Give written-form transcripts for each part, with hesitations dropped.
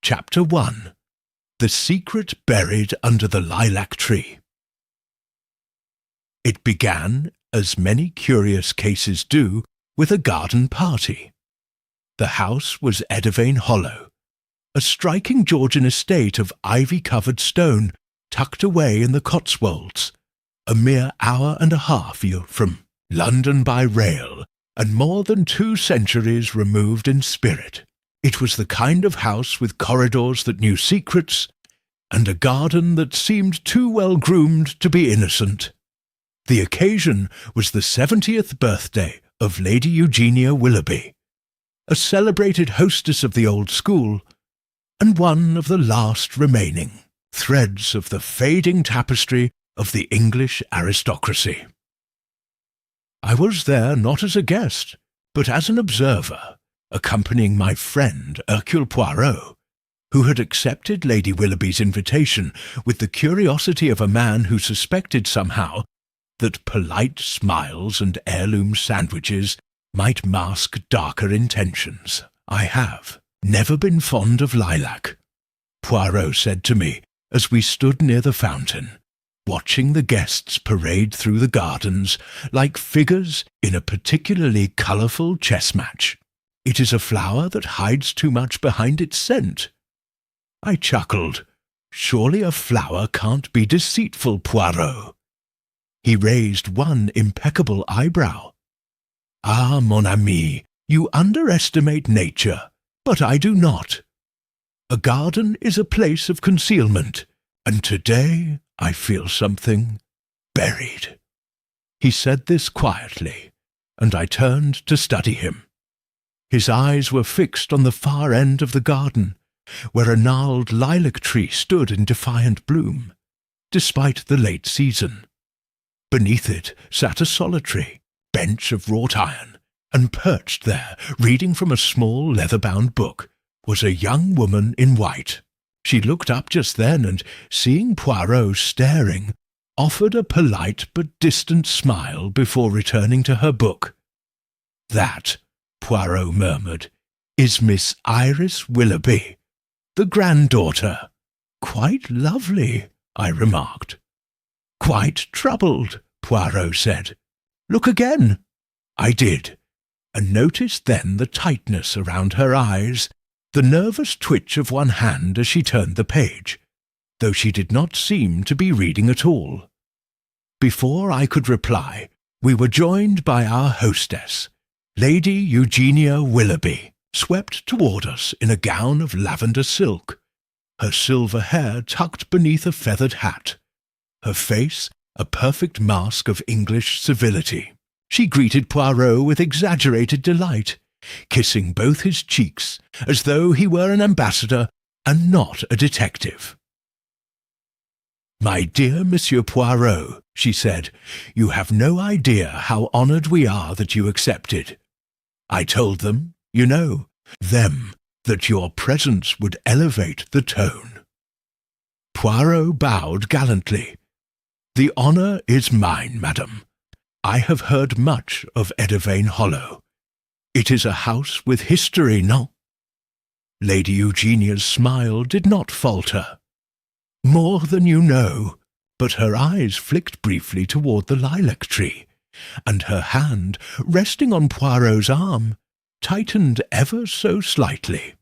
Chapter 1. The Secret Buried Under the Lilac Tree. It began, as many curious cases do, with a garden party. The house was Edevane Hollow, a striking Georgian estate of ivy-covered stone tucked away in the Cotswolds, a mere hour and a half from London by rail, and more than 2 centuries removed in spirit. It was the kind of house with corridors that knew secrets, and a garden that seemed too well groomed to be innocent. The occasion was the 70th birthday of Lady Eugenia Willoughby, a celebrated hostess of the old school, and one of the last remaining threads of the fading tapestry of the English aristocracy. I was there not as a guest, but as an observer, accompanying my friend Hercule Poirot, who had accepted Lady Willoughby's invitation with the curiosity of a man who suspected somehow that polite smiles and heirloom sandwiches might mask darker intentions. "I have never been fond of lilac," Poirot said to me as we stood near the fountain, watching the guests parade through the gardens like figures in a particularly colourful chess match. "It is a flower that hides too much behind its scent." I chuckled. "Surely a flower can't be deceitful, Poirot." He raised one impeccable eyebrow. "Ah, mon ami, you underestimate nature, but I do not. A garden is a place of concealment, and today I feel something buried." He said this quietly, and I turned to study him. His eyes were fixed on the far end of the garden, where a gnarled lilac tree stood in defiant bloom, despite the late season. Beneath it sat a solitary bench of wrought iron, and perched there, reading from a small leather-bound book, was a young woman in white. She looked up just then, and, seeing Poirot staring, offered a polite but distant smile before returning to her book. "That," Poirot murmured, "is Miss Iris Willoughby, the granddaughter." "Quite lovely," I remarked. "Quite troubled," Poirot said. "Look again." I did, and noticed then the tightness around her eyes, the nervous twitch of one hand as she turned the page, though she did not seem to be reading at all. Before I could reply, we were joined by our hostess, Lady Eugenia Willoughby, swept toward us in a gown of lavender silk, her silver hair tucked beneath a feathered hat, her face a perfect mask of English civility. She greeted Poirot with exaggerated delight, kissing both his cheeks as though he were an ambassador and not a detective. "My dear Monsieur Poirot," she said, "you have no idea how honoured we are that you accepted. I told them, you know, that your presence would elevate the tone." Poirot bowed gallantly. "The honour is mine, madam. I have heard much of Edevane Hollow. It is a house with history, no?" Lady Eugenia's smile did not falter. "More than you know," but her eyes flicked briefly toward the lilac tree, and her hand, resting on Poirot's arm, tightened ever so slightly.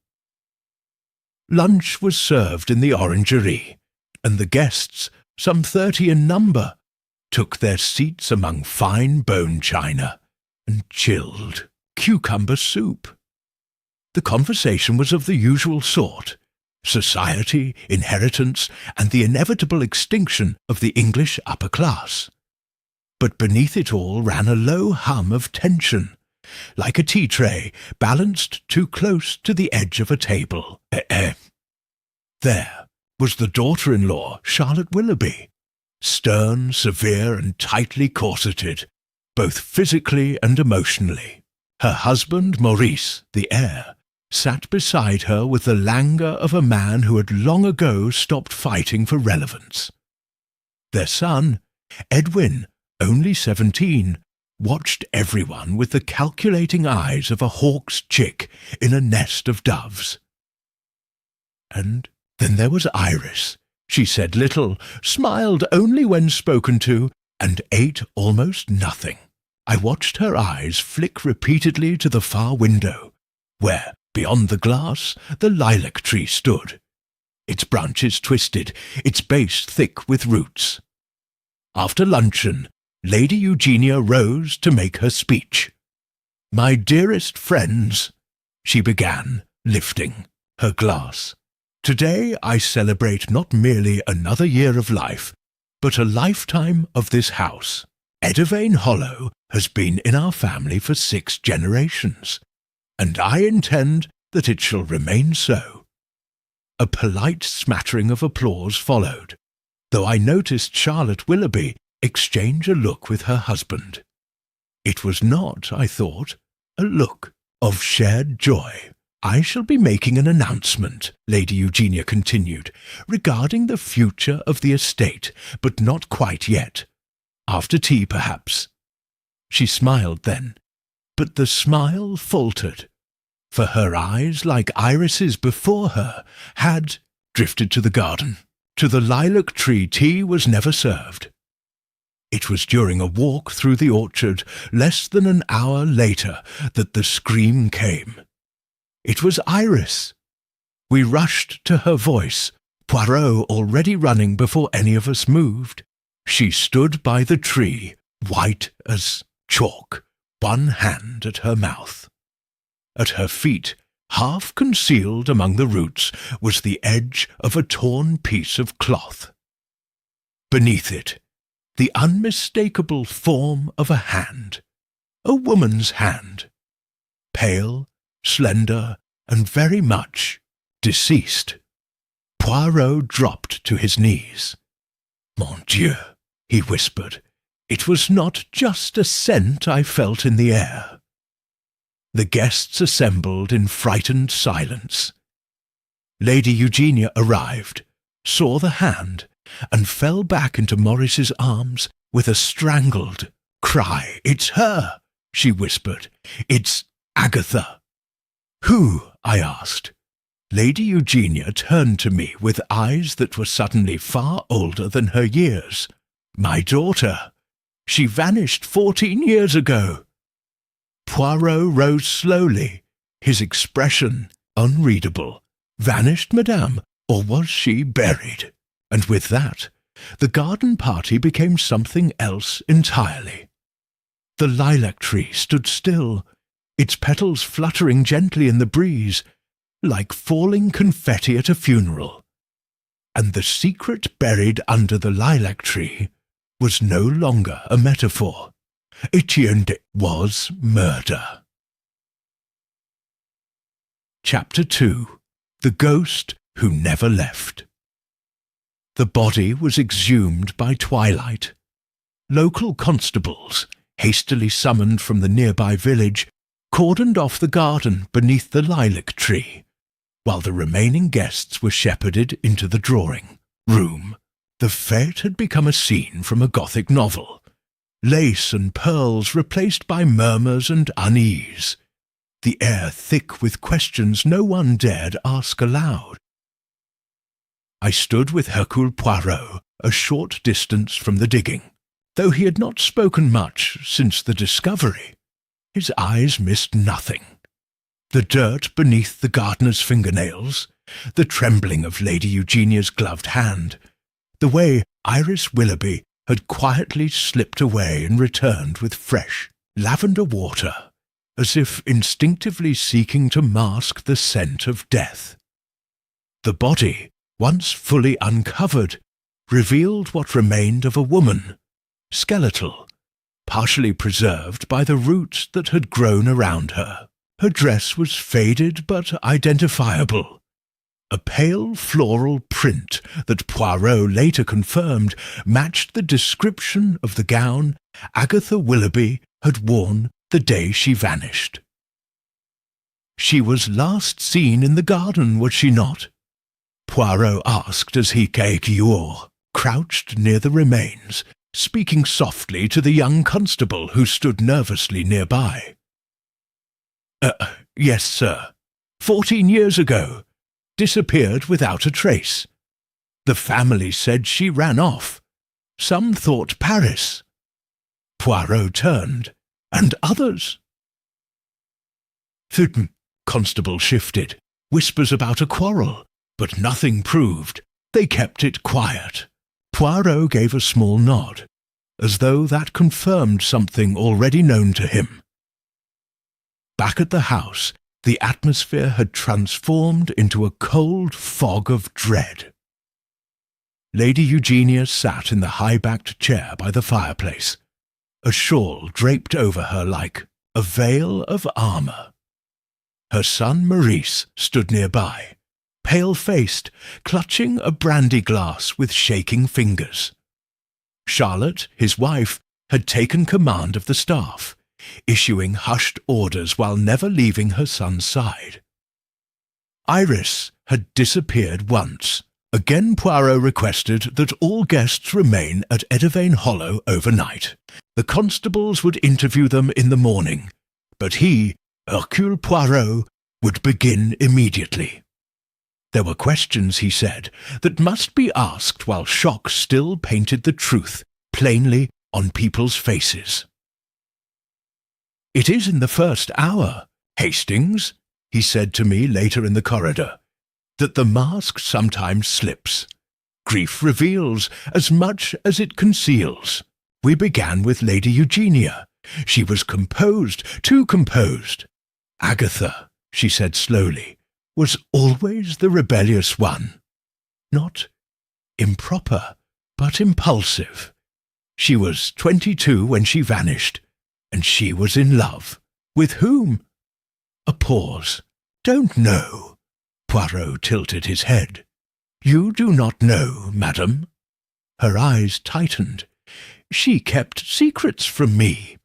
Lunch was served in the orangerie, and the guests, some 30 in number, took their seats among fine bone china and chilled cucumber soup. The conversation was of the usual sort: society, inheritance, and the inevitable extinction of the English upper class. But beneath it all ran a low hum of tension, like a tea-tray balanced too close to the edge of a table. There was the daughter-in-law, Charlotte Willoughby, stern, severe, and tightly corseted, both physically and emotionally. Her husband, Maurice, the heir, sat beside her with the languor of a man who had long ago stopped fighting for relevance. Their son, Edwin, only 17, watched everyone with the calculating eyes of a hawk's chick in a nest of doves. And then there was Iris. She said little, smiled only when spoken to, and ate almost nothing. I watched her eyes flick repeatedly to the far window, where, beyond the glass, the lilac tree stood, its branches twisted, its base thick with roots. After luncheon, Lady Eugenia rose to make her speech. "My dearest friends," she began, lifting her glass, "today I celebrate not merely another year of life, but a lifetime of this house. Eddervane Hollow has been in our family for 6 generations, and I intend that it shall remain so." A polite smattering of applause followed, though I noticed Charlotte Willoughby exchange a look with her husband. It was not, I thought, a look of shared joy. "I shall be making an announcement," Lady Eugenia continued, "regarding the future of the estate, but not quite yet. After tea, perhaps." She smiled then, but the smile faltered, for her eyes, like Iris's before her, had drifted to the garden. To the lilac tree tea was never served. It was during a walk through the orchard, less than an hour later, that the scream came. It was Iris. We rushed to her voice, Poirot already running before any of us moved. She stood by the tree, white as chalk, one hand at her mouth. At her feet, half concealed among the roots, was the edge of a torn piece of cloth. Beneath it, the unmistakable form of a hand, a woman's hand, pale, slender, and very much deceased. Poirot dropped to his knees. "Mon Dieu," he whispered, "it was not just a scent I felt in the air." The guests assembled in frightened silence. Lady Eugenia arrived, saw the hand, and fell back into Maurice's arms with a strangled cry. "It's her," she whispered. "It's Agatha." "Who?" I asked. Lady Eugenia turned to me with eyes that were suddenly far older than her years. "My daughter. She vanished 14 years ago." Poirot rose slowly, his expression unreadable. "Vanished, madame, or was she buried?" And with that, the garden party became something else entirely. The lilac tree stood still, its petals fluttering gently in the breeze, like falling confetti at a funeral. And the secret buried under the lilac tree was no longer a metaphor. Etienne was murder. Chapter 2. The Ghost Who Never Left. The body was exhumed by twilight. Local constables, hastily summoned from the nearby village, cordoned off the garden beneath the lilac tree, while the remaining guests were shepherded into the drawing-room. The fete had become a scene from a Gothic novel. Lace and pearls replaced by murmurs and unease. The air thick with questions no one dared ask aloud. I stood with Hercule Poirot a short distance from the digging. Though he had not spoken much since the discovery, his eyes missed nothing. The dirt beneath the gardener's fingernails, the trembling of Lady Eugenia's gloved hand, the way Iris Willoughby had quietly slipped away and returned with fresh lavender water, as if instinctively seeking to mask the scent of death. The body, once fully uncovered, revealed what remained of a woman, skeletal, partially preserved by the roots that had grown around her. Her dress was faded but identifiable. A pale floral print that Poirot later confirmed matched the description of the gown Agatha Willoughby had worn the day she vanished. "She was last seen in the garden, was she not?" Poirot asked as he crouched near the remains, speaking softly to the young constable who stood nervously nearby. Yes, sir. 14 years ago. disappeared without a trace. The family said she ran off. Some thought Paris. Poirot turned, and others. Constable shifted. Whispers about a quarrel, but nothing proved. They kept it quiet. Poirot gave a small nod, as though that confirmed something already known to him. Back at the house, the atmosphere had transformed into a cold fog of dread. Lady Eugenia sat in the high-backed chair by the fireplace, a shawl draped over her like a veil of armour. Her son Maurice stood nearby, pale-faced, clutching a brandy glass with shaking fingers. Charlotte, his wife, had taken command of the staff, issuing hushed orders while never leaving her son's side. Iris had disappeared once. Again Poirot requested that all guests remain at Edevane Hollow overnight. The constables would interview them in the morning, but he, Hercule Poirot, would begin immediately. There were questions, he said, that must be asked while shock still painted the truth plainly on people's faces. "It is in the first hour, Hastings," he said to me later in the corridor, "that the mask sometimes slips. Grief reveals as much as it conceals. We began with Lady Eugenia. She was composed, too composed. Agatha," she said slowly, "was always the rebellious one. Not improper, but impulsive. She was 22 when she vanished, and she was in love. With whom?" A pause. "Don't know." Poirot tilted his head. "You do not know, madam?" Her eyes tightened. "She kept secrets from me."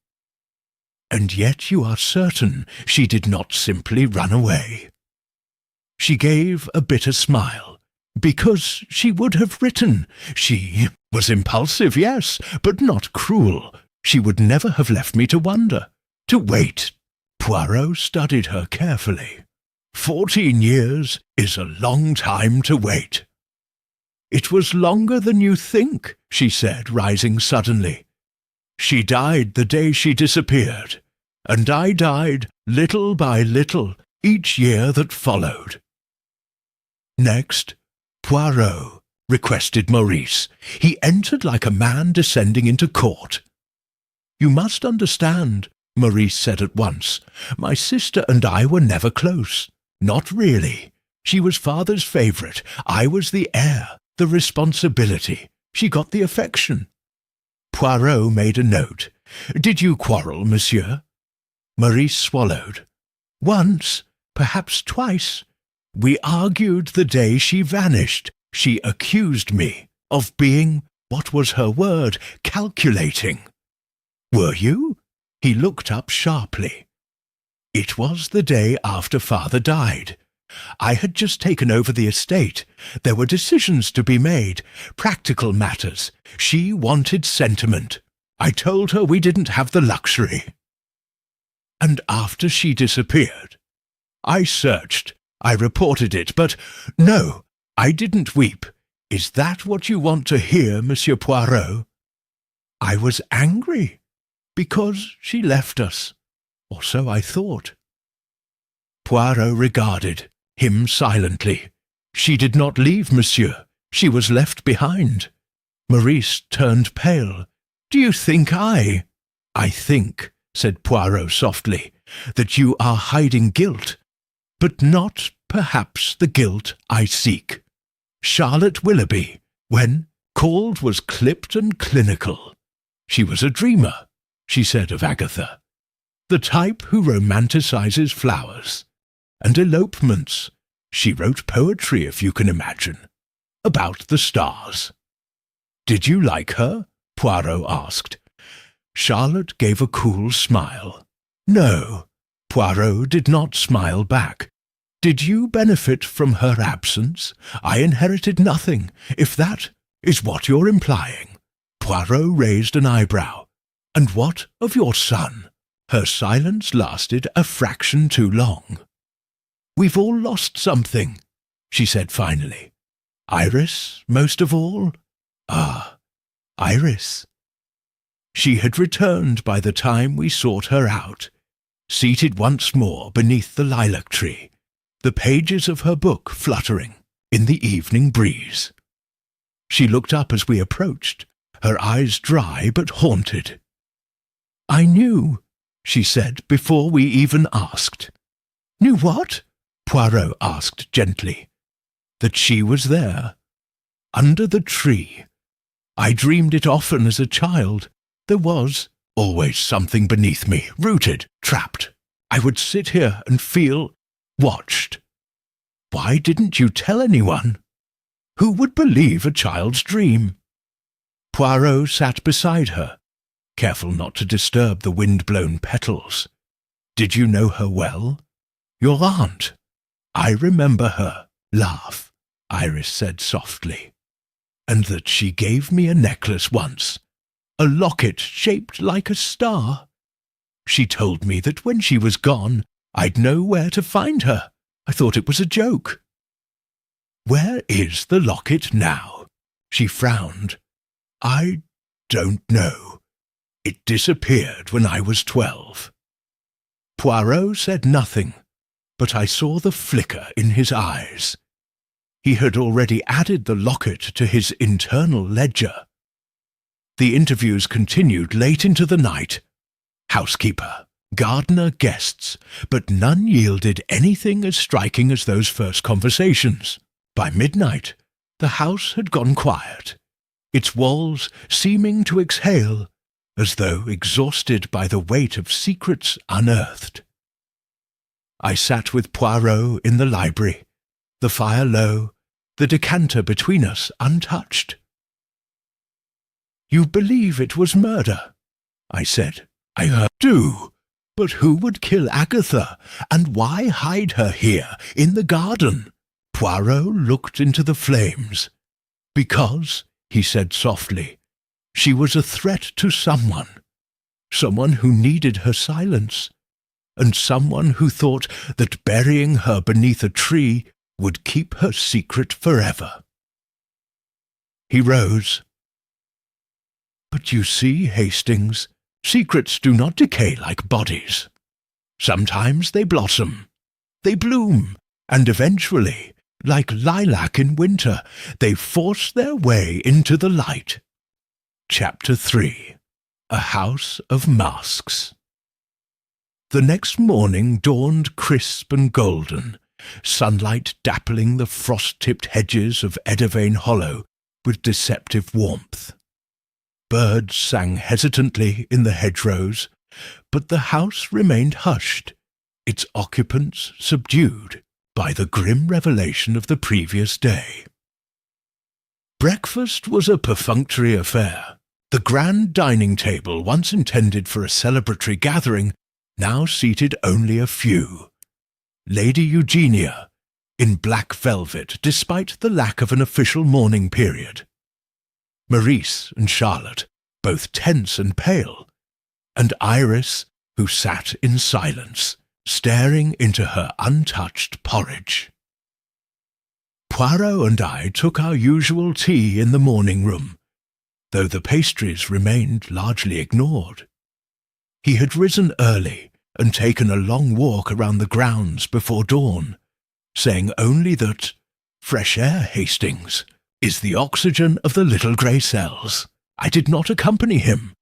"And yet you are certain she did not simply run away?" She gave a bitter smile. "Because she would have written. She was impulsive, yes, but not cruel. She would never have left me to wonder, to wait." Poirot studied her carefully. 14 years is a long time to wait." "It was longer than you think," she said, rising suddenly. "She died the day she disappeared, and I died little by little each year that followed." "Next, Poirot," requested Maurice. He entered like a man descending into court. "You must understand," Maurice said at once, "my sister and I were never close. Not really. She was father's favourite. I was the heir, the responsibility. She got the affection." Poirot made a note. "Did you quarrel, monsieur?" Maurice swallowed. "Once, perhaps twice. We argued the day she vanished. She accused me of being, what was her word, calculating." "Were you?" He looked up sharply. "It was the day after father died. I had just taken over the estate. There were decisions to be made, practical matters. She wanted sentiment. I told her we didn't have the luxury." "And after she disappeared?" "I searched. I reported it, but no, I didn't weep. Is that what you want to hear, Monsieur Poirot?" "I was angry, because she left us. Or so I thought." Poirot regarded him silently. "She did not leave, monsieur. She was left behind." Maurice turned pale. "Do you think I—" "I think," said Poirot softly, "that you are hiding guilt, but not, perhaps, the guilt I seek. Charlotte Willoughby, when called, was clipped and clinical. She was a dreamer, she said of Agatha, the type who romanticizes flowers and elopements. She wrote poetry, if you can imagine, about the stars." "Did you like her?" Poirot asked. Charlotte gave a cool smile. "No." Poirot did not smile back. "Did you benefit from her absence? I inherited nothing, if that is what you're implying." Poirot raised an eyebrow. "And what of your son?" Her silence lasted a fraction too long. "We've all lost something." she said finally. Iris, most of all? Ah, Iris. She had returned by the time we sought her out, seated once more beneath the lilac tree, the pages of her book fluttering in the evening breeze. She looked up as we approached, her eyes dry but haunted. I knew, she said before we even asked. Knew what? Poirot asked gently. That she was there, under the tree. I dreamed it often as a child. There was always something beneath me, rooted, trapped. I would sit here and feel watched. Why didn't you tell anyone? Who would believe a child's dream? Poirot sat beside her, careful not to disturb the wind-blown petals. Did you know her well? Your aunt. I remember her. Laugh, Iris said softly. And that she gave me a necklace once, a locket shaped like a star. She told me that when she was gone, I'd know where to find her. I thought it was a joke. Where is the locket now? She frowned. I don't know. It disappeared when I was 12. Poirot said nothing, but I saw the flicker in his eyes. He had already added the locket to his internal ledger. The interviews continued late into the night. Housekeeper, gardener, guests, but none yielded anything as striking as those first conversations. By midnight, the house had gone quiet, its walls seeming to exhale, as though exhausted by the weight of secrets unearthed. I sat with Poirot in the library, the fire low, the decanter between us untouched. You believe it was murder? I said. I do. But who would kill Agatha, and why hide her here, in the garden? Poirot looked into the flames. Because, he said softly, she was a threat to someone who needed her silence, and someone who thought that burying her beneath a tree would keep her secret forever. He rose. But you see, Hastings, secrets do not decay like bodies. Sometimes they blossom, they bloom, and eventually, like lilac in winter, they force their way into the light. Chapter 3. A House of Masks. The next morning dawned crisp and golden, sunlight dappling the frost-tipped hedges of Eddervane Hollow with deceptive warmth. Birds sang hesitantly in the hedgerows, but the house remained hushed, its occupants subdued by the grim revelation of the previous day. Breakfast was a perfunctory affair. The grand dining table, once intended for a celebratory gathering, now seated only a few. Lady Eugenia, in black velvet despite the lack of an official mourning period. Maurice and Charlotte, both tense and pale, and Iris, who sat in silence, staring into her untouched porridge. Poirot and I took our usual tea in the morning room, though the pastries remained largely ignored. He had risen early and taken a long walk around the grounds before dawn, saying only that fresh air, Hastings, is the oxygen of the little grey cells. I did not accompany him.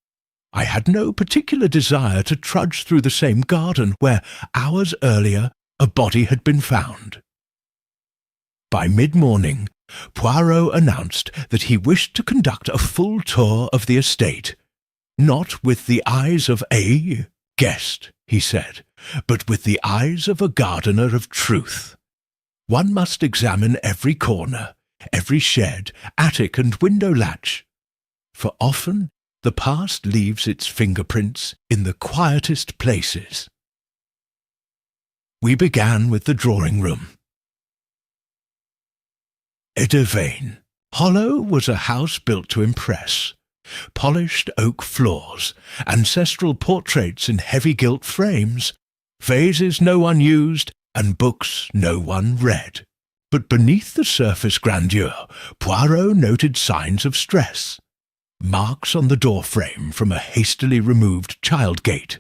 I had no particular desire to trudge through the same garden where, hours earlier, a body had been found. By mid-morning, Poirot announced that he wished to conduct a full tour of the estate, not with the eyes of a guest, he said, but with the eyes of a gardener of truth. One must examine every corner, every shed, attic and window latch, for often the past leaves its fingerprints in the quietest places. We began with the drawing-room. Eddervane Hollow was a house built to impress. Polished oak floors, ancestral portraits in heavy gilt frames, vases no one used, and books no one read. But beneath the surface grandeur, Poirot noted signs of stress. Marks on the doorframe from a hastily removed child gate.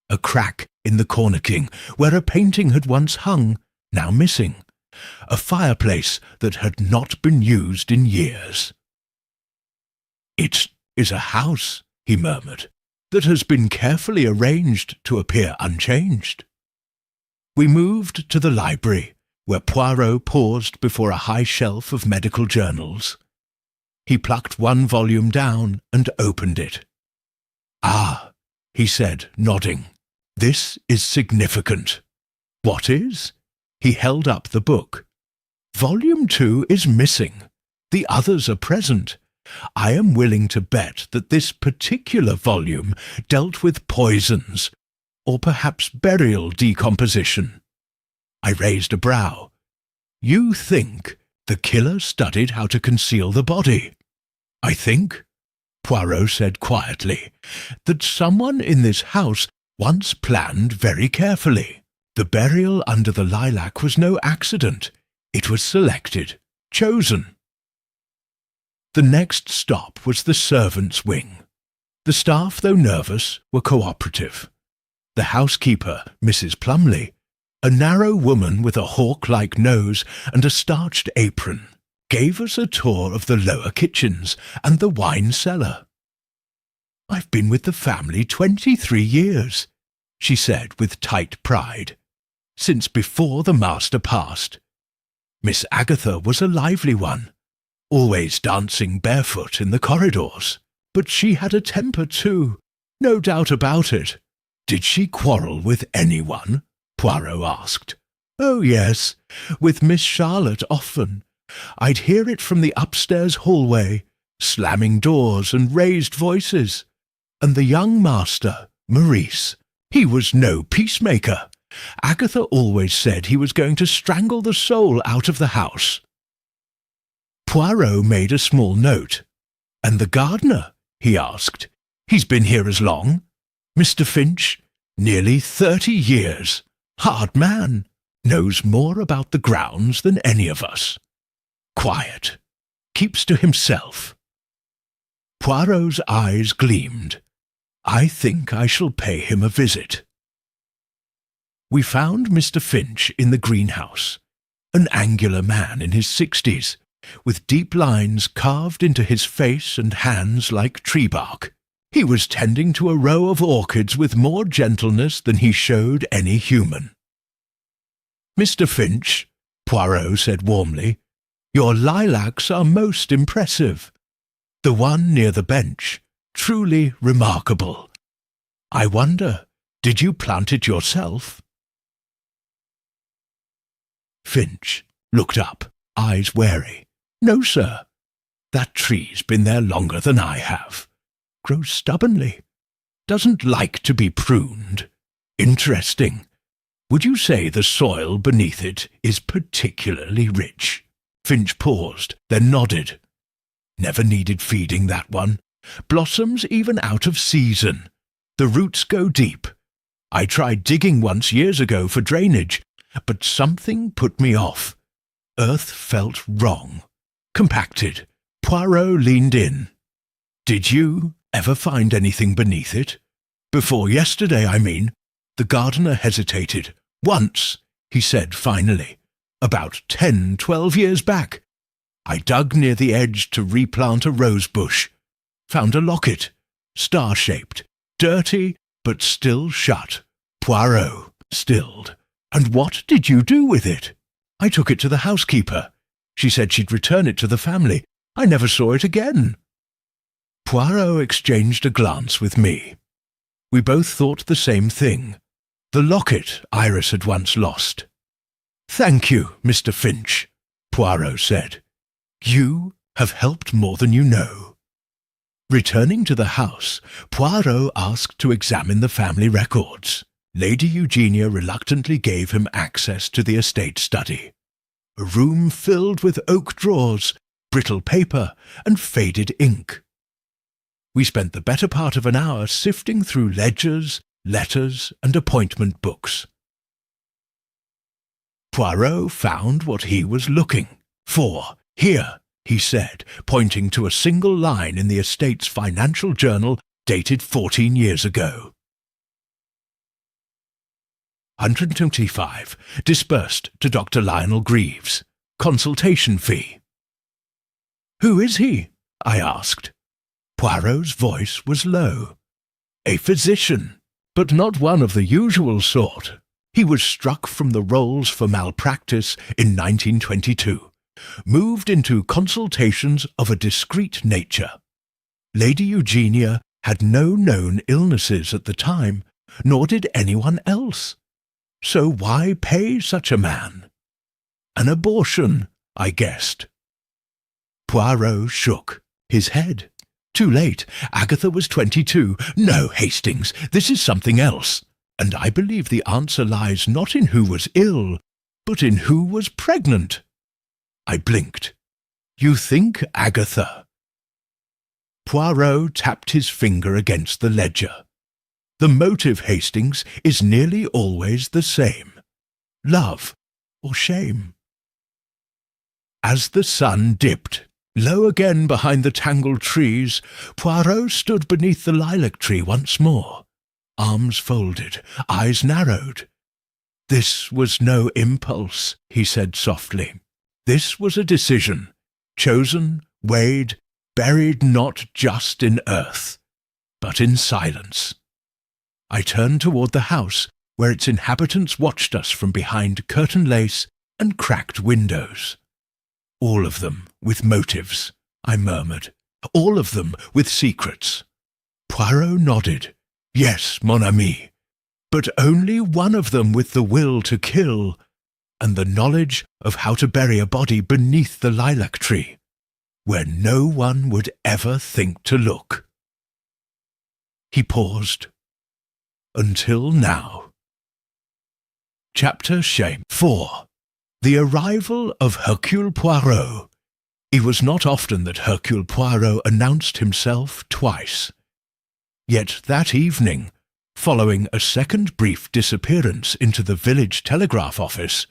A crack in the corniking where a painting had once hung, now missing. A fireplace that had not been used in years. "It is a house," he murmured, "that has been carefully arranged to appear unchanged." We moved to the library, where Poirot paused before a high shelf of medical journals. He plucked one volume down and opened it. "Ah," he said, nodding, "this is significant." "What is?" He held up the book. "Volume 2 is missing. The others are present. I am willing to bet that this particular volume dealt with poisons, or perhaps burial decomposition." I raised a brow. "You think the killer studied how to conceal the body?" "I think," Poirot said quietly, "that someone in this house once planned very carefully. The burial under the lilac was no accident. It was selected, chosen." The next stop was the servants' wing. The staff, though nervous, were cooperative. The housekeeper, Mrs. Plumley, a narrow woman with a hawk-like nose and a starched apron, gave us a tour of the lower kitchens and the wine cellar. "I've been with the family 23 years, she said with tight pride, "since before the master passed. Miss Agatha was a lively one, always dancing barefoot in the corridors. But she had a temper too, no doubt about it." "Did she quarrel with anyone?" Poirot asked. "Oh, yes, with Miss Charlotte often. I'd hear it from the upstairs hallway, slamming doors and raised voices. And the young master, Maurice, he was no peacemaker. Agatha always said he was going to strangle the soul out of the house." Poirot made a small note. "And the gardener?" he asked. "He's been here as long?" "Mr. Finch? Nearly 30 years. Hard man. Knows more about the grounds than any of us. Quiet. Keeps to himself." Poirot's eyes gleamed. "I think I shall pay him a visit." We found Mr. Finch in the greenhouse, an angular man in his 60s, with deep lines carved into his face and hands like tree bark. He was tending to a row of orchids with more gentleness than he showed any human. "Mr. Finch," Poirot said warmly, "your lilacs are most impressive. The one near the bench, truly remarkable. I wonder, did you plant it yourself?" Finch looked up, eyes wary. "No, sir. That tree's been there longer than I have. Grows stubbornly. Doesn't like to be pruned. Interesting. Would you say the soil beneath it is particularly rich?" Finch paused, then nodded. "Never needed feeding, that one. Blossoms even out of season. The roots go deep. I tried digging once years ago for drainage, but something put me off. Earth felt wrong. Compacted." Poirot leaned in. "Did you ever find anything beneath it? Before yesterday, I mean." The gardener hesitated. "Once," he said finally. "About 10-12 years back. I dug near the edge to replant a rose bush. Found a locket, star-shaped, dirty, but still shut." Poirot stilled. "And what did you do with it?" "I took it to the housekeeper. She said she'd return it to the family. I never saw it again." Poirot exchanged a glance with me. We both thought the same thing. The locket Iris had once lost. "Thank you, Mr. Finch," Poirot said. "You have helped more than you know." Returning to the house, Poirot asked to examine the family records. Lady Eugenia reluctantly gave him access to the estate study. A room filled with oak drawers, brittle paper, and faded ink. We spent the better part of an hour sifting through ledgers, letters, and appointment books. Poirot found what he was looking for. Here, he said, pointing to a single line in the estate's financial journal dated 14 years ago. 125. Disbursed to Dr. Lionel Greaves. Consultation fee. "Who is he?" I asked. Poirot's voice was low. "A physician, but not one of the usual sort. He was struck from the rolls for malpractice in 1922, moved into consultations of a discreet nature. Lady Eugenia had no known illnesses at the time, nor did anyone else. So why pay such a man? An abortion, I guessed." Poirot shook his head. "Too late. Agatha was 22. No, Hastings, this is something else. And I believe the answer lies not in who was ill, but in who was pregnant." I blinked. "You think Agatha?" Poirot tapped his finger against the ledger. "The motive, Hastings, is nearly always the same. Love or shame." As the sun dipped, low again behind the tangled trees, Poirot stood beneath the lilac tree once more, arms folded, eyes narrowed. "This was no impulse," he said softly. "This was a decision, chosen, weighed, buried not just in earth, but in silence." I turned toward the house, where its inhabitants watched us from behind curtain lace and cracked windows. "All of them with motives," I murmured. "All of them with secrets." Poirot nodded. "Yes, mon ami, but only one of them with the will to kill, and the knowledge of how to bury a body beneath the lilac tree, where no one would ever think to look." He paused. "Until now." Chapter Shame 4. The arrival of Hercule Poirot. It was not often that Hercule Poirot announced himself twice. Yet that evening, following a second brief disappearance into the village telegraph office,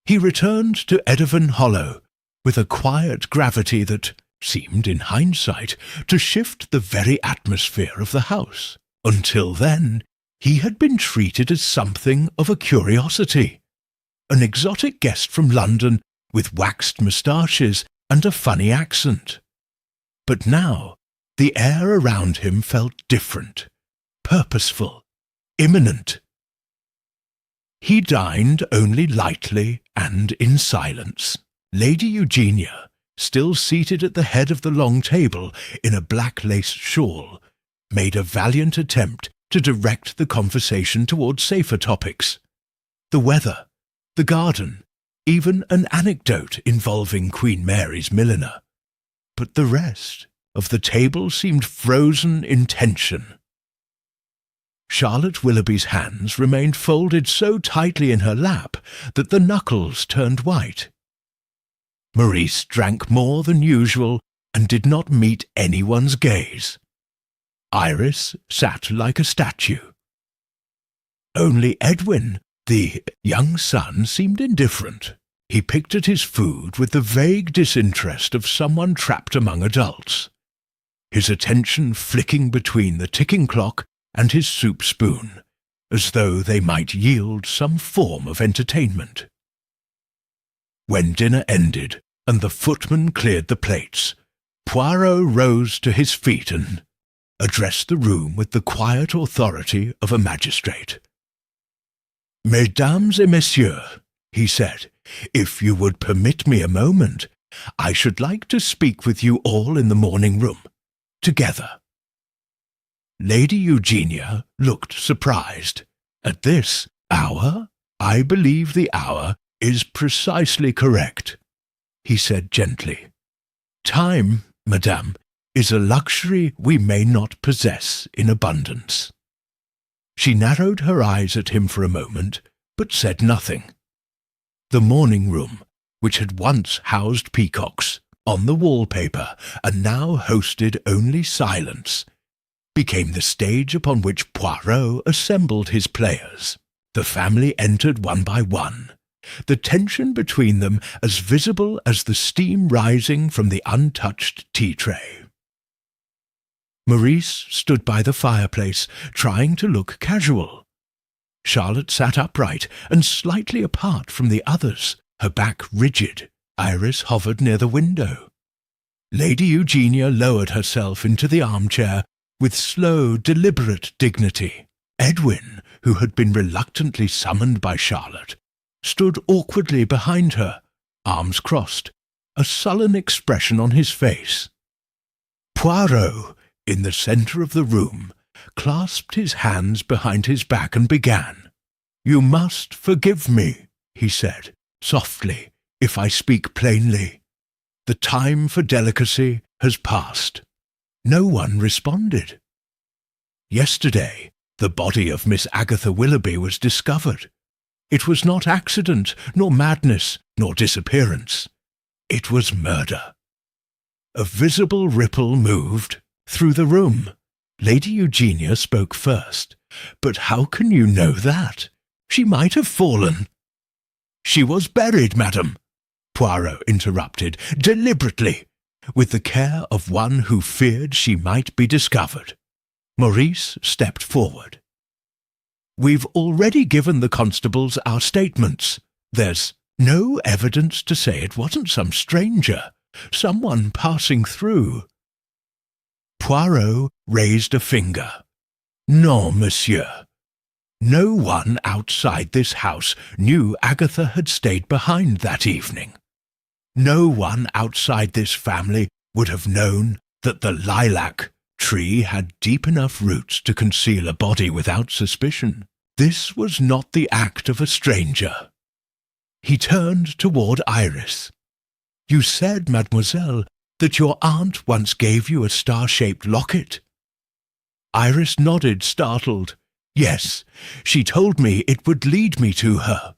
he returned to Edevan Hollow with a quiet gravity that seemed, in hindsight, to shift the very atmosphere of the house. Until then, he had been treated as something of a curiosity, an exotic guest from London with waxed moustaches and a funny accent. But now the air around him felt different, purposeful, imminent. He dined only lightly and in silence. Lady Eugenia, still seated at the head of the long table in a black lace shawl, made a valiant attempt to direct the conversation toward safer topics. The weather, the garden, even an anecdote involving Queen Mary's milliner. But the rest of the table seemed frozen in tension. Charlotte Willoughby's hands remained folded so tightly in her lap that the knuckles turned white. Maurice drank more than usual and did not meet anyone's gaze. Iris sat like a statue. Only Edwin, the young son, seemed indifferent. He picked at his food with the vague disinterest of someone trapped among adults, his attention flicking between the ticking clock and his soup spoon, as though they might yield some form of entertainment. When dinner ended and the footman cleared the plates, Poirot rose to his feet and addressed the room with the quiet authority of a magistrate. "Mesdames et messieurs," he said, "if you would permit me a moment, I should like to speak with you all in the morning room, together." Lady Eugenia looked surprised. "At this hour? I believe the hour is precisely correct," he said gently. "Time, madame, is a luxury we may not possess in abundance." She narrowed her eyes at him for a moment, but said nothing. The morning room, which had once housed peacocks on the wallpaper and now hosted only silence, became the stage upon which Poirot assembled his players. The family entered one by one, the tension between them as visible as the steam rising from the untouched tea-tray. Maurice stood by the fireplace, trying to look casual. Charlotte sat upright and slightly apart from the others, her back rigid. Iris hovered near the window. Lady Eugenia lowered herself into the armchair with slow, deliberate dignity. Edwin, who had been reluctantly summoned by Charlotte, stood awkwardly behind her, arms crossed, a sullen expression on his face. Poirot, in the centre of the room, clasped his hands behind his back and began. "You must forgive me," he said, softly, "if I speak plainly. The time for delicacy has passed." No one responded. Yesterday, the body of Miss Agatha Willoughby was discovered. It was not accident, nor madness, nor disappearance. It was murder. A visible ripple moved through the room. Lady Eugenia spoke first. "But how can you know that? She might have fallen." "She was buried, madam," Poirot interrupted, deliberately, with the care of one who feared she might be discovered. Maurice stepped forward. "We've already given the constables our statements. There's no evidence to say it wasn't some stranger, someone passing through." Poirot raised a finger. "Non, monsieur. No one outside this house knew Agatha had stayed behind that evening. No one outside this family would have known that the lilac tree had deep enough roots to conceal a body without suspicion. This was not the act of a stranger." He turned toward Iris. "You said, mademoiselle, that your aunt once gave you a star-shaped locket." Iris nodded, startled. "Yes, she told me it would lead me to her."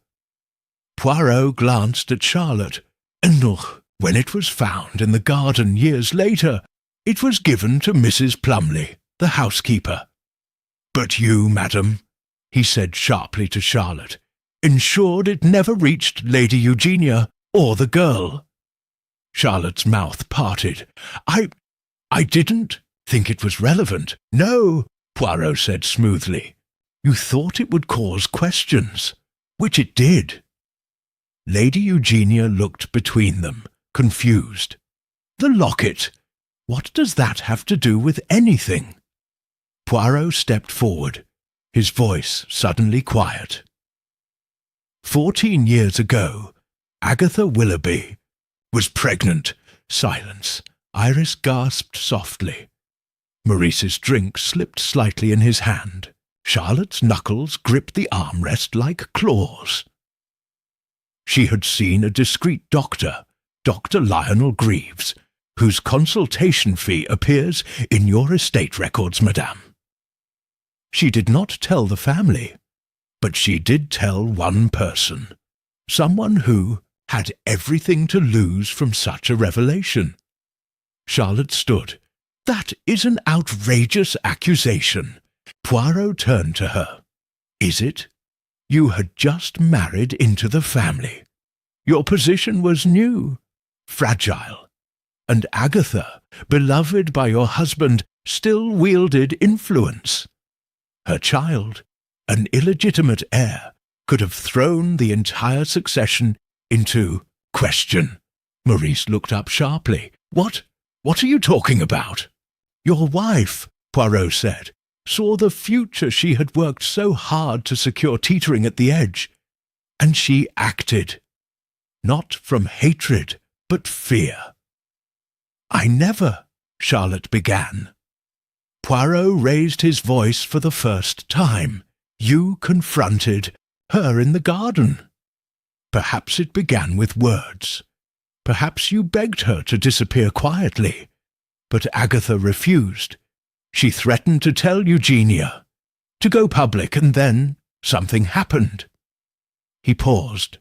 Poirot glanced at Charlotte. "Enough. When it was found in the garden years later, it was given to Mrs. Plumley, the housekeeper." "But you, madam," he said sharply to Charlotte, "ensured it never reached Lady Eugenia or the girl." Charlotte's mouth parted. I didn't think it was relevant." "No," Poirot said smoothly. "You thought it would cause questions, which it did." Lady Eugenia looked between them, confused. "The locket! What does that have to do with anything?" Poirot stepped forward, his voice suddenly quiet. 14 years ago, Agatha Willoughby was pregnant. Silence. Iris gasped softly. Maurice's drink slipped slightly in his hand. Charlotte's knuckles gripped the armrest like claws. She had seen a discreet doctor, Dr. Lionel Greaves, whose consultation fee appears in your estate records, madame. She did not tell the family, but she did tell one person, someone who had everything to lose from such a revelation. Charlotte stood. "That is an outrageous accusation." Poirot turned to her. "Is it? You had just married into the family. Your position was new, fragile, and Agatha, beloved by your husband, still wielded influence. Her child, an illegitimate heir, could have thrown the entire succession into question." Maurice looked up sharply. What are you talking about?" "Your wife," Poirot said, "saw the future she had worked so hard to secure teetering at the edge, and she acted. Not from hatred, but fear." "I never," Charlotte began. Poirot raised his voice for the first time. "You confronted her in the garden. Perhaps it began with words. Perhaps you begged her to disappear quietly. But Agatha refused. She threatened to tell Eugenia, to go public, and then something happened." He paused.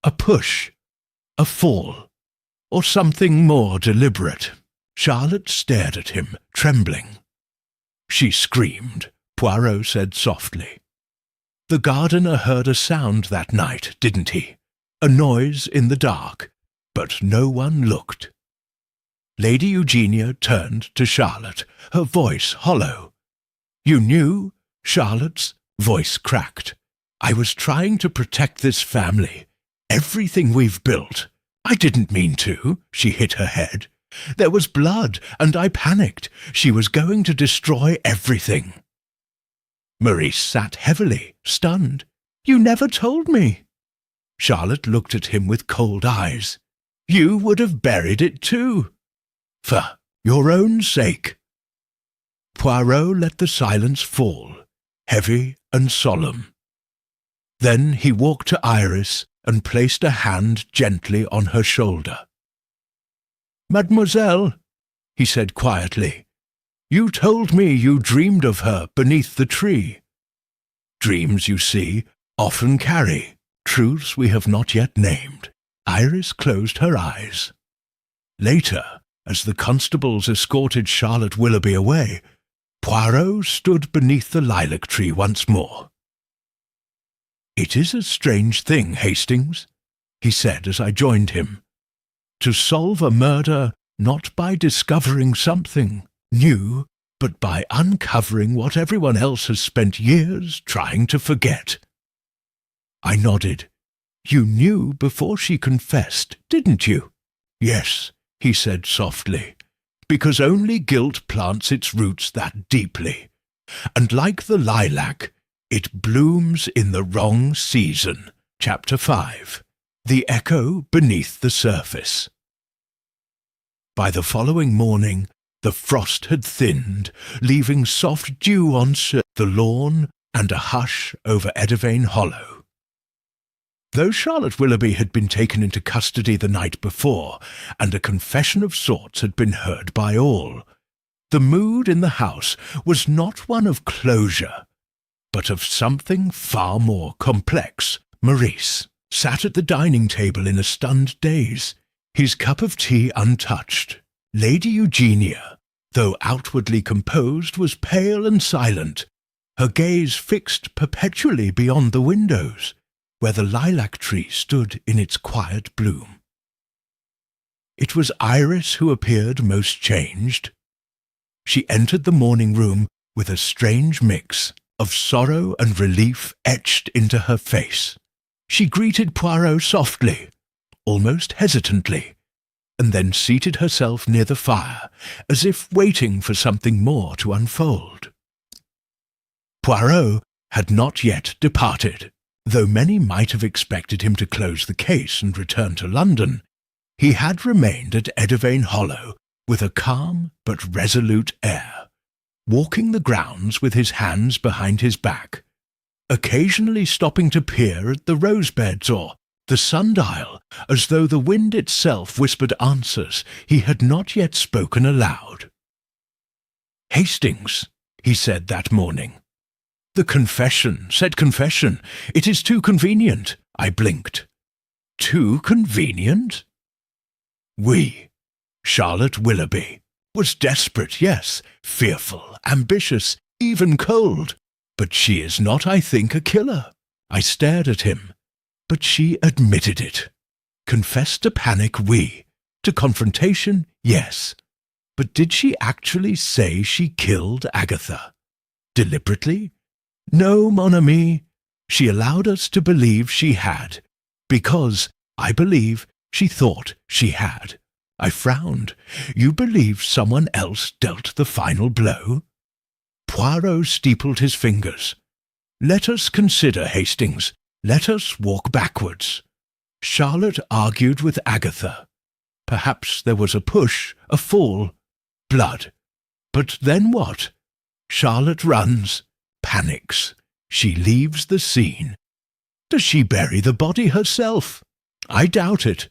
"A push, a fall, or something more deliberate?" Charlotte stared at him, trembling. "She screamed," Poirot said softly. "The gardener heard a sound that night, didn't he? A noise in the dark, but no one looked. Lady Eugenia turned to Charlotte, her voice hollow. "You knew?" Charlotte's voice cracked. "I was trying to protect this family. Everything we've built. I didn't mean to." She hit her head. "There was blood, and I panicked. She was going to destroy everything." Maurice sat heavily, stunned. "You never told me." Charlotte looked at him with cold eyes. "You would have buried it too. For your own sake." Poirot let the silence fall, heavy and solemn. Then he walked to Iris and placed a hand gently on her shoulder. "Mademoiselle," he said quietly, "you told me you dreamed of her beneath the tree. Dreams, you see, often carry truths we have not yet named." Iris closed her eyes. Later, as the constables escorted Charlotte Willoughby away, Poirot stood beneath the lilac tree once more. "It is a strange thing, Hastings," he said as I joined him, "to solve a murder not by discovering something new, but by uncovering what everyone else has spent years trying to forget." I nodded. "You knew before she confessed, didn't you?" "Yes," he said softly, "because only guilt plants its roots that deeply. And like the lilac, it blooms in the wrong season." Chapter 5. The Echo Beneath the Surface. By the following morning, the frost had thinned, leaving soft dew on the lawn and a hush over Eddervane Hollow. Though Charlotte Willoughby had been taken into custody the night before, and a confession of sorts had been heard by all, the mood in the house was not one of closure, but of something far more complex. Maurice sat at the dining table in a stunned daze, his cup of tea untouched. Lady Eugenia, though outwardly composed, was pale and silent, her gaze fixed perpetually beyond the windows, where the lilac tree stood in its quiet bloom. It was Iris who appeared most changed. She entered the morning room with a strange mix of sorrow and relief etched into her face. She greeted Poirot softly, almost hesitantly, and then seated herself near the fire, as if waiting for something more to unfold. Poirot had not yet departed. Though many might have expected him to close the case and return to London, he had remained at Eddervane Hollow with a calm but resolute air, walking the grounds with his hands behind his back, occasionally stopping to peer at the rose-beds or the sundial, as though the wind itself whispered answers he had not yet spoken aloud. "Hastings," he said that morning. "The confession, said confession. It is too convenient." I blinked. "Too convenient?" "Oui. Charlotte Willoughby was desperate, yes, fearful, ambitious, even cold. But she is not, I think, a killer." I stared at him. "But she admitted it. Confessed to panic, oui. To confrontation, yes. But did she actually say she killed Agatha? Deliberately? No, mon ami. She allowed us to believe she had, because, I believe, she thought she had." I frowned. "You believe someone else dealt the final blow?" Poirot steepled his fingers. "Let us consider, Hastings. Let us walk backwards. Charlotte argued with Agatha. Perhaps there was a push, a fall, blood. But then what? Charlotte runs, panics. She leaves the scene. Does she bury the body herself? I doubt it.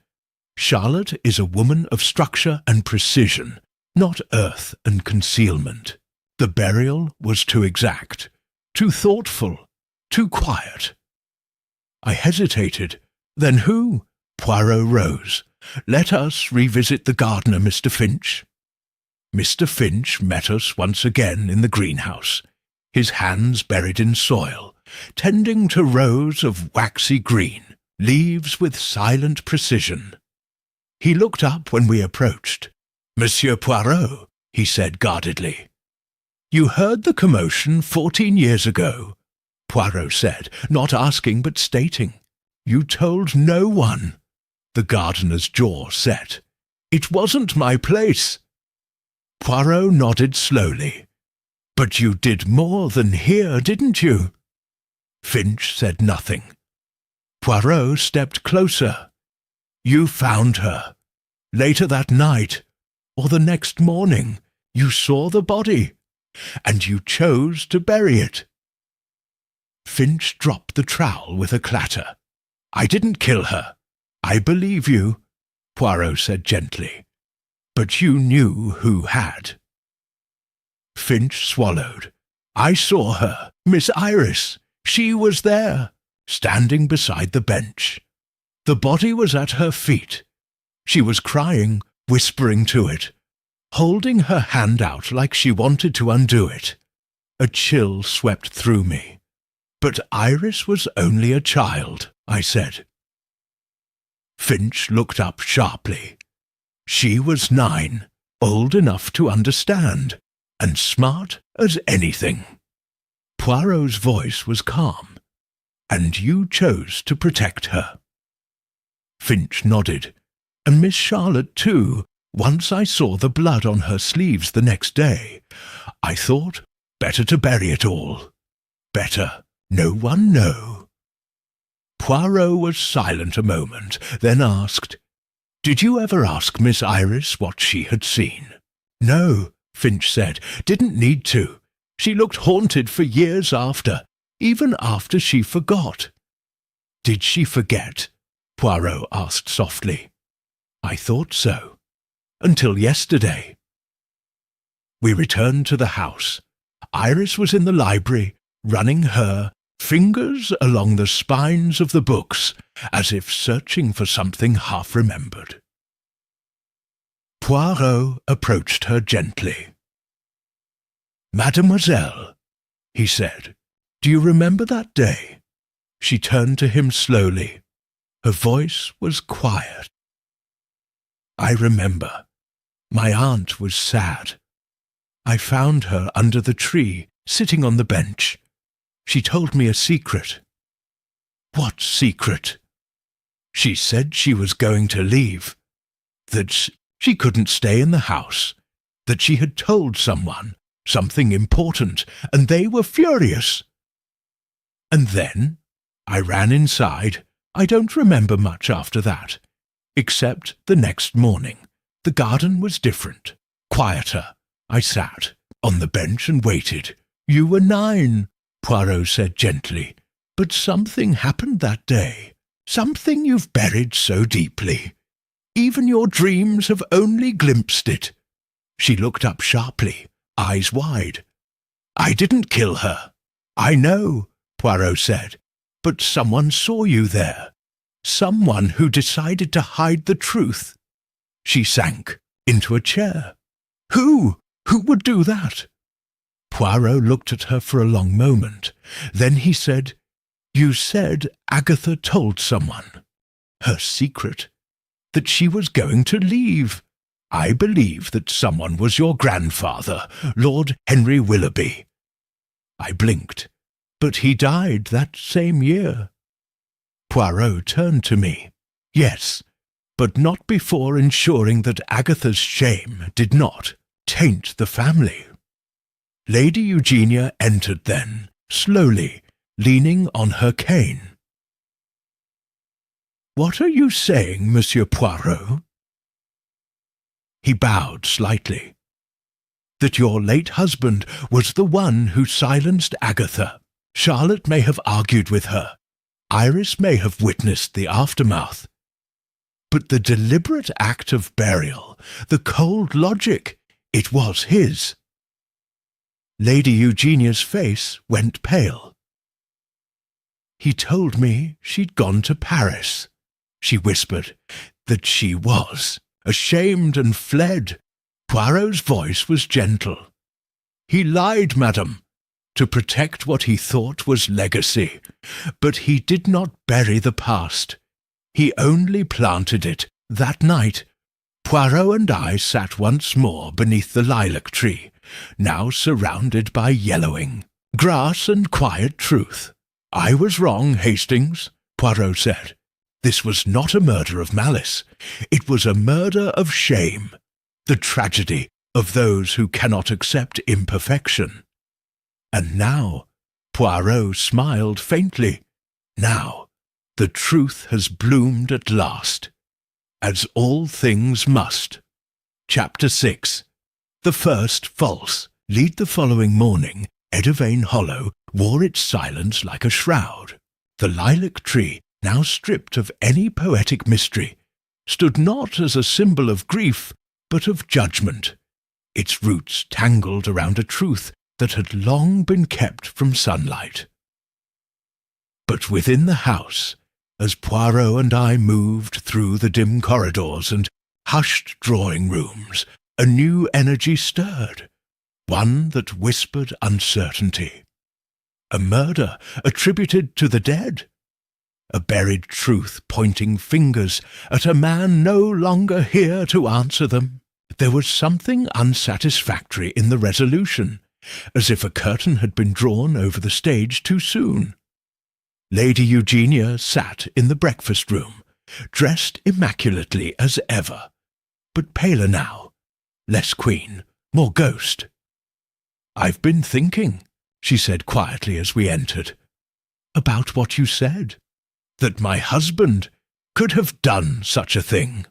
Charlotte is a woman of structure and precision, not earth and concealment. The burial was too exact, too thoughtful, too quiet." I hesitated. "Then who?" Poirot rose. "Let us revisit the gardener, Mr. Finch." Mr. Finch met us once again in the greenhouse, his hands buried in soil, tending to rows of waxy green. leaves with silent precision. He looked up when we approached. "Monsieur Poirot," he said guardedly. "You heard the commotion 14 years ago," Poirot said, not asking but stating. "You told no one." The gardener's jaw set. "It wasn't my place." Poirot nodded slowly. "But you did more than hear, didn't you?" Finch said nothing. Poirot stepped closer. "You found her. Later that night, or the next morning, you saw the body, and you chose to bury it." Finch dropped the trowel with a clatter. "I didn't kill her. I believe you," Poirot said gently. "But you knew who had." Finch swallowed. "I saw her, Miss Iris. She was there, standing beside the bench. The body was at her feet. She was crying, whispering to it, holding her hand out like she wanted to undo it. A chill swept through me. 'But Iris was only a child,' I said." Finch looked up sharply. "She was 9, old enough to understand, and smart as anything." Poirot's voice was calm. "And you chose to protect her." Finch nodded. "And Miss Charlotte, too. Once I saw the blood on her sleeves the next day. I thought, better to bury it all. Better no one know." Poirot was silent a moment, then asked, "Did you ever ask Miss Iris what she had seen?" "No," Finch said. "Didn't need to. She looked haunted for years after, even after she forgot." "Did she forget?" Poirot asked softly. "I thought so. Until yesterday." We returned to the house. Iris was in the library, running her fingers along the spines of the books, as if searching for something half-remembered. Poirot approached her gently. "Mademoiselle," he said, "do you remember that day?" She turned to him slowly. Her voice was quiet. "I remember. My aunt was sad. I found her under the tree, sitting on the bench. She told me a secret." "What secret?" "She said she was going to leave. That she couldn't stay in the house. That she had told someone, something important, and they were furious. And then I ran inside. I don't remember much after that, except the next morning. The garden was different, quieter. I sat on the bench and waited. You were 9, Poirot said gently. But something happened that day. Something you've buried so deeply. Even your dreams have only glimpsed it." She looked up sharply, eyes wide. "I didn't kill her." "I know," Poirot said. "But someone saw you there. Someone who decided to hide the truth." She sank into a chair. "Who? Who would do that?" Poirot looked at her for a long moment. Then he said, "You said Agatha told someone. Her secret. That she was going to leave. I believe that someone was your grandfather, Lord Henry Willoughby." I blinked. "But he died that same year." Poirot turned to me. "Yes, but not before ensuring that Agatha's shame did not taint the family." Lady Eugenia entered then, slowly, leaning on her cane. "What are you saying, Monsieur Poirot?" He bowed slightly. "That your late husband was the one who silenced Agatha. Charlotte may have argued with her. Iris may have witnessed the aftermath. But the deliberate act of burial, the cold logic, it was his." Lady Eugenia's face went pale. "He told me she'd gone to Paris," she whispered, "that she was, ashamed and fled." Poirot's voice was gentle. "He lied, madam, to protect what he thought was legacy, but he did not bury the past. He only planted it that night. Poirot and I sat once more beneath the lilac tree, now surrounded by yellowing grass and quiet truth. "I was wrong, Hastings," Poirot said. "This was not a murder of malice. It was a murder of shame, the tragedy of those who cannot accept imperfection." And now, Poirot smiled faintly, now the truth has bloomed at last, as all things must. Chapter 6. The First False. Late the following morning, Eddervane Hollow wore its silence like a shroud. The lilac tree, now stripped of any poetic mystery, stood not as a symbol of grief, but of judgment, its roots tangled around a truth that had long been kept from sunlight. But within the house, as Poirot and I moved through the dim corridors and hushed drawing rooms, a new energy stirred, one that whispered uncertainty. A murder attributed to the dead, a buried truth pointing fingers at a man no longer here to answer them. There was something unsatisfactory in the resolution, as if a curtain had been drawn over the stage too soon. Lady Eugenia sat in the breakfast-room, dressed immaculately as ever, but paler now, less queen, more ghost. "I've been thinking," she said quietly as we entered, "about what you said, that my husband could have done such a thing."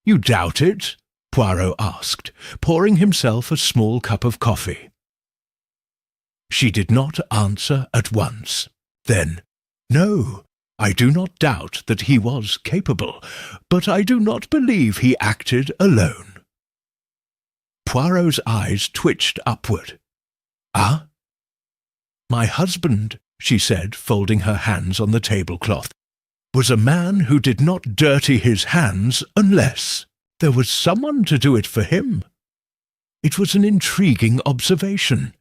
"You doubt it?" Poirot asked, pouring himself a small cup of coffee. She did not answer at once. Then, "No, I do not doubt that he was capable, but I do not believe he acted alone." Poirot's eyes twitched upward. "Ah?" "My husband," she said, folding her hands on the tablecloth, "was a man who did not dirty his hands unless there was someone to do it for him." It was an intriguing observation,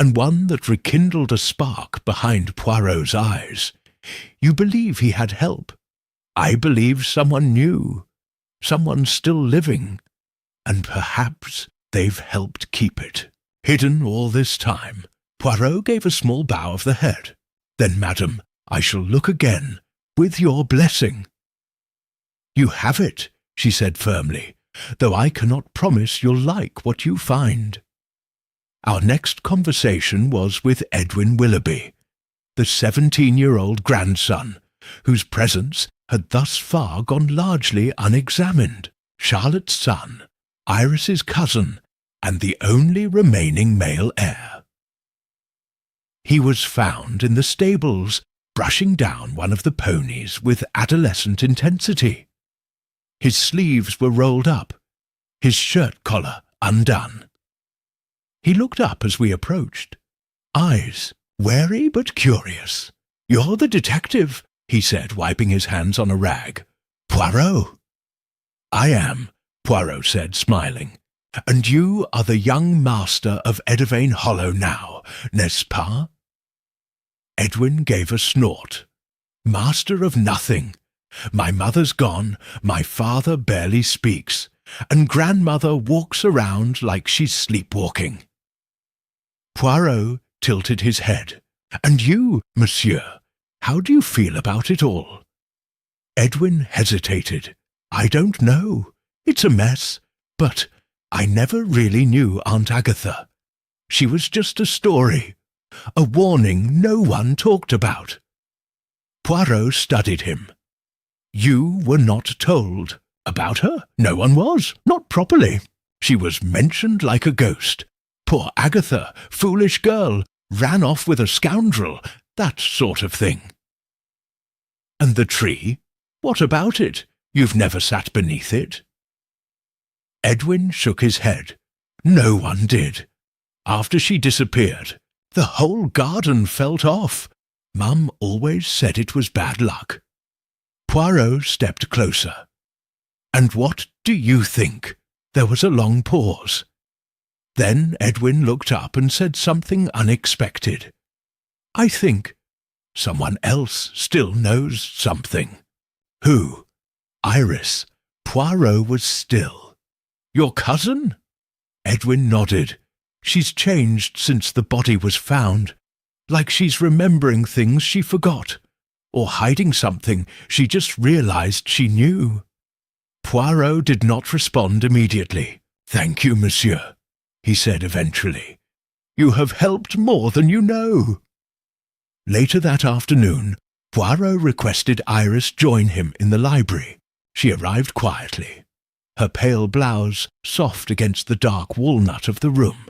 and one that rekindled a spark behind Poirot's eyes. "You believe he had help. I believe someone new, someone still living, and perhaps they've helped keep it. Hidden all this time." Poirot gave a small bow of the head. "Then, madam, I shall look again, with your blessing." "You have it," she said firmly, "though I cannot promise you'll like what you find." Our next conversation was with Edwin Willoughby, the 17-year-old grandson, whose presence had thus far gone largely unexamined, Charlotte's son, Iris's cousin, and the only remaining male heir. He was found in the stables, brushing down one of the ponies with adolescent intensity. His sleeves were rolled up, his shirt collar undone. He looked up as we approached, eyes wary but curious. "You're the detective," he said, wiping his hands on a rag. "Poirot." "I am," Poirot said, smiling. "And you are the young master of Eddervane Hollow now, n'est-ce pas?" Edwin gave a snort. "Master of nothing. My mother's gone, my father barely speaks, and grandmother walks around like she's sleepwalking." Poirot tilted his head. "And you, monsieur, how do you feel about it all?" Edwin hesitated. "I don't know. It's a mess. But I never really knew Aunt Agatha. She was just a story, a warning no one talked about." Poirot studied him. "You were not told about her? No one was, not properly. She was mentioned like a ghost. Poor Agatha, foolish girl, ran off with a scoundrel, that sort of thing." "And the tree? What about it? You've never sat beneath it?" Edwin shook his head. "No one did. After she disappeared, the whole garden felt off. Mum always said it was bad luck." Poirot stepped closer. "And what do you think?" There was a long pause. Then Edwin looked up and said something unexpected. "I think Someone else still knows something. Who? Iris. Poirot was still. Your cousin? Edwin nodded. She's changed since the body was found. Like she's remembering things she forgot, or hiding something she just realized she knew. Poirot did not respond immediately. Thank you, monsieur, he said eventually. You have helped more than you know. Later that afternoon, Poirot requested Iris join him in the library. She arrived quietly, her pale blouse soft against the dark walnut of the room.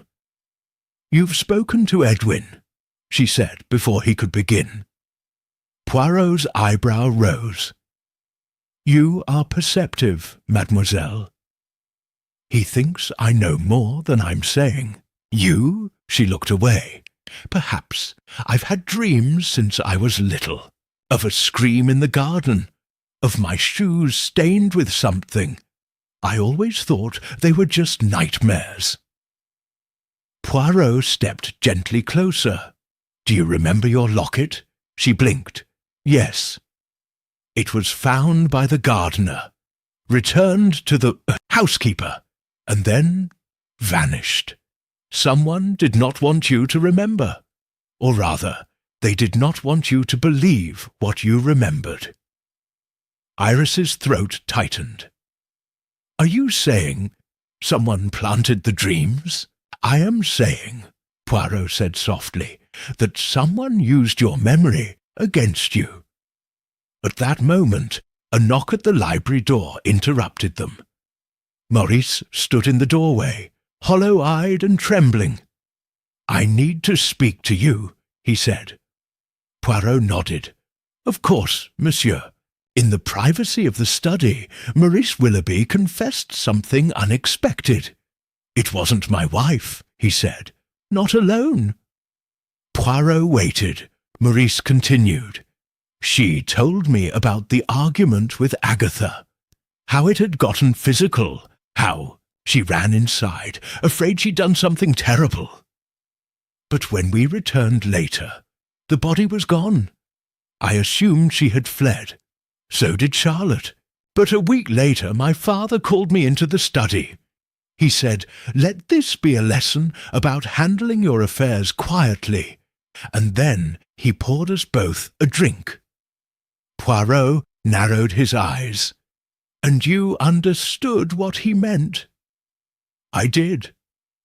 You've spoken to Edwin, she said before he could begin. Poirot's eyebrow rose. You are perceptive, mademoiselle. He thinks I know more than I'm saying. You? She looked away. Perhaps I've had dreams since I was little, of a scream in the garden, of my shoes stained with something. I always thought they were just nightmares. Poirot stepped gently closer. Do you remember your locket? She blinked. Yes. It was found by the gardener, returned to the housekeeper, and then vanished. Someone did not want you to remember. Or rather, they did not want you to believe what you remembered. Iris's throat tightened. Are you saying someone planted the dreams? I am saying, Poirot said softly, that someone used your memory against you. At that moment, a knock at the library door interrupted them. Maurice stood in the doorway, hollow-eyed and trembling. I need to speak to you, he said. Poirot nodded. Of course, monsieur. In the privacy of the study, Maurice Willoughby confessed something unexpected. It wasn't my wife, he said. Not alone. Poirot waited. Maurice continued. She told me about the argument with Agatha, how it had gotten physical, how she ran inside, afraid she'd done something terrible. But when we returned later, the body was gone. I assumed she had fled. So did Charlotte. But a week later, my father called me into the study. He said, let this be a lesson about handling your affairs quietly. And then he poured us both a drink. Poirot narrowed his eyes. And you understood what he meant? I did.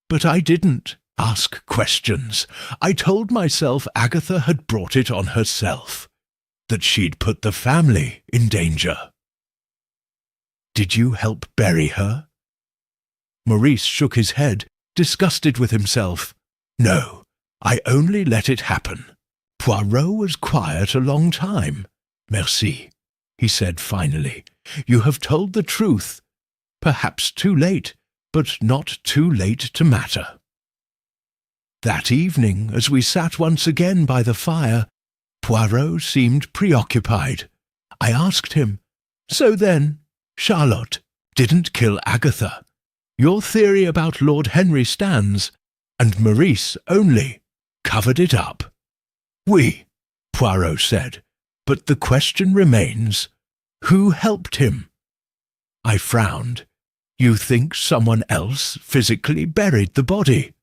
But I didn't ask questions. I told myself Agatha had brought it on herself, that she'd put the family in danger. Did you help bury her? Maurice shook his head, disgusted with himself. No, I only let it happen. Poirot was quiet a long time. Merci, he said finally. You have told the truth. Perhaps too late, but not too late to matter. That evening, as we sat once again by the fire, Poirot seemed preoccupied. I asked him, So then, Charlotte didn't kill Agatha. Your theory about Lord Henry stands, and Maurice only covered it up. Oui, Poirot said, but the question remains, who helped him? I frowned. You think someone else physically buried the body?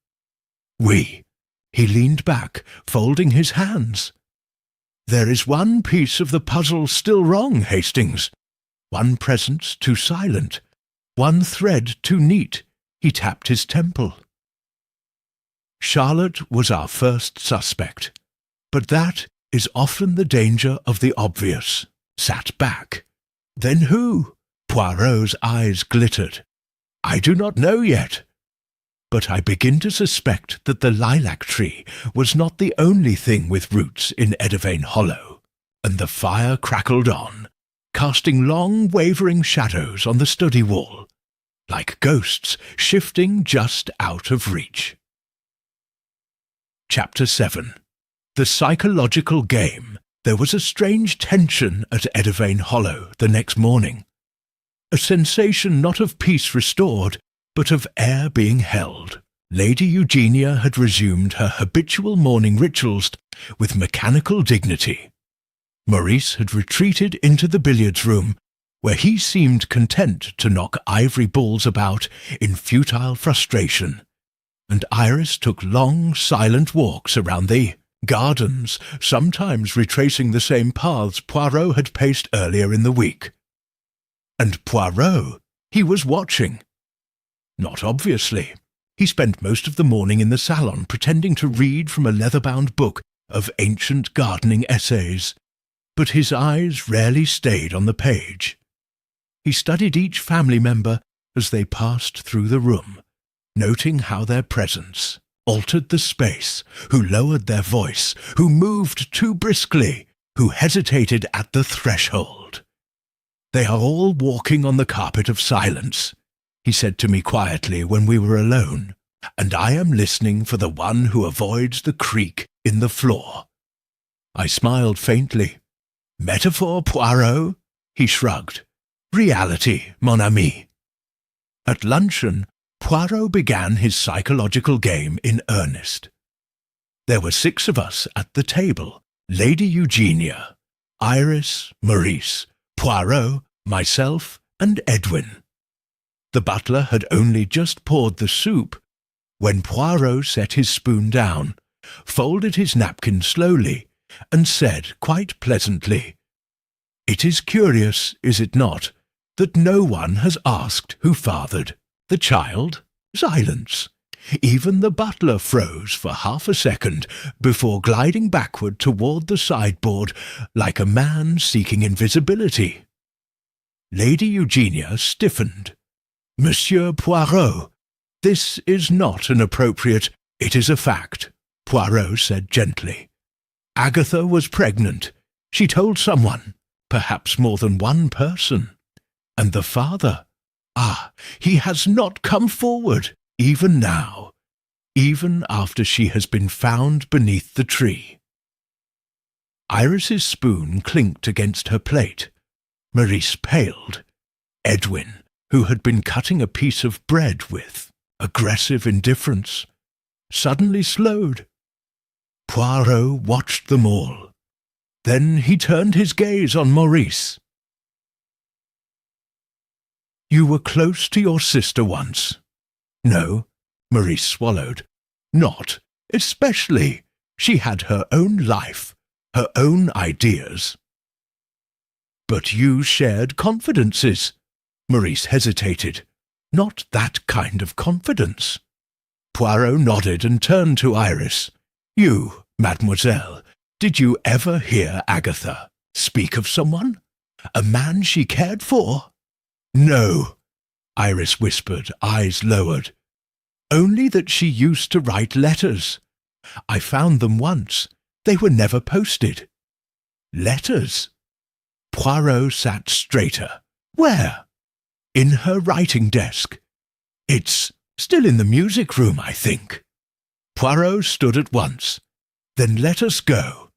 Oui. He leaned back, folding his hands. There is one piece of the puzzle still wrong, Hastings. One presence too silent, one thread too neat. He tapped his temple. Charlotte was our first suspect, but that is often the danger of the obvious. Sat back. Then who? Poirot's eyes glittered. I do not know yet. But I begin to suspect that the lilac tree was not the only thing with roots in Edivane Hollow, and the fire crackled on, casting long wavering shadows on the study wall, like ghosts shifting just out of reach. Chapter 7. The Psychological Game. There was a strange tension at Edivane Hollow the next morning. A sensation not of peace restored, but of air being held, Lady Eugenia had resumed her habitual morning rituals with mechanical dignity. Maurice had retreated into the billiards room, where he seemed content to knock ivory balls about in futile frustration, and Iris took long, silent walks around the gardens, sometimes retracing the same paths Poirot had paced earlier in the week. And Poirot, he was watching. Not obviously. He spent most of the morning in the salon pretending to read from a leather-bound book of ancient gardening essays, but his eyes rarely stayed on the page. He studied each family member as they passed through the room, noting how their presence altered the space, who lowered their voice, who moved too briskly, who hesitated at the threshold. "They are all walking on the carpet of silence," he said to me quietly when we were alone, "and I am listening for the one who avoids the creak in the floor." I smiled faintly. "Metaphor, Poirot?" He shrugged. "Reality, mon ami." At luncheon, Poirot began his psychological game in earnest. There were 6 of us at the table: Lady Eugenia, Iris, Maurice, Poirot, myself, and Edwin. The butler had only just poured the soup when Poirot set his spoon down, folded his napkin slowly, and said quite pleasantly, "It is curious, is it not, that no one has asked who fathered the child?" Silence. Even the butler froze for half a second before gliding backward toward the sideboard like a man seeking invisibility. Lady Eugenia stiffened. "Monsieur Poirot, this is not an appropriate—" "It is a fact," Poirot said gently. "Agatha was pregnant. She told someone, perhaps more than one person. And the father, he has not come forward, even now, even after she has been found beneath the tree." Iris's spoon clinked against her plate. Maurice paled. Edwin, who had been cutting a piece of bread with aggressive indifference, suddenly slowed. Poirot watched them all. Then he turned his gaze on Maurice. "You were close to your sister once." "No," Maurice swallowed. "Not especially. She had her own life, her own ideas." "But you shared confidences." Maurice hesitated. "Not that kind of confidence." Poirot nodded and turned to Iris. "You, mademoiselle, did you ever hear Agatha speak of someone? A man she cared for?" "No," Iris whispered, eyes lowered. "Only that she used to write letters. I found them once. They were never posted." "Letters?" Poirot sat straighter. "Where?" "In her writing desk. It's still in the music room, I think." Poirot stood at once. "Then let us go."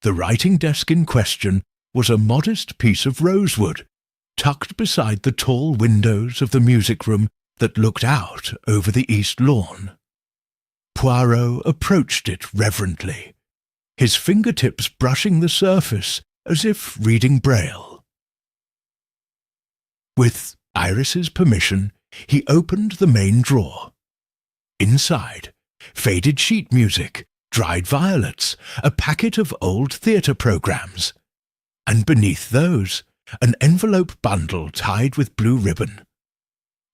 The writing desk in question was a modest piece of rosewood, tucked beside the tall windows of the music room that looked out over the east lawn. Poirot approached it reverently, his fingertips brushing the surface as if reading Braille. With Iris's permission, he opened the main drawer. Inside, faded sheet music, dried violets, a packet of old theatre programmes, and beneath those, an envelope bundle tied with blue ribbon.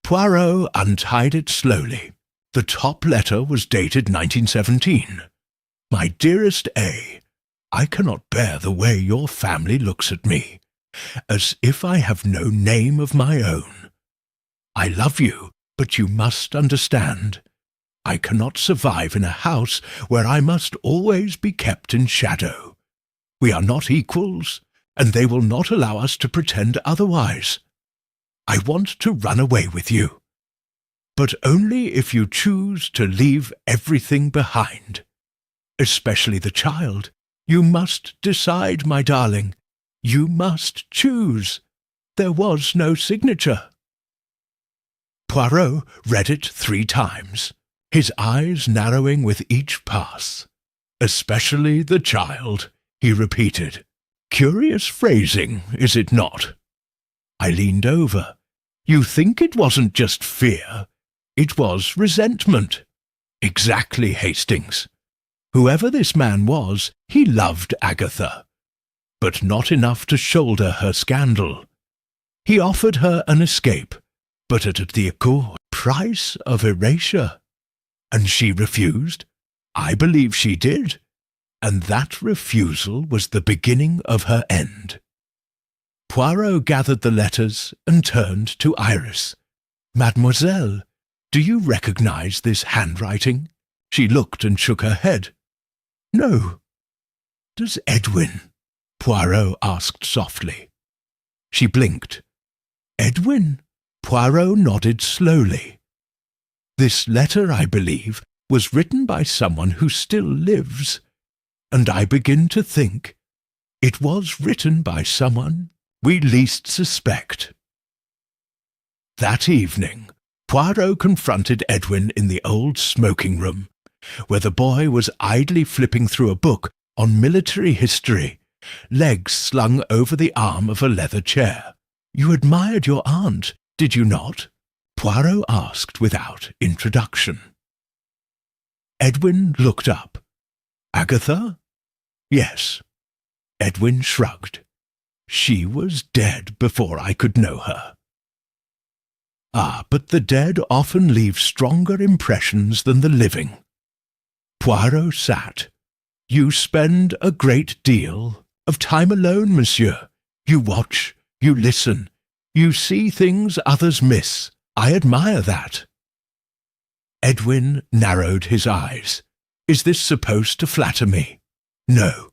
Poirot untied it slowly. The top letter was dated 1917. "My dearest A, I cannot bear the way your family looks at me, as if I have no name of my own. I love you, but you must understand. I cannot survive in a house where I must always be kept in shadow. We are not equals, and they will not allow us to pretend otherwise. I want to run away with you, but only if you choose to leave everything behind. Especially the child. You must decide, my darling. You must choose. There was no signature." Poirot read it 3 times. his eyes narrowing with each pass. "Especially the child," he repeated. "Curious phrasing, is it not?" I leaned over. "You think it wasn't just fear? It was resentment." "Exactly, Hastings. Whoever this man was, he loved Agatha, but not enough to shoulder her scandal. He offered her an escape, but at the price of erasure. And she refused? I believe she did. And that refusal was the beginning of her end." Poirot gathered the letters and turned to Iris. "Mademoiselle, do you recognize this handwriting?" She looked and shook her head. "No." "Does Edwin?" Poirot asked softly. She blinked. "Edwin?" Poirot nodded slowly. "This letter, I believe, was written by someone who still lives, and I begin to think it was written by someone we least suspect." That evening, Poirot confronted Edwin in the old smoking room, where the boy was idly flipping through a book on military history, legs slung over the arm of a leather chair. "You admired your aunt, did you not?" Poirot asked without introduction. Edwin looked up. "Agatha?" "Yes." Edwin shrugged. "She was dead before I could know her." "Ah, but the dead often leave stronger impressions than the living." Poirot sat. "You spend a great deal of time alone, monsieur. You watch, you listen, you see things others miss. I admire that." Edwin narrowed his eyes. "Is this supposed to flatter me?" "No.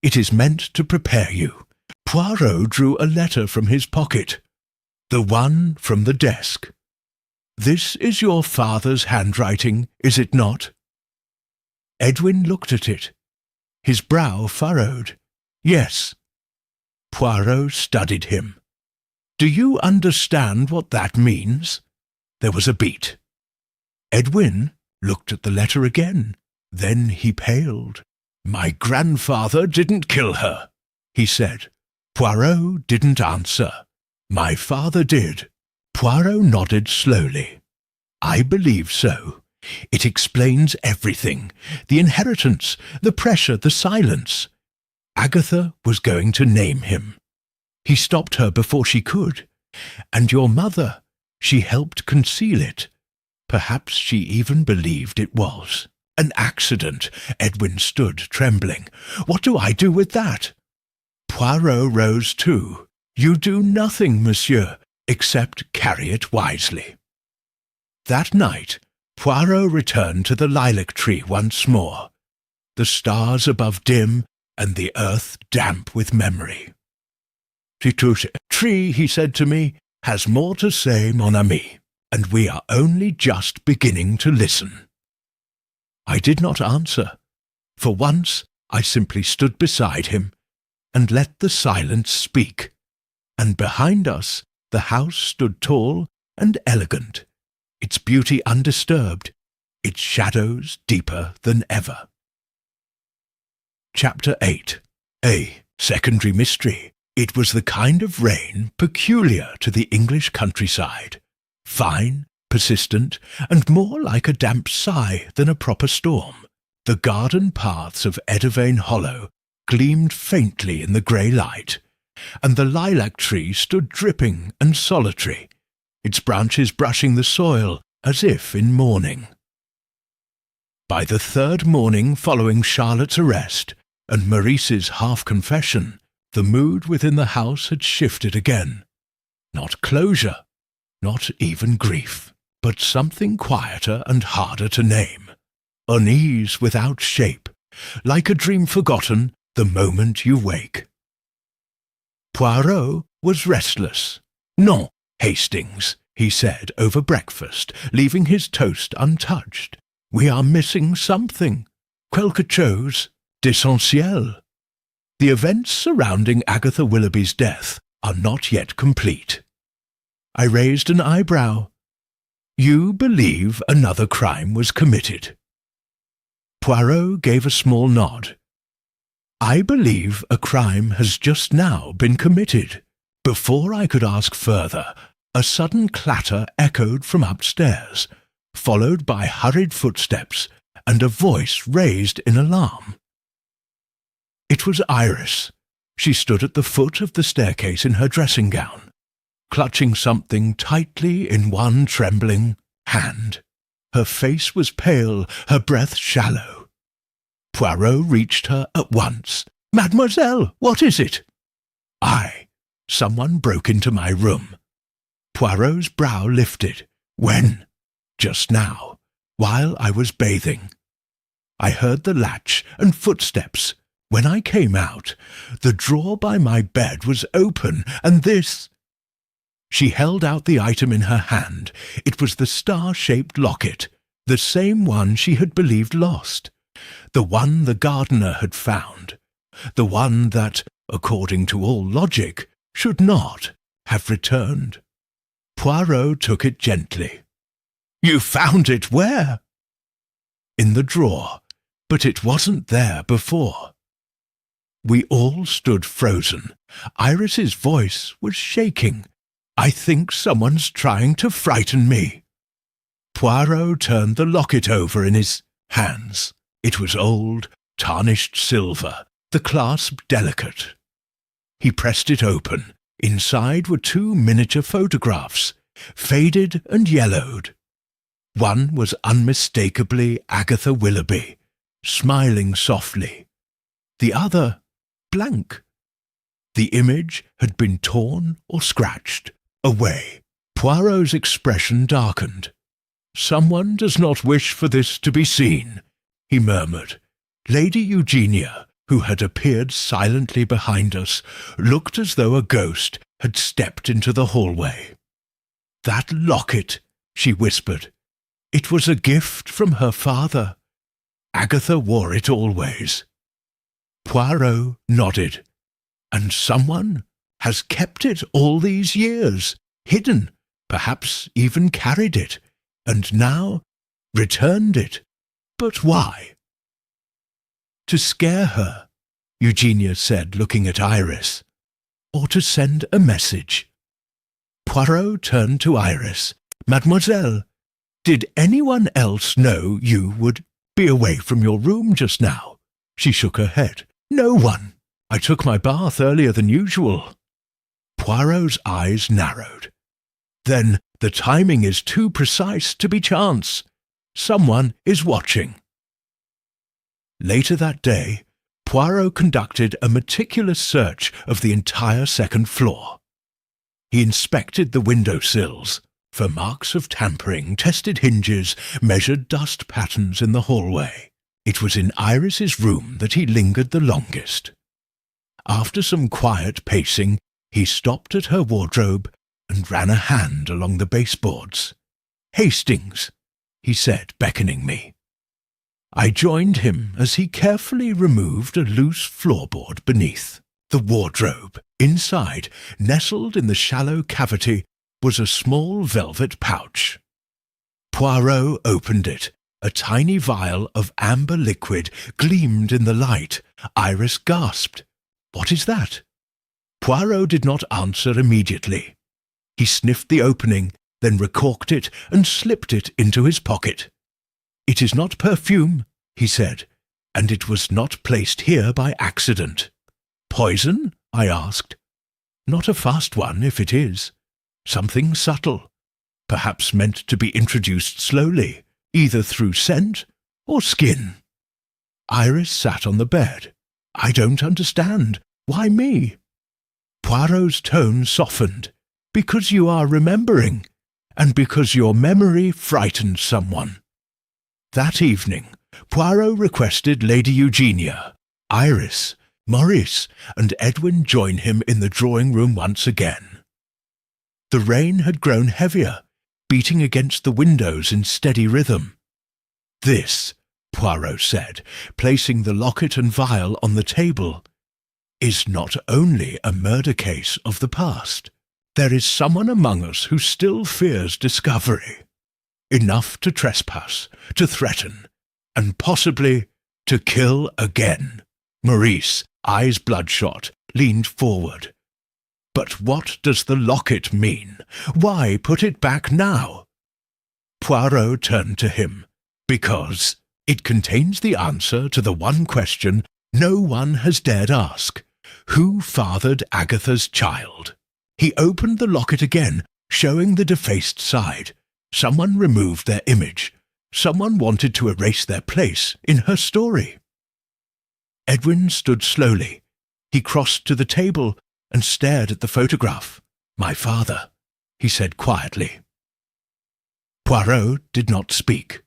It is meant to prepare you." Poirot drew a letter from his pocket. "The one from the desk. This is your father's handwriting, is it not?" Edwin looked at it. His brow furrowed. "Yes." Poirot studied him. "Do you understand what that means?" There was a beat. Edwin looked at the letter again. Then he paled. "My grandfather didn't kill her," he said. Poirot didn't answer. "My father did." Poirot nodded slowly. "I believe so. It explains everything. The inheritance, the pressure, the silence. Agatha was going to name him. He stopped her before she could. And your mother, she helped conceal it. Perhaps she even believed it was. An accident." Edwin stood trembling. "What do I do with that?" Poirot rose too. "You do nothing, monsieur, except carry it wisely." That night, Poirot returned to the lilac tree once more, the stars above dim and the earth damp with memory. "The tree," he said to me, "has more to say, mon ami, and we are only just beginning to listen." I did not answer. For once I simply stood beside him and let the silence speak, and behind us the house stood tall and elegant, its beauty undisturbed, its shadows deeper than ever. Chapter 8. A secondary mystery. It was the kind of rain peculiar to the English countryside, fine, persistent, and more like a damp sigh than a proper storm. The garden paths of Eddervane Hollow gleamed faintly in the grey light, and the lilac tree stood dripping and solitary, its branches brushing the soil as if in mourning. By the third morning following Charlotte's arrest and Maurice's half-confession, the mood within the house had shifted again. Not closure, not even grief, but something quieter and harder to name. Unease without shape, like a dream forgotten the moment you wake. Poirot was restless. "Non, Hastings," he said over breakfast, leaving his toast untouched. "We are missing something. Quelque chose d'essentiel. The events surrounding Agatha Willoughby's death are not yet complete." I raised an eyebrow. You believe another crime was committed?" Poirot gave a small nod. "I believe a crime has just now been committed." Before I could ask further, a sudden clatter echoed from upstairs, followed by hurried footsteps and a voice raised in alarm. It was Iris. She stood at the foot of the staircase in her dressing gown, clutching something tightly in one trembling hand. Her face was pale, her breath shallow. Poirot reached her at once. "Mademoiselle, what is it?" Someone broke into my room." Poirot's brow lifted. "When?" "Just now, while I was bathing. I heard the latch and footsteps. When I came out, the drawer by my bed was open, and this—" She held out the item in her hand. It was the star-shaped locket, the same one she had believed lost, the one the gardener had found, the one that, according to all logic, should not have returned. Poirot took it gently. "You found it where?" "In the drawer, but it wasn't there before." We all stood frozen. Iris's voice was shaking. "I think someone's trying to frighten me." Poirot turned the locket over in his hands. It was old, tarnished silver, the clasp delicate. He pressed it open. Inside were 2 miniature photographs, faded and yellowed. One was unmistakably Agatha Willoughby, smiling softly. The other, blank. The image had been torn or scratched away. Poirot's expression darkened. "Someone does not wish for this to be seen," he murmured. Lady Eugenia, who had appeared silently behind us, looked as though a ghost had stepped into the hallway. "That locket," she whispered. "It was a gift from her father. Agatha wore it always." Poirot nodded. "And someone has kept it all these years, hidden, perhaps even carried it, and now returned it. But why?" "To scare her," Eugenia said, looking at Iris. "Or to send a message." Poirot turned to Iris. "Mademoiselle, did anyone else know you would be away from your room just now?" She shook her head. "No one. I took my bath earlier than usual." Poirot's eyes narrowed. "Then the timing is too precise to be chance. Someone is watching." Later that day, Poirot conducted a meticulous search of the entire second floor. He inspected the window sills for marks of tampering, tested hinges, measured dust patterns in the hallway. It was in Iris's room that he lingered the longest. After some quiet pacing, he stopped at her wardrobe and ran a hand along the baseboards. "Hastings," he said, beckoning me. I joined him as he carefully removed a loose floorboard beneath. The wardrobe. Inside, nestled in the shallow cavity, was a small velvet pouch. Poirot opened it. A tiny vial of amber liquid gleamed in the light. Iris gasped. "What is that?" Poirot did not answer immediately. He sniffed the opening, then recorked it and slipped it into his pocket. "It is not perfume," he said, "and it was not placed here by accident." "Poison?" I asked. "Not a fast one, if it is. Something subtle, perhaps meant to be introduced slowly, either through scent or skin." Iris sat on the bed. "I don't understand. Why me?" Poirot's tone softened. "Because you are remembering, and because your memory frightened someone." That evening, Poirot requested Lady Eugenia, Iris, Maurice, and Edwin join him in the drawing-room once again. The rain had grown heavier, beating against the windows in steady rhythm. "This," Poirot said, placing the locket and vial on the table, "is not only a murder case of the past. There is someone among us who still fears discovery. enough to trespass, to threaten, and possibly to kill again. Maurice, eyes bloodshot, leaned forward. But what does the locket mean? Why put it back now? Poirot turned to him. Because it contains the answer to the one question no one has dared ask. Who fathered Agatha's child? He opened the locket again, showing the defaced side. Someone removed their image. Someone wanted to erase their place in her story. Edwin stood slowly. He crossed to the table and stared at the photograph. "My father," he said quietly. Poirot did not speak.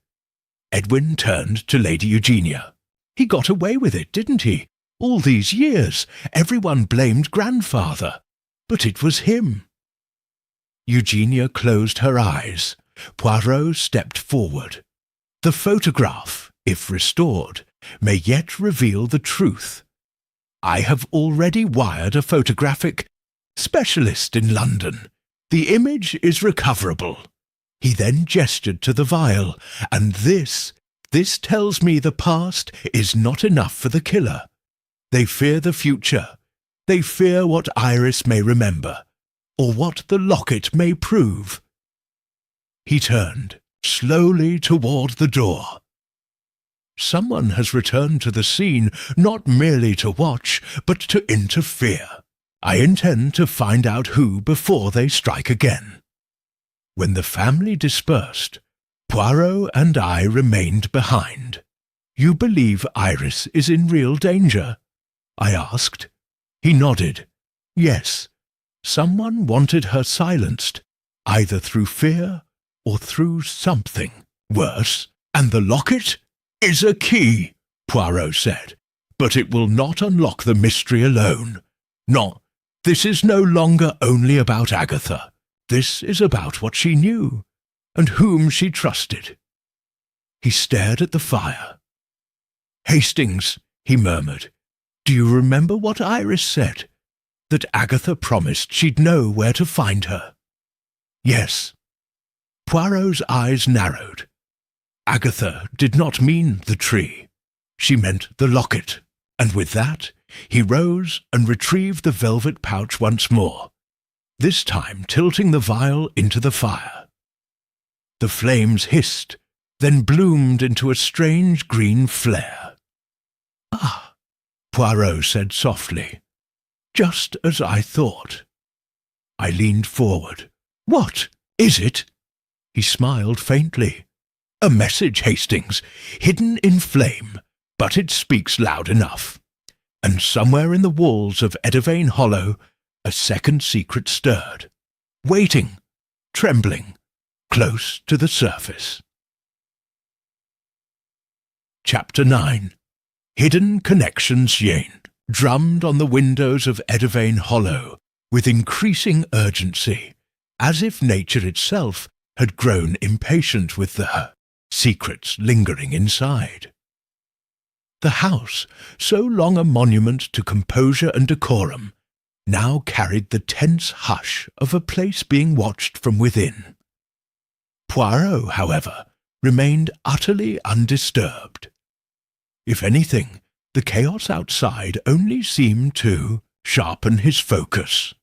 Edwin turned to Lady Eugenia. "He got away with it, didn't he? All these years, everyone blamed grandfather. But it was him." Eugenia closed her eyes. Poirot stepped forward. "The photograph, if restored, may yet reveal the truth. I have already wired a photographic specialist in London. The image is recoverable." He then gestured to the vial, "And this tells me the past is not enough for the killer. They fear the future. They fear what Iris may remember, or what the locket may prove." He turned slowly toward the door. "Someone has returned to the scene, not merely to watch, but to interfere. I intend to find out who before they strike again." When the family dispersed, Poirot and I remained behind. "You believe Iris is in real danger?" I asked. He nodded. "Yes. Someone wanted her silenced, either through fear or through something worse. And the locket is a key," Poirot said. "But it will not unlock the mystery alone. No, this is no longer only about Agatha. This is about what she knew, and whom she trusted." He stared at the fire. "Hastings," he murmured, "do you remember what Iris said? That Agatha promised she'd know where to find her?" "Yes." Poirot's eyes narrowed. Agatha did not mean the tree. She meant the locket, and with that he rose and retrieved the velvet pouch once more, this time tilting the vial into the fire. The flames hissed, then bloomed into a strange green flare. "Ah," Poirot said softly, "just as I thought." I leaned forward. "What is it?" He smiled faintly. "A message, Hastings, hidden in flame, but it speaks loud enough. And somewhere in the walls of Edivane Hollow, a second secret stirred, waiting, trembling, close to the surface." Chapter 9. Hidden Connections Yane drummed on the windows of Edivane Hollow with increasing urgency, as if nature itself had grown impatient with the secrets lingering inside. The house, so long a monument to composure and decorum, now carried the tense hush of a place being watched from within. Poirot, however, remained utterly undisturbed. If anything, the chaos outside only seemed to sharpen his focus.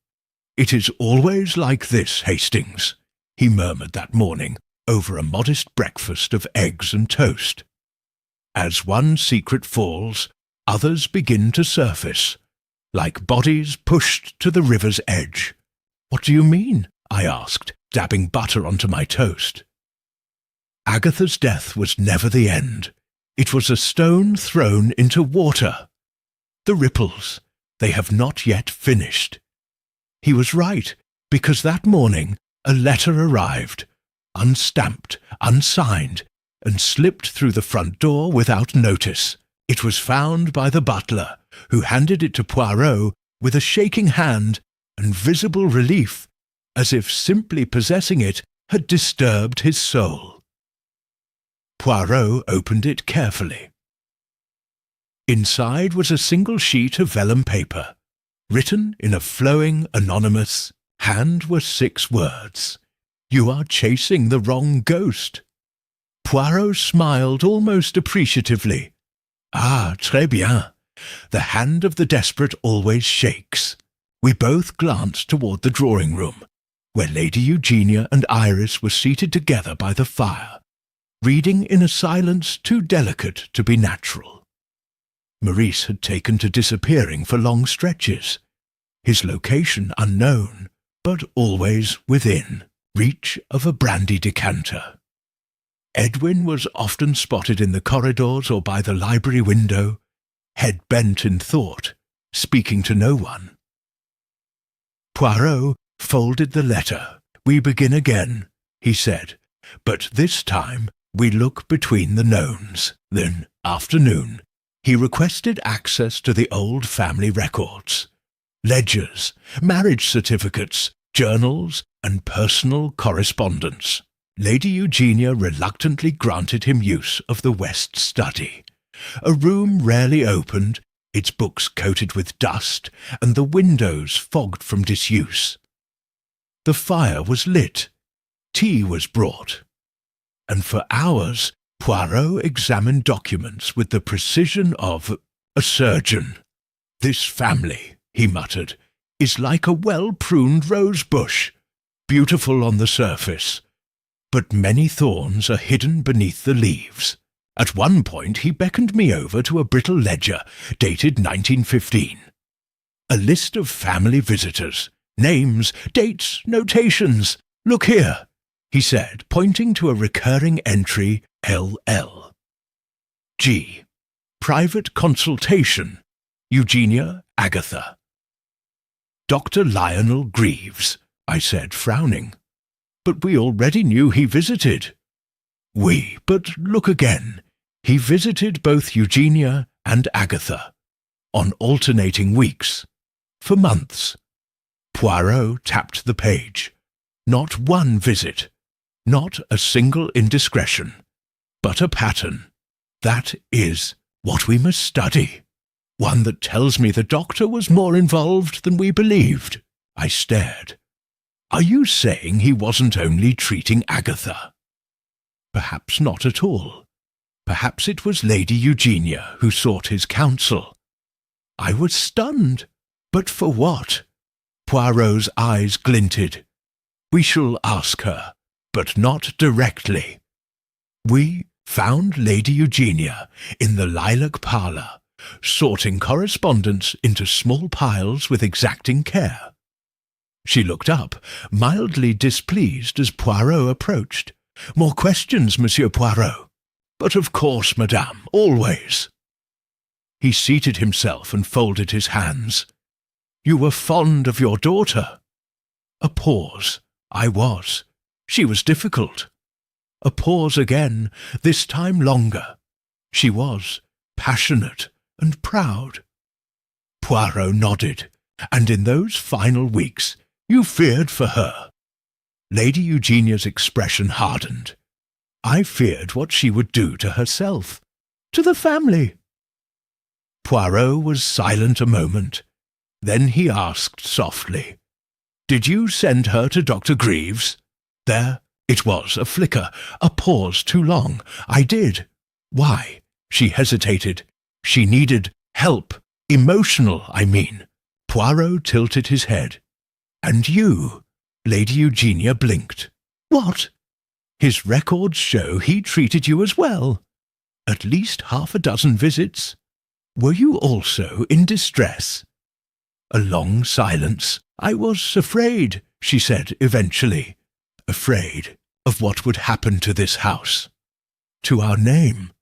"It is always like this, Hastings," he murmured that morning over a modest breakfast of eggs and toast. "As one secret falls, others begin to surface, like bodies pushed to the river's edge." "What do you mean?" I asked, dabbing butter onto my toast. "Agatha's death was never the end. It was a stone thrown into water. The ripples, they have not yet finished." He was right, because that morning a letter arrived, unstamped, unsigned, and slipped through the front door without notice. It was found by the butler, who handed it to Poirot with a shaking hand and visible relief, as if simply possessing it had disturbed his soul. Poirot opened it carefully. Inside was a single sheet of vellum paper. Written in a flowing, anonymous hand were 6 words. "You are chasing the wrong ghost." Poirot smiled almost appreciatively. Ah, très bien. The hand of the desperate always shakes. We both glanced toward the drawing-room, where Lady Eugenia and Iris were seated together by the fire, reading in a silence too delicate to be natural. Maurice had taken to disappearing for long stretches, his location unknown, but always within reach of a brandy decanter. Edwin was often spotted in the corridors or by the library window, head bent in thought, speaking to no one. Poirot folded the letter. We begin again, he said, but this time we look between the knowns. Then, afternoon, he requested access to the old family records, ledgers, marriage certificates, journals, and personal correspondence. Lady Eugenia reluctantly granted him use of the West Study, a room rarely opened, its books coated with dust, and the windows fogged from disuse. The fire was lit, tea was brought, and for hours Poirot examined documents with the precision of a surgeon. "This family," he muttered, "is like a well-pruned rose bush, beautiful on the surface, but many thorns are hidden beneath the leaves." At one point he beckoned me over to a brittle ledger dated 1915. A list of family visitors, names, dates, notations. "Look here," he said, pointing to a recurring entry, LL. G. Private consultation. Eugenia, Agatha. "Dr. Lionel Greaves," I said, frowning. "But we already knew he visited." "Oui, but look again. He visited both Eugenia and Agatha, on alternating weeks, for months." Poirot tapped the page. "Not one visit, not a single indiscretion, but a pattern. That is what we must study. One that tells me the doctor was more involved than we believed." I stared. "Are you saying he wasn't only treating Agatha?" "Perhaps not at all. Perhaps it was Lady Eugenia who sought his counsel." I was stunned. "But for what?" Poirot's eyes glinted. "We shall ask her, but not directly. We found Lady Eugenia in the Lilac parlour, sorting correspondence into small piles with exacting care." She looked up, mildly displeased as Poirot approached. "More questions, Monsieur Poirot?" "But of course, madame, always." He seated himself and folded his hands. "You were fond of your daughter." A pause. I was. She was difficult. A pause again, this time longer. She was passionate and proud. Poirot nodded. "And in those final weeks, you feared for her." Lady Eugenia's expression hardened. "I feared what she would do to herself, to the family." Poirot was silent a moment. Then he asked softly, "Did you send her to Dr. Greaves?" There it was, a flicker, a pause too long. "I did." "Why?" She hesitated. "She needed help, emotional, I mean." Poirot tilted his head. "And you?" Lady Eugenia blinked. "What?" "His records show he treated you as well. At least 6 visits. Were you also in distress?" A long silence. "I was afraid," she said eventually. "Afraid of what would happen to this house, to our name.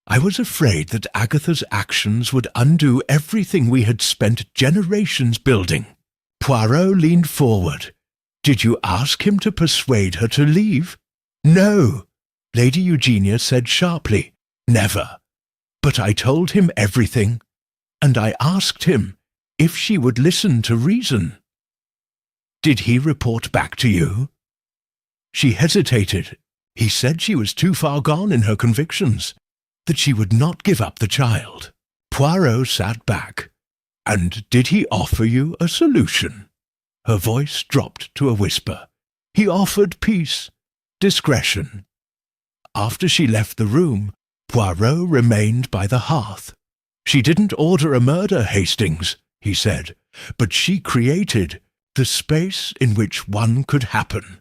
I was afraid that Agatha's actions would undo everything we had spent generations building." Poirot leaned forward. "Did you ask him to persuade her to leave?" "No," Lady Eugenia said sharply. "Never. But I told him everything, and I asked him if she would listen to reason." "Did he report back to you?" She hesitated. "He said she was too far gone in her convictions, that she would not give up the child." Poirot sat back. "And did he offer you a solution?" Her voice dropped to a whisper. "He offered peace, discretion." After she left the room, Poirot remained by the hearth. "She didn't order a murder, Hastings," he said, "but she created the space in which one could happen.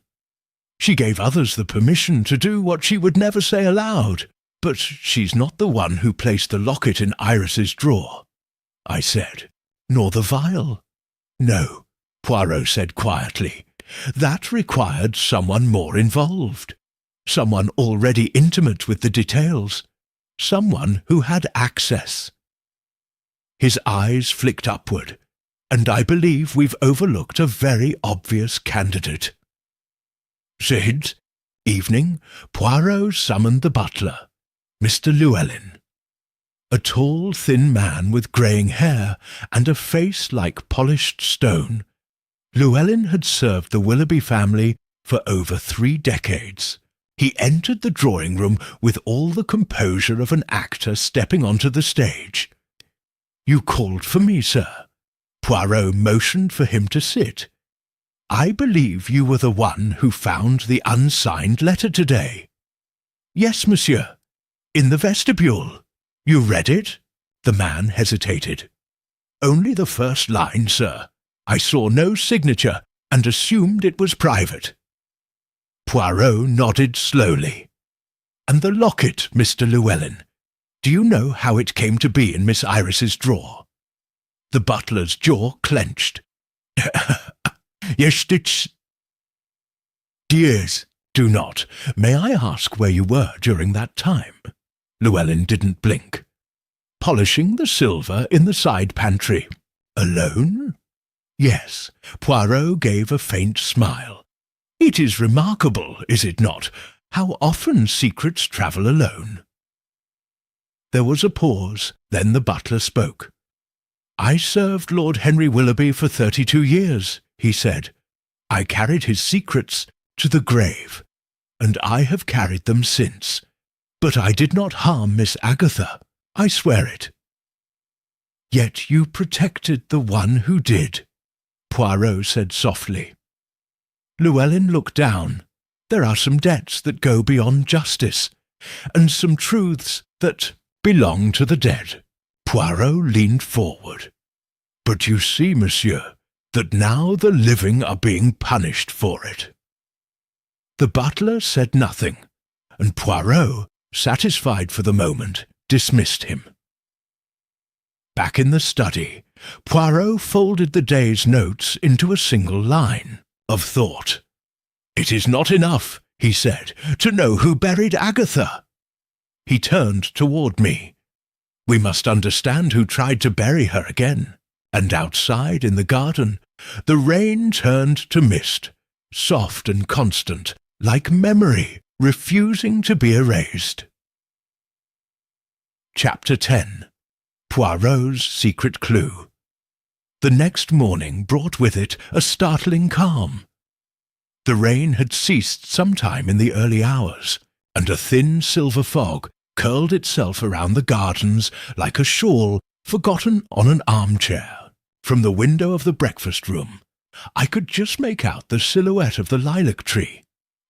She gave others the permission to do what she would never say aloud. But she's not the one who placed the locket in Iris's drawer," I said, "nor the vial." "No," Poirot said quietly. "That required someone more involved, someone already intimate with the details, someone who had access." His eyes flicked upward, and I believe we've overlooked a very obvious candidate. Sid, evening, Poirot summoned the butler, Mr. Llewellyn. A tall, thin man with greying hair and a face like polished stone, Llewellyn had served the Willoughby family for over 3 decades. He entered the drawing-room with all the composure of an actor stepping onto the stage. "You called for me, sir." Poirot motioned for him to sit. "I believe you were the one who found the unsigned letter today." "Yes, monsieur. In the vestibule." "You read it?" The man hesitated. "Only the first line, sir. I saw no signature and assumed it was private." Poirot nodded slowly. "And the locket, Mr. Llewellyn? Do you know how it came to be in Miss Iris's drawer?" The butler's jaw clenched. "Yes, it's—" "Dears, do not. May I ask where you were during that time?" Llewellyn didn't blink. "Polishing the silver in the side pantry. Alone?" "Yes." Poirot gave a faint smile. "It is remarkable, is it not, how often secrets travel alone?" There was a pause, then the butler spoke. "I served Lord Henry Willoughby for 32 years, he said. "I carried his secrets to the grave, and I have carried them since. But I did not harm Miss Agatha, I swear it." "Yet you protected the one who did," Poirot said softly. Llewellyn looked down. "There are some debts that go beyond justice, and some truths that belong to the dead." Poirot leaned forward. "But you see, monsieur, that now the living are being punished for it." The butler said nothing, and Poirot, satisfied for the moment, dismissed him. Back in the study, Poirot folded the day's notes into a single line of thought. "It is not enough," he said, "to know who buried Agatha." He turned toward me. "We must understand who tried to bury her again." And outside in the garden, the rain turned to mist, soft and constant, like memory, refusing to be erased. Chapter 10. Poirot's Secret Clue. The next morning brought with it a startling calm. The rain had ceased sometime in the early hours, and a thin silver fog curled itself around the gardens like a shawl forgotten on an armchair. From the window of the breakfast-room, I could just make out the silhouette of the lilac tree,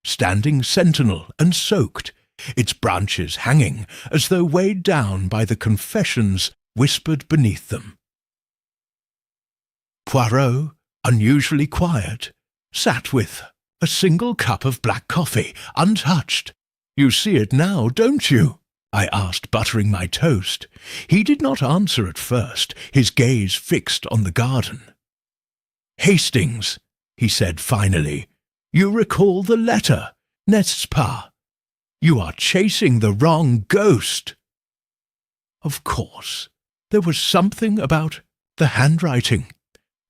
standing sentinel and soaked, its branches hanging as though weighed down by the confessions whispered beneath them. Poirot, unusually quiet, sat with a single cup of black coffee, untouched. "You see it now, don't you?" I asked, buttering my toast. He did not answer at first, his gaze fixed on the garden. "Hastings," he said finally, "you recall the letter, n'est-ce pas? You are chasing the wrong ghost." Of course, there was something about the handwriting,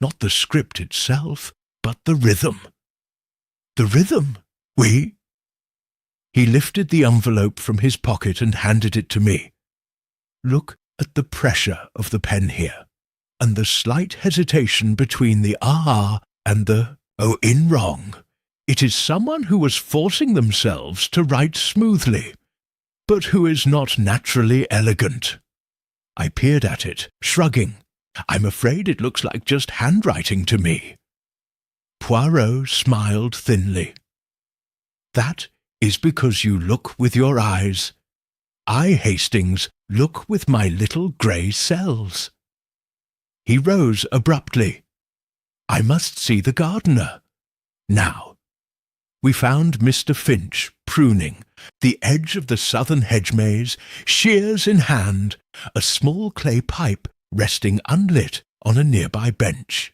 not the script itself, but the rhythm. The rhythm? Oui? He lifted the envelope from his pocket and handed it to me. "Look at the pressure of the pen here, and the slight hesitation between the ah and the in wrong. It is someone who was forcing themselves to write smoothly, but who is not naturally elegant." I peered at it, shrugging. "I'm afraid it looks like just handwriting to me." Poirot smiled thinly. "That is because you look with your eyes. I, Hastings, look with my little grey cells." He rose abruptly. "I must see the gardener. Now." We found Mr. Finch pruning the edge of the southern hedge maze, shears in hand, a small clay pipe resting unlit on a nearby bench.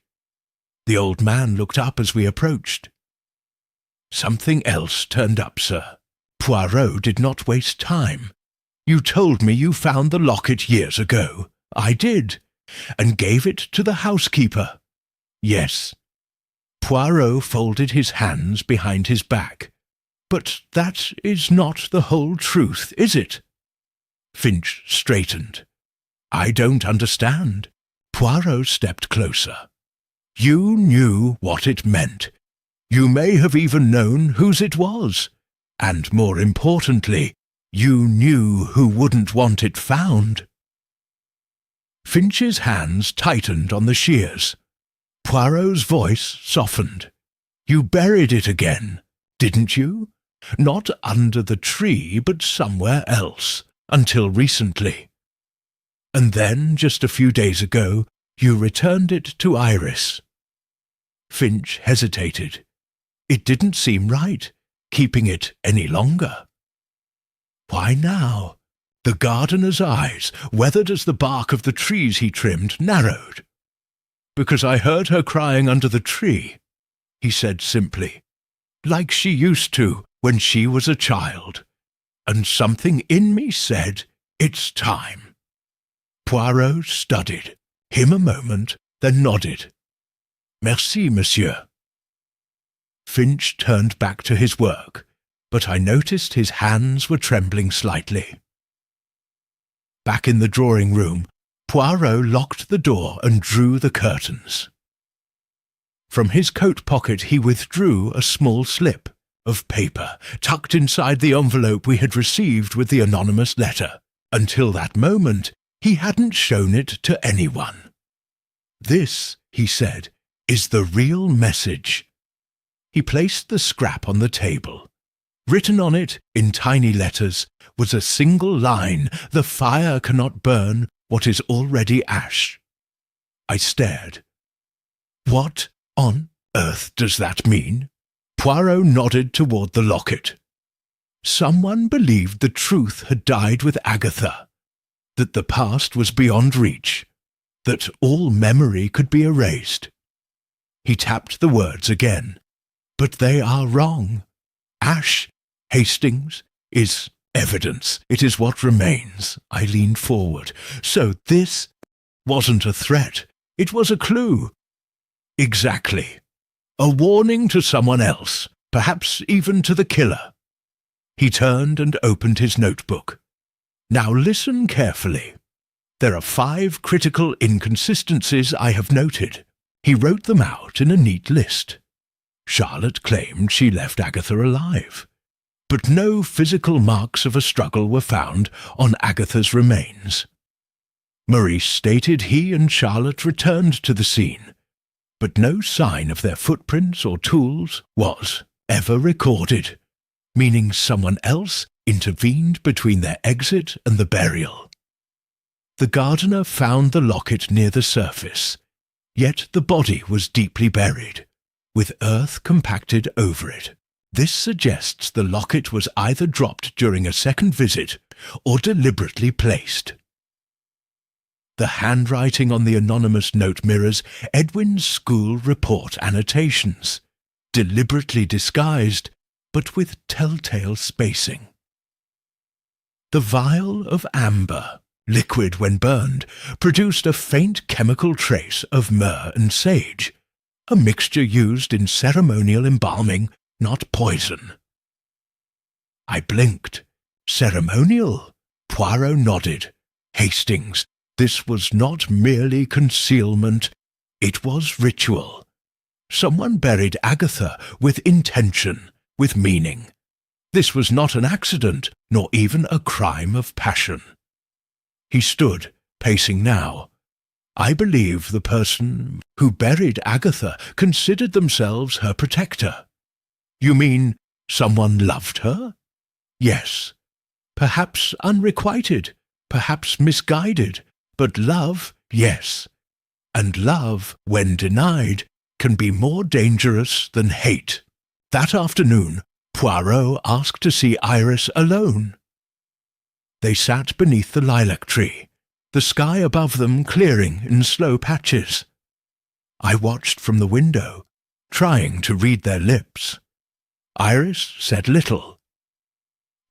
The old man looked up as we approached. "Something else turned up, sir. Poirot did not waste time. You told me you found the locket years ago. I did, and gave it to the housekeeper. Yes." Poirot folded his hands behind his back. "But that is not the whole truth, is it?" Finch straightened. "I don't understand." Poirot stepped closer. "You knew what it meant. You may have even known whose it was. And more importantly, you knew who wouldn't want it found." Finch's hands tightened on the shears. Poirot's voice softened. "You buried it again, didn't you? Not under the tree, but somewhere else, until recently. And then, just a few days ago, you returned it to Iris." Finch hesitated. It didn't seem right, keeping it any longer. "Why now?" The gardener's eyes, weathered as the bark of the trees he trimmed, narrowed. "Because I heard her crying under the tree," he said simply, "like she used to when she was a child. And something in me said, it's time." Poirot studied him a moment, then nodded. "Merci, monsieur." Finch turned back to his work, but I noticed his hands were trembling slightly. Back in the drawing-room, Poirot locked the door and drew the curtains. From his coat pocket he withdrew a small slip of paper tucked inside the envelope we had received with the anonymous letter. Until that moment, he hadn't shown it to anyone. "This," he said, "is the real message." He placed the scrap on the table. Written on it, in tiny letters, was a single line: "The fire cannot burn what is already ash." I stared. "What on earth does that mean?" Poirot nodded toward the locket. "Someone believed the truth had died with Agatha, that the past was beyond reach, that all memory could be erased." He tapped the words again. "But they are wrong. Ash, Hastings, is evidence. It is what remains." I leaned forward. "So this wasn't a threat. It was a clue." "Exactly. A warning to someone else, perhaps even to the killer." He turned and opened his notebook. "Now listen carefully. There are 5 critical inconsistencies I have noted." He wrote them out in a neat list. Charlotte claimed she left Agatha alive, but no physical marks of a struggle were found on Agatha's remains. Maurice stated he and Charlotte returned to the scene, but no sign of their footprints or tools was ever recorded, meaning someone else intervened between their exit and the burial. The gardener found the locket near the surface, yet the body was deeply buried, with earth compacted over it. This suggests the locket was either dropped during a second visit or deliberately placed. The handwriting on the anonymous note mirrors Edwin's school report annotations, deliberately disguised, but with telltale spacing. The vial of amber, liquid when burned, produced a faint chemical trace of myrrh and sage, a mixture used in ceremonial embalming, not poison. I blinked. Ceremonial? Poirot nodded. Hastings, this was not merely concealment, it was ritual. Someone buried Agatha with intention, with meaning. This was not an accident, nor even a crime of passion. He stood, pacing now. I believe the person who buried Agatha considered themselves her protector. You mean someone loved her? Yes. Perhaps unrequited, perhaps misguided, but love, yes. And love, when denied, can be more dangerous than hate. That afternoon, Poirot asked to see Iris alone. They sat beneath the lilac tree, the sky above them clearing in slow patches. I watched from the window, trying to read their lips. Iris said little.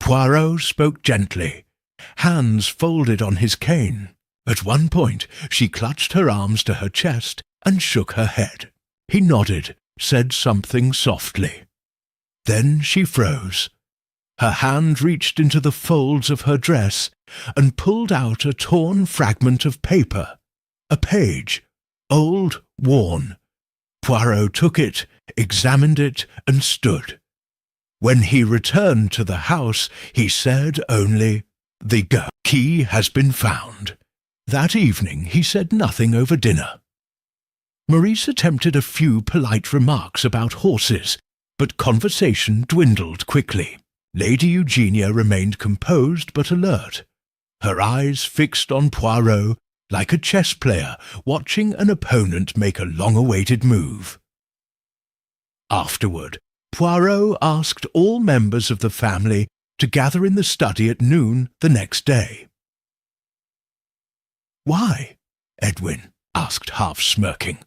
Poirot spoke gently, hands folded on his cane. At one point she clutched her arms to her chest and shook her head. He nodded, said something softly. Then she froze. Her hand reached into the folds of her dress and pulled out a torn fragment of paper, a page, old, worn. Poirot took it, examined it, and stood. When he returned to the house, he said only, "The key has been found." That evening he said nothing over dinner. Maurice attempted a few polite remarks about horses, but conversation dwindled quickly. Lady Eugenia remained composed but alert, her eyes fixed on Poirot like a chess player watching an opponent make a long-awaited move. Afterward, Poirot asked all members of the family to gather in the study at noon the next day. "Why?" Edwin asked, half smirking.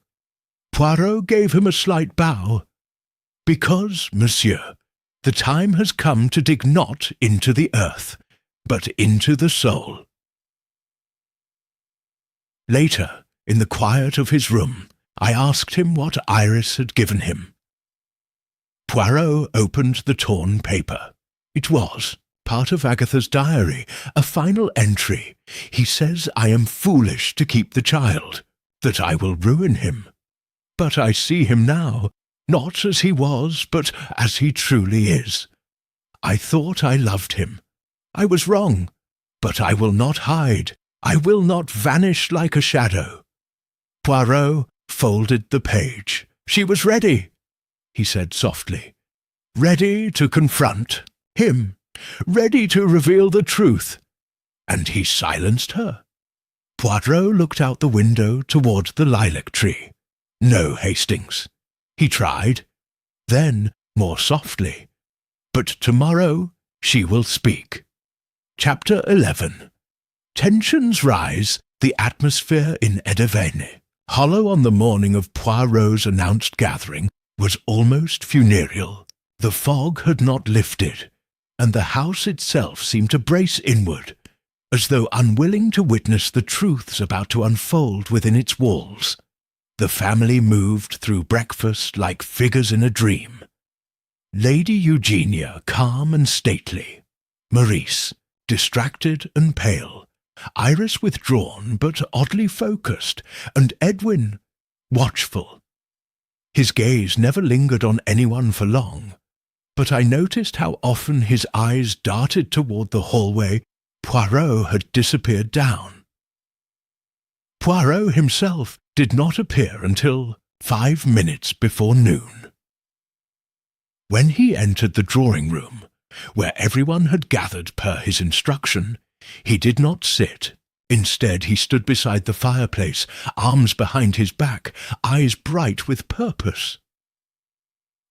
Poirot gave him a slight bow. "Because, monsieur, the time has come to dig not into the earth, but into the soul." Later, in the quiet of his room, I asked him what Iris had given him. Poirot opened the torn paper. It was part of Agatha's diary, a final entry. He says I am foolish to keep the child, that I will ruin him. But I see him now, not as he was, but as he truly is. I thought I loved him. I was wrong, but I will not hide. I will not vanish like a shadow. Poirot folded the page. She was ready, he said softly. Ready to confront him, ready to reveal the truth. And he silenced her. Poirot looked out the window toward the lilac tree. No, Hastings. He tried. Then, more softly. But tomorrow she will speak. Chapter 11. Tensions rise, the atmosphere in Edavene. Hollow on the morning of Poirot's announced gathering was almost funereal. The fog had not lifted, and the house itself seemed to brace inward, as though unwilling to witness the truths about to unfold within its walls. The family moved through breakfast like figures in a dream. Lady Eugenia calm and stately, Maurice distracted and pale, Iris withdrawn but oddly focused, and Edwin watchful. His gaze never lingered on anyone for long, but I noticed how often his eyes darted toward the hallway Poirot had disappeared down. Poirot himself did not appear until 5 minutes before noon. When he entered the drawing-room, where everyone had gathered per his instruction, he did not sit. Instead, he stood beside the fireplace, arms behind his back, eyes bright with purpose.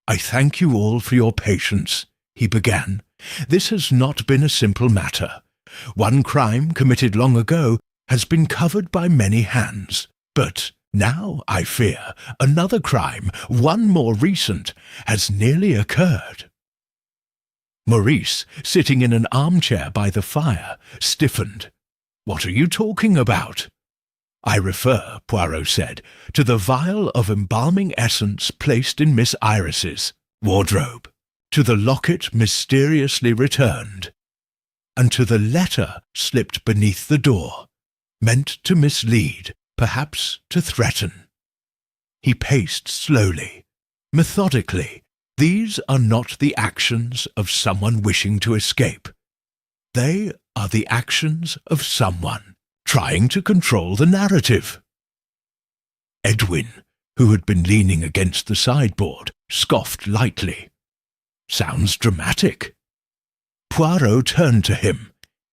"I thank you all for your patience," he began. "This has not been a simple matter. One crime committed long ago has been covered by many hands. But now, I fear, another crime, one more recent, has nearly occurred." Maurice, sitting in an armchair by the fire, stiffened. "What are you talking about?" "I refer," Poirot said, "to the vial of embalming essence placed in Miss Iris's wardrobe, to the locket mysteriously returned, and to the letter slipped beneath the door, meant to mislead, perhaps to threaten." He paced slowly, methodically. These are not the actions of someone wishing to escape. They are the actions of someone trying to control the narrative. Edwin, who had been leaning against the sideboard, scoffed lightly. "Sounds dramatic." Poirot turned to him.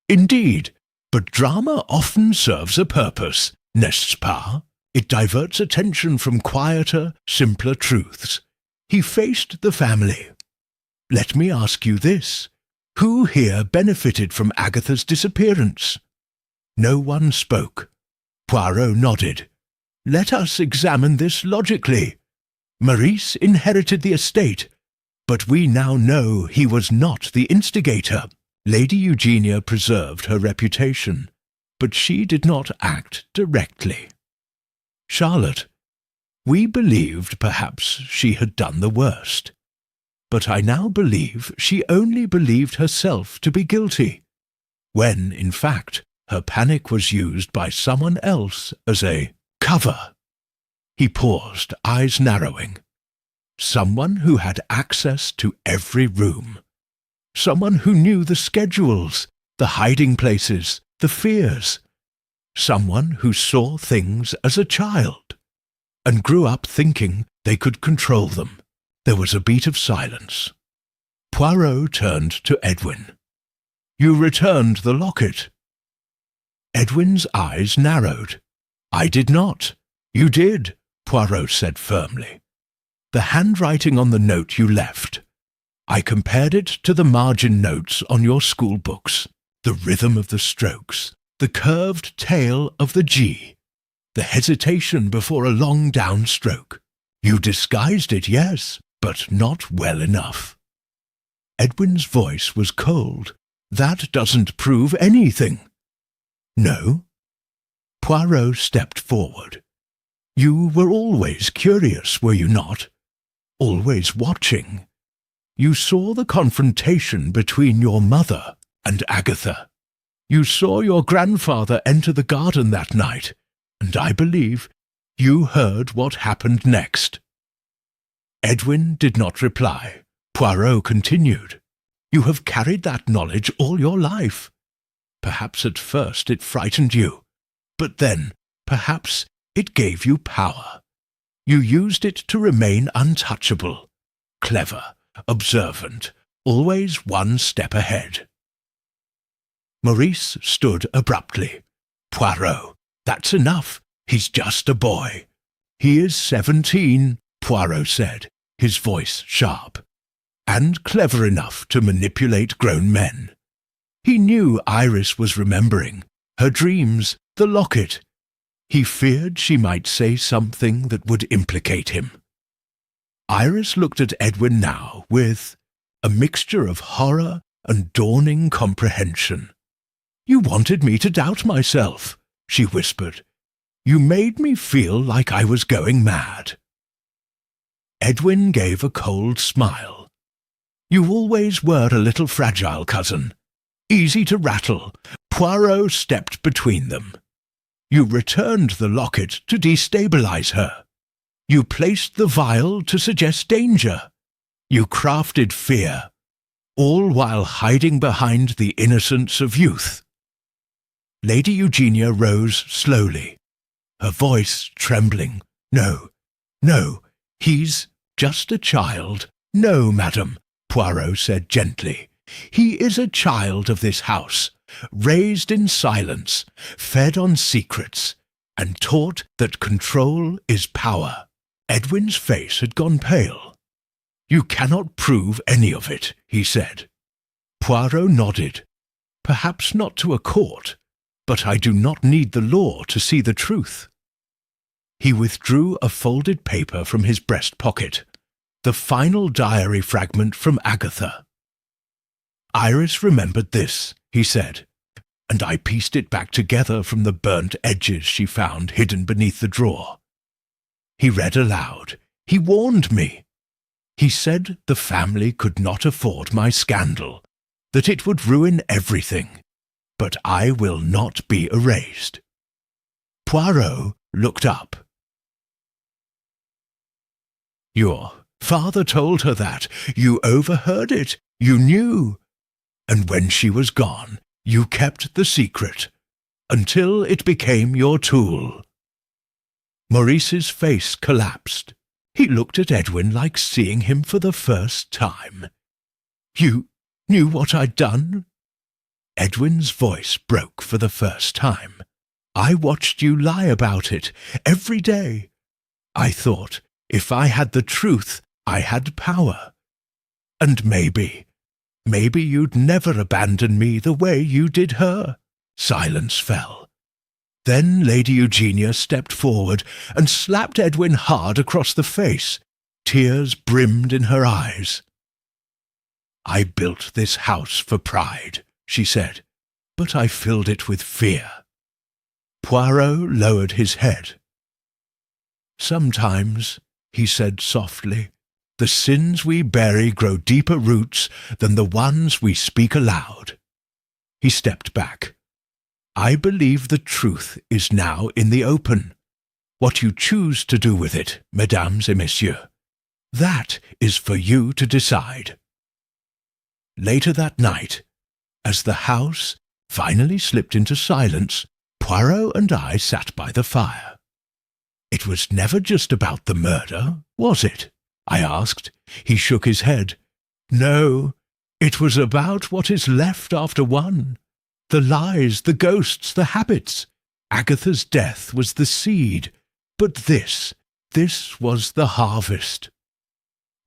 Indeed, but drama often serves a purpose, n'est-ce pas? It diverts attention from quieter, simpler truths. He faced the family. Let me ask you this. Who here benefited from Agatha's disappearance? No one spoke. Poirot nodded. Let us examine this logically. Maurice inherited the estate, but we now know he was not the instigator. Lady Eugenia preserved her reputation, but she did not act directly. Charlotte, we believed perhaps she had done the worst, but I now believe she only believed herself to be guilty, when, in fact, her panic was used by someone else as a cover. He paused, eyes narrowing. Someone who had access to every room. Someone who knew the schedules, the hiding places, the fears. Someone who saw things as a child and grew up thinking they could control them. There was a beat of silence. Poirot turned to Edwin. You returned the locket. Edwin's eyes narrowed. I did not. You did, Poirot said firmly. The handwriting on the note you left. I compared it to the margin notes on your school books, the rhythm of the strokes, the curved tail of the G, the hesitation before a long downstroke. You disguised it, yes, but not well enough. Edwin's voice was cold. That doesn't prove anything. No? Poirot stepped forward. You were always curious, were you not? Always watching. You saw the confrontation between your mother and Agatha. You saw your grandfather enter the garden that night, and I believe you heard what happened next. Edwin did not reply. Poirot continued. You have carried that knowledge all your life. Perhaps at first it frightened you, but then, perhaps, it gave you power. You used it to remain untouchable, clever, observant, always one step ahead. Maurice stood abruptly. Poirot, that's enough. He's just a boy. He is 17, Poirot said, his voice sharp, and clever enough to manipulate grown men. He knew Iris was remembering, her dreams, the locket. He feared she might say something that would implicate him. Iris looked at Edwin now with a mixture of horror and dawning comprehension. You wanted me to doubt myself, she whispered. You made me feel like I was going mad. Edwin gave a cold smile. You always were a little fragile, cousin. Easy to rattle. Poirot stepped between them. You returned the locket to destabilize her. You placed the vial to suggest danger. You crafted fear, all while hiding behind the innocence of youth. Lady Eugenia rose slowly, her voice trembling. No, no, he's just a child. No, madam, Poirot said gently. He is a child of this house, raised in silence, fed on secrets, and taught that control is power. Edwin's face had gone pale. You cannot prove any of it, he said. Poirot nodded. Perhaps not to a court, but I do not need the law to see the truth. He withdrew a folded paper from his breast pocket, the final diary fragment from Agatha. Iris remembered this, he said, and I pieced it back together from the burnt edges she found hidden beneath the drawer. He read aloud. He warned me. He said the family could not afford my scandal, that it would ruin everything, but I will not be erased. Poirot looked up. Your father told her that. You overheard it. You knew. And when she was gone, you kept the secret, until it became your tool. Maurice's face collapsed. He looked at Edwin like seeing him for the first time. You knew what I'd done?" Edwin's voice broke for the first time. "I watched you lie about it every day. I thought if I had the truth, I had power. And maybe you'd never abandon me the way you did her." Silence fell. Then Lady Eugenia stepped forward and slapped Edwin hard across the face. Tears brimmed in her eyes. "I built this house for pride," she said, "but I filled it with fear." Poirot lowered his head. "Sometimes," he said softly, "the sins we bury grow deeper roots than the ones we speak aloud." He stepped back. "I believe the truth is now in the open. What you choose to do with it, mesdames et messieurs, that is for you to decide." Later that night, as the house finally slipped into silence, Poirot and I sat by the fire. "It was never just about the murder, was it?" I asked. He shook his head. "No, it was about what is left after one. The lies, the ghosts, the habits. Agatha's death was the seed, but this was the harvest."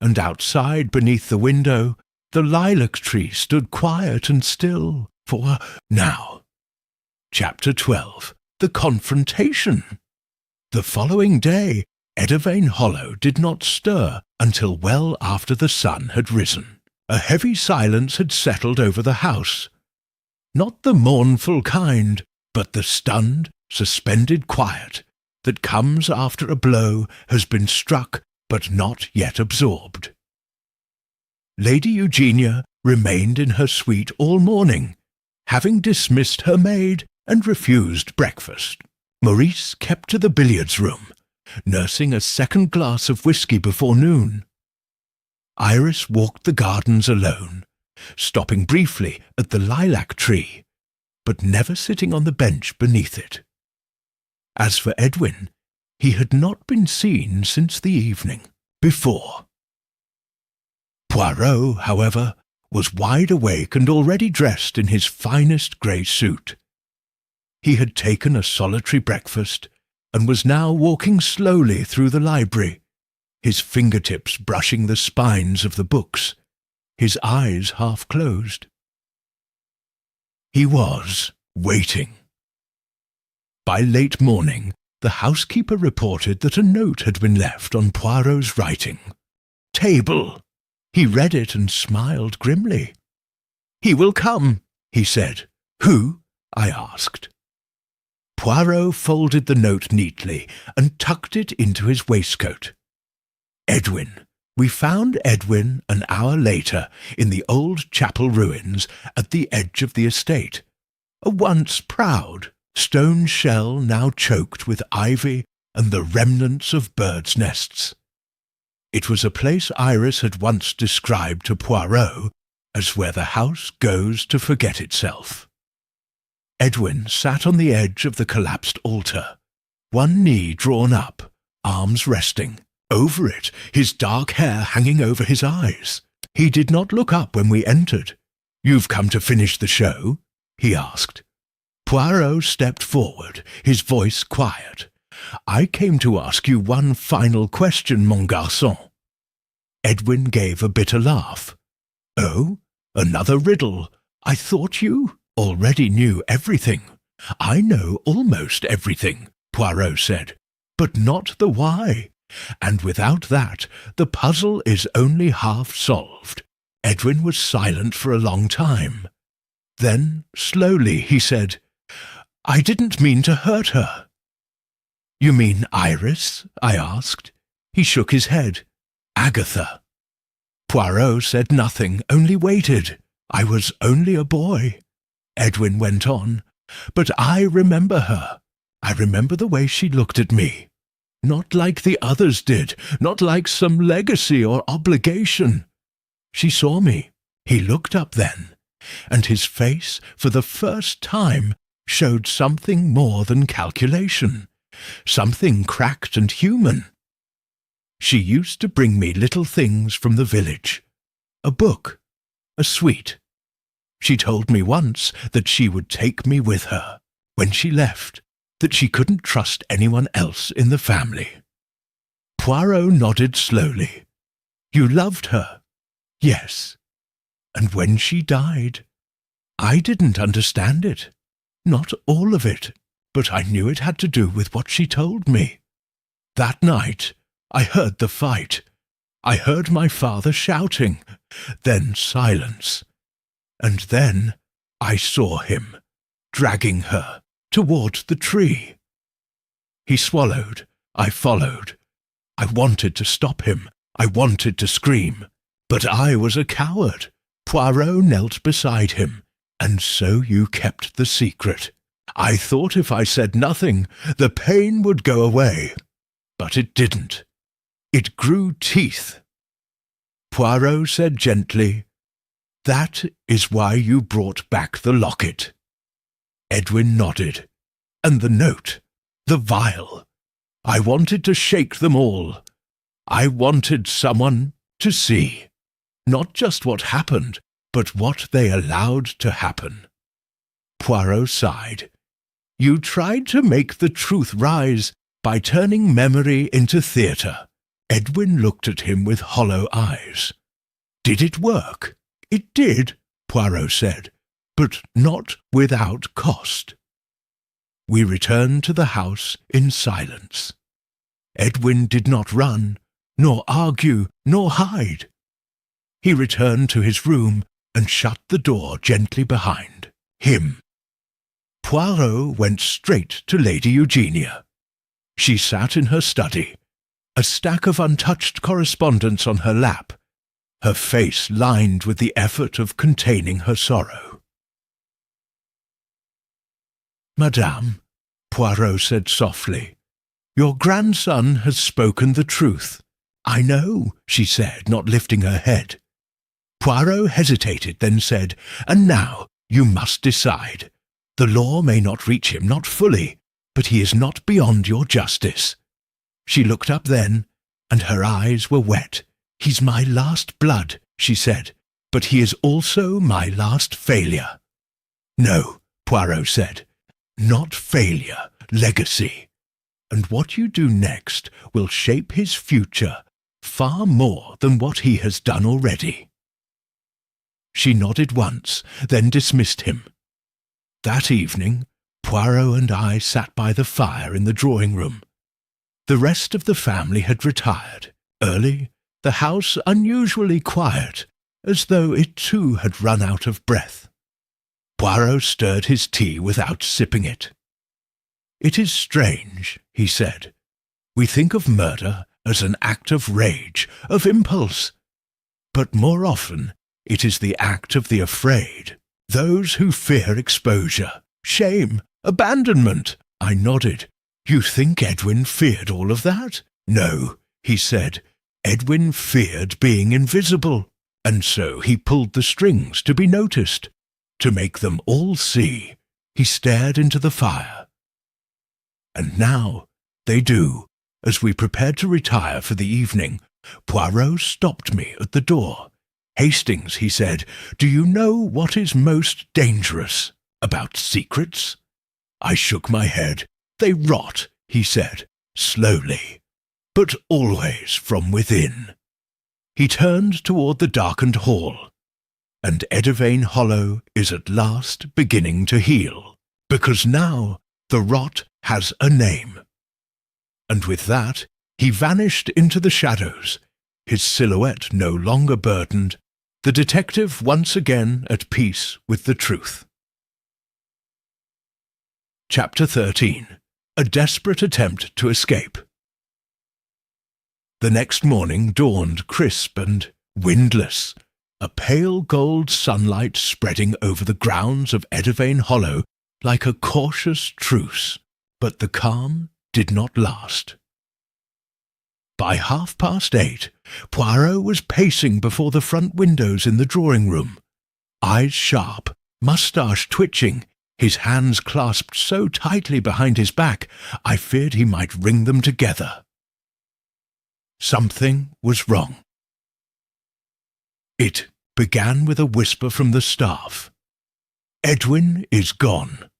And outside, beneath the window, the lilac tree stood quiet and still for now. Chapter 12. The Confrontation. The following day, Eddervane Hollow did not stir until well after the sun had risen. A heavy silence had settled over the house. Not the mournful kind, but the stunned, suspended quiet that comes after a blow has been struck but not yet absorbed. Lady Eugenia remained in her suite all morning, having dismissed her maid and refused breakfast. Maurice kept to the billiards-room, nursing a second glass of whisky before noon. Iris walked the gardens alone, stopping briefly at the lilac tree, but never sitting on the bench beneath it. As for Edwin, he had not been seen since the evening before. Poirot, however, was wide awake and already dressed in his finest grey suit. He had taken a solitary breakfast and was now walking slowly through the library, his fingertips brushing the spines of the books, his eyes half closed. He was waiting. By late morning, the housekeeper reported that a note had been left on Poirot's writing table. He read it and smiled grimly. "He will come," he said. "Who?" I asked. Poirot folded the note neatly and tucked it into his waistcoat. "Edwin. We found Edwin an hour later in the old chapel ruins at the edge of the estate. A once proud stone shell now choked with ivy and the remnants of birds' nests. It was a place Iris had once described to Poirot as where the house goes to forget itself." Edwin sat on the edge of the collapsed altar, one knee drawn up, arms resting. Over it, his dark hair hanging over his eyes. He did not look up when we entered. "You've come to finish the show?" he asked. Poirot stepped forward, his voice quiet. "I came to ask you one final question, mon garçon." Edwin gave a bitter laugh. "Oh, another riddle. I thought you already knew everything." "I know almost everything," Poirot said, "but not the why. And without that, the puzzle is only half solved." Edwin was silent for a long time. Then, slowly, he said, "I didn't mean to hurt her." "You mean Iris?" I asked. He shook his head. "Agatha." Poirot said nothing, only waited. "I was only a boy," Edwin went on, "but I remember her. I remember the way she looked at me. Not like the others did, not like some legacy or obligation. She saw me. He looked up then, and his face, for the first time, showed something more than calculation, something cracked and human. She used to bring me little things from the village. A book, a sweet, She told me once that she would take me with her. When she left, that she couldn't trust anyone else in the family." Poirot nodded slowly. "You loved her?" "Yes." "And when she died?" "I didn't understand it. Not all of it, but I knew it had to do with what she told me. That night, I heard the fight. I heard my father shouting, then silence. And then I saw him, dragging her toward the tree. He swallowed. I followed. I wanted to stop him. I wanted to scream. But I was a coward. Poirot knelt beside him. And so you kept the secret. I thought if I said nothing, the pain would go away. But it didn't. It grew teeth." Poirot said gently, "That is why you brought back the locket." Edwin nodded. "And the note, the vial. I wanted to shake them all. I wanted someone to see. Not just what happened, but what they allowed to happen." Poirot sighed. "You tried to make the truth rise by turning memory into theatre." Edwin looked at him with hollow eyes. "Did it work?" "It did," Poirot said, "but not without cost." We returned to the house in silence. Edwin did not run, nor argue, nor hide. He returned to his room and shut the door gently behind him. Poirot went straight to Lady Eugenia. She sat in her study, a stack of untouched correspondence on her lap, her face lined with the effort of containing her sorrow. "Madame," Poirot said softly, "your grandson has spoken the truth." "I know," she said, not lifting her head. Poirot hesitated, then said, "And now you must decide. The law may not reach him, not fully, but he is not beyond your justice." She looked up then, and her eyes were wet. "He's my last blood," she said, "but he is also my last failure." "No," Poirot said, "not failure, legacy. And what you do next will shape his future far more than what he has done already." She nodded once, then dismissed him. That evening, Poirot and I sat by the fire in the drawing-room. The rest of the family had retired. Early, the house unusually quiet, as though it too had run out of breath. Poirot stirred his tea without sipping it. "It is strange," he said. "We think of murder as an act of rage, of impulse. But more often it is the act of the afraid, those who fear exposure, shame, abandonment." I nodded. "You think Edwin feared all of that?" "No," he said. "Edwin feared being invisible, and so he pulled the strings to be noticed, to make them all see." He stared into the fire. "And now they do." As we prepared to retire for the evening, Poirot stopped me at the door. "Hastings," he said, "do you know what is most dangerous about secrets?" I shook my head. "They rot," he said, slowly, "but always from within." He turned toward the darkened hall. "And Edivane Hollow is at last beginning to heal, because now the rot has a name." And with that, he vanished into the shadows, his silhouette no longer burdened, the detective once again at peace with the truth. Chapter 13. A Desperate Attempt to Escape. The next morning dawned crisp and windless, a pale gold sunlight spreading over the grounds of Edivane Hollow like a cautious truce, but the calm did not last. By 8:30, Poirot was pacing before the front windows in the drawing-room, eyes sharp, moustache twitching, his hands clasped so tightly behind his back I feared he might wring them together. Something was wrong. It began with a whisper from the staff. Edwin is gone.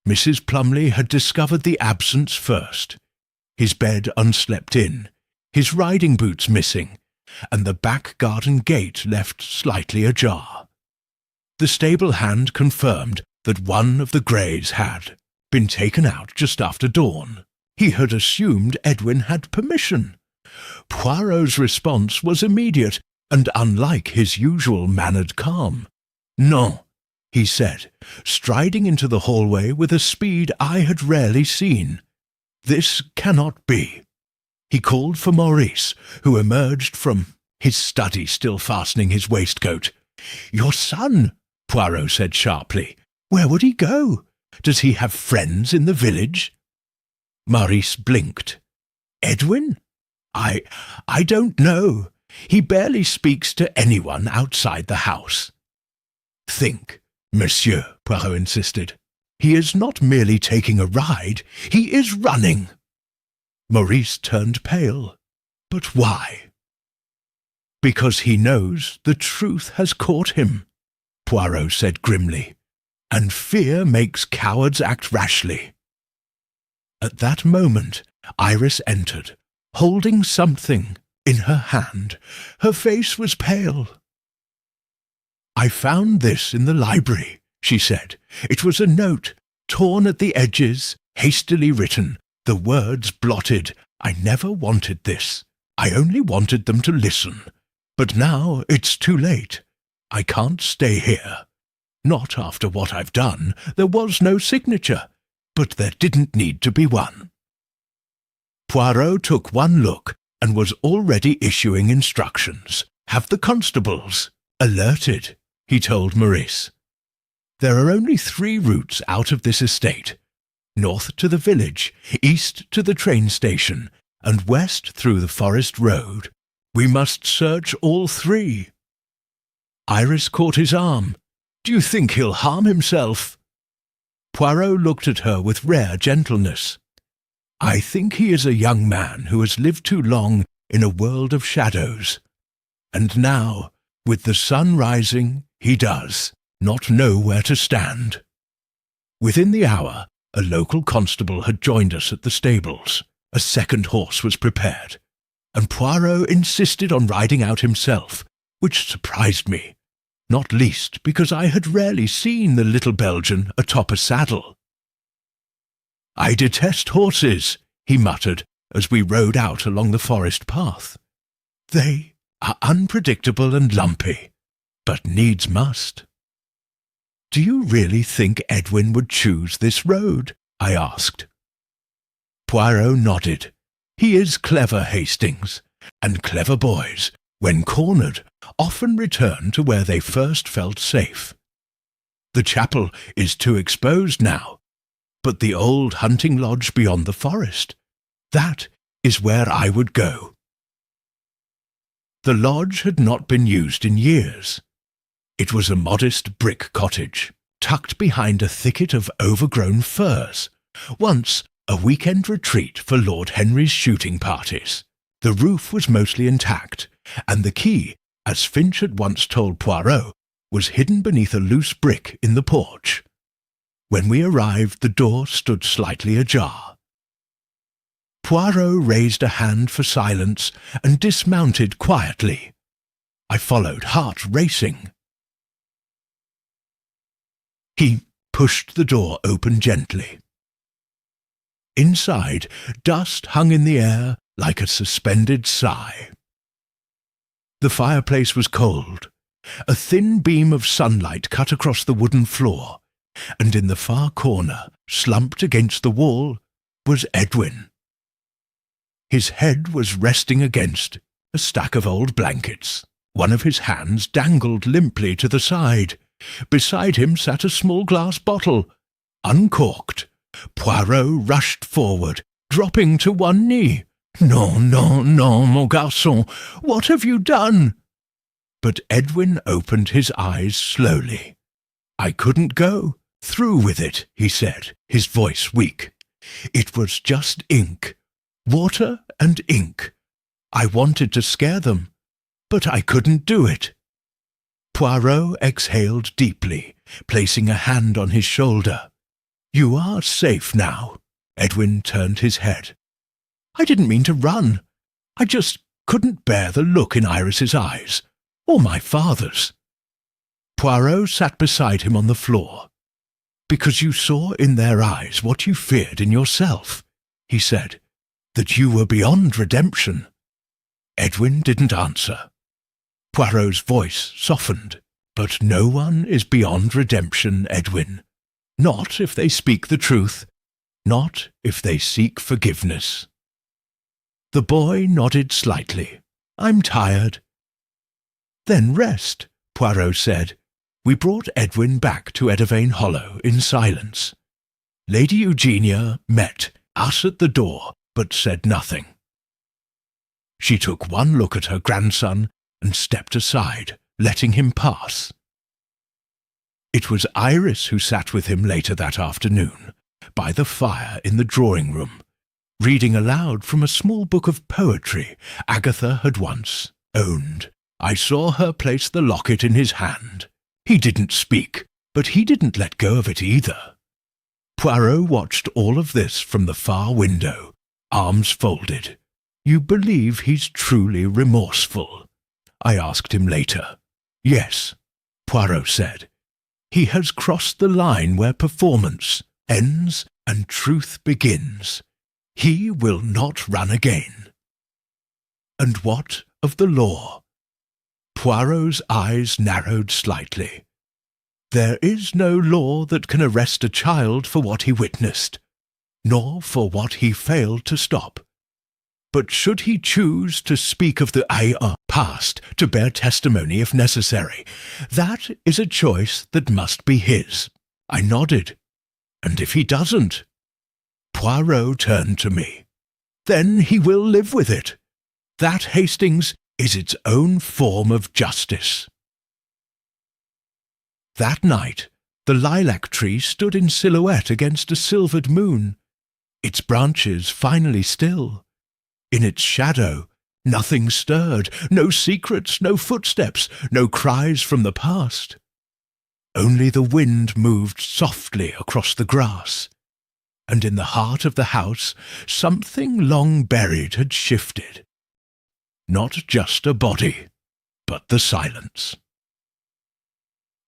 Mrs. Plumley had discovered the absence first. His bed unslept in, his riding boots missing, and the back garden gate left slightly ajar. The stable hand confirmed that one of the greys had been taken out just after dawn. He had assumed Edwin had permission. Poirot's response was immediate and unlike his usual mannered calm. "Non," he said, striding into the hallway with a speed I had rarely seen. "This cannot be." He called for Maurice, who emerged from his study still fastening his waistcoat. "Your son," Poirot said sharply. "Where would he go? Does he have friends in the village?" Maurice blinked. "Edwin? I don't know. He barely speaks to anyone outside the house." "Think, monsieur," Poirot insisted. "He is not merely taking a ride, he is running." Maurice turned pale. "But why?" "Because he knows the truth has caught him," Poirot said grimly, "and fear makes cowards act rashly." At that moment Iris entered, holding something in her hand. Her face was pale. "I found this in the library," she said. "It was a note, torn at the edges, hastily written, the words blotted. I never wanted this. I only wanted them to listen. But now it's too late. I can't stay here. Not after what I've done. There was no signature, but there didn't need to be one." Poirot took one look and was already issuing instructions. "Have the constables alerted," he told Maurice. "There are only 3 routes out of this estate. North to the village, east to the train station, and west through the forest road. We must search all 3. Iris caught his arm. "Do you think he'll harm himself?" Poirot looked at her with rare gentleness. "I think he is a young man who has lived too long in a world of shadows. And now, with the sun rising, he does not know where to stand." Within the hour, a local constable had joined us at the stables. A second horse was prepared, and Poirot insisted on riding out himself, which surprised me, not least because I had rarely seen the little Belgian atop a saddle. "I detest horses," he muttered as we rode out along the forest path. "They are unpredictable and lumpy, but needs must." "Do you really think Edwin would choose this road?" I asked. Poirot nodded. "He is clever, Hastings, and clever boys, when cornered, often return to where they first felt safe. The chapel is too exposed now, but the old hunting lodge beyond the forest, that is where I would go." The lodge had not been used in years. It was a modest brick cottage, tucked behind a thicket of overgrown firs, once a weekend retreat for Lord Henry's shooting parties. The roof was mostly intact, and the key, as Finch had once told Poirot, was hidden beneath a loose brick in the porch. When we arrived, the door stood slightly ajar. Poirot raised a hand for silence and dismounted quietly. I followed, heart racing. He pushed the door open gently. Inside, dust hung in the air like a suspended sigh. The fireplace was cold. A thin beam of sunlight cut across the wooden floor, and in the far corner, slumped against the wall, was Edwin. His head was resting against a stack of old blankets. One of his hands dangled limply to the side. Beside him sat a small glass bottle, uncorked. Poirot rushed forward, dropping to one knee. "Non, non, non, mon garçon, what have you done?" But Edwin opened his eyes slowly. "I couldn't go through with it," he said, his voice weak. "It was just ink. Water and ink. I wanted to scare them, but I couldn't do it." Poirot exhaled deeply, placing a hand on his shoulder. "You are safe now." Edwin turned his head. "I didn't mean to run. I just couldn't bear the look in Iris's eyes, or my father's." Poirot sat beside him on the floor. "Because you saw in their eyes what you feared in yourself," he said, "that you were beyond redemption." Edwin didn't answer. Poirot's voice softened. "But no one is beyond redemption, Edwin. Not if they speak the truth. Not if they seek forgiveness." The boy nodded slightly. "I'm tired." "Then rest," Poirot said. We brought Edwin back to Eddervane Hollow in silence. Lady Eugenia met us at the door, but said nothing. She took one look at her grandson and stepped aside, letting him pass. It was Iris who sat with him later that afternoon, by the fire in the drawing-room, reading aloud from a small book of poetry Agatha had once owned. I saw her place the locket in his hand. He didn't speak, but he didn't let go of it either. Poirot watched all of this from the far window, arms folded. "You believe he's truly remorseful?" I asked him later. "Yes," Poirot said. "He has crossed the line where performance ends and truth begins. He will not run again." "And what of the law?" Poirot's eyes narrowed slightly. "There is no law that can arrest a child for what he witnessed, nor for what he failed to stop. But should he choose to speak of the past, to bear testimony if necessary, that is a choice that must be his." I nodded. "And if he doesn't?" Poirot turned to me. "Then he will live with it. That, Hastings, is its own form of justice." That night, the lilac tree stood in silhouette against a silvered moon, its branches finally still. In its shadow, nothing stirred, no secrets, no footsteps, no cries from the past. Only the wind moved softly across the grass, and in the heart of the house something long buried had shifted. Not just a body, but the silence.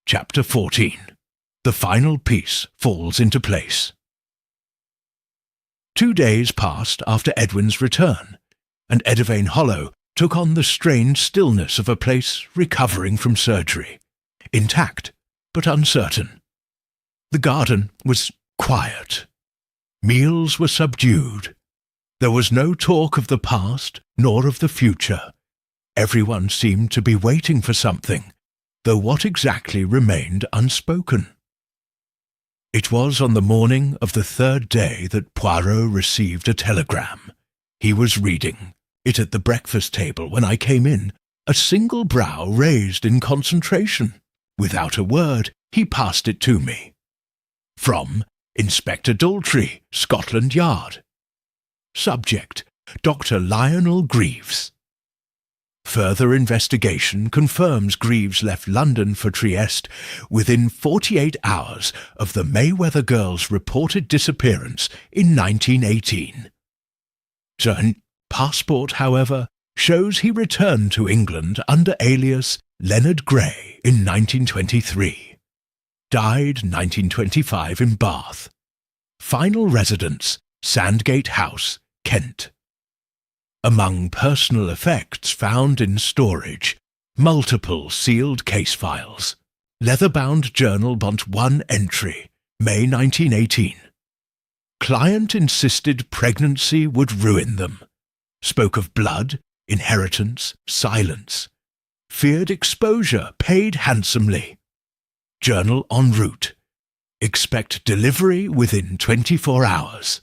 Chapter 14. The final piece falls into place. 2 days passed after Edwin's return, and Eddervane Hollow took on the strange stillness of a place recovering from surgery, intact but uncertain. The garden was quiet. Meals were subdued. There was no talk of the past nor of the future. Everyone seemed to be waiting for something, though what exactly remained unspoken. It was on the morning of the 3rd day that Poirot received a telegram. He was reading it at the breakfast table when I came in, a single brow raised in concentration. Without a word, he passed it to me. From Inspector Daltrey, Scotland Yard. Subject: Dr. Lionel Greaves. Further investigation confirms Greaves left London for Trieste within 48 hours of the Mayweather girl's reported disappearance in 1918. Sein passport, however, shows he returned to England under alias Leonard Gray in 1923. Died 1925 in Bath. Final residence, Sandgate House, Kent. Among personal effects found in storage, multiple sealed case files. Leather-bound journal but one entry, May 1918. Client insisted pregnancy would ruin them. Spoke of blood, inheritance, silence. Feared exposure, paid handsomely. Journal en route. Expect delivery within 24 hours.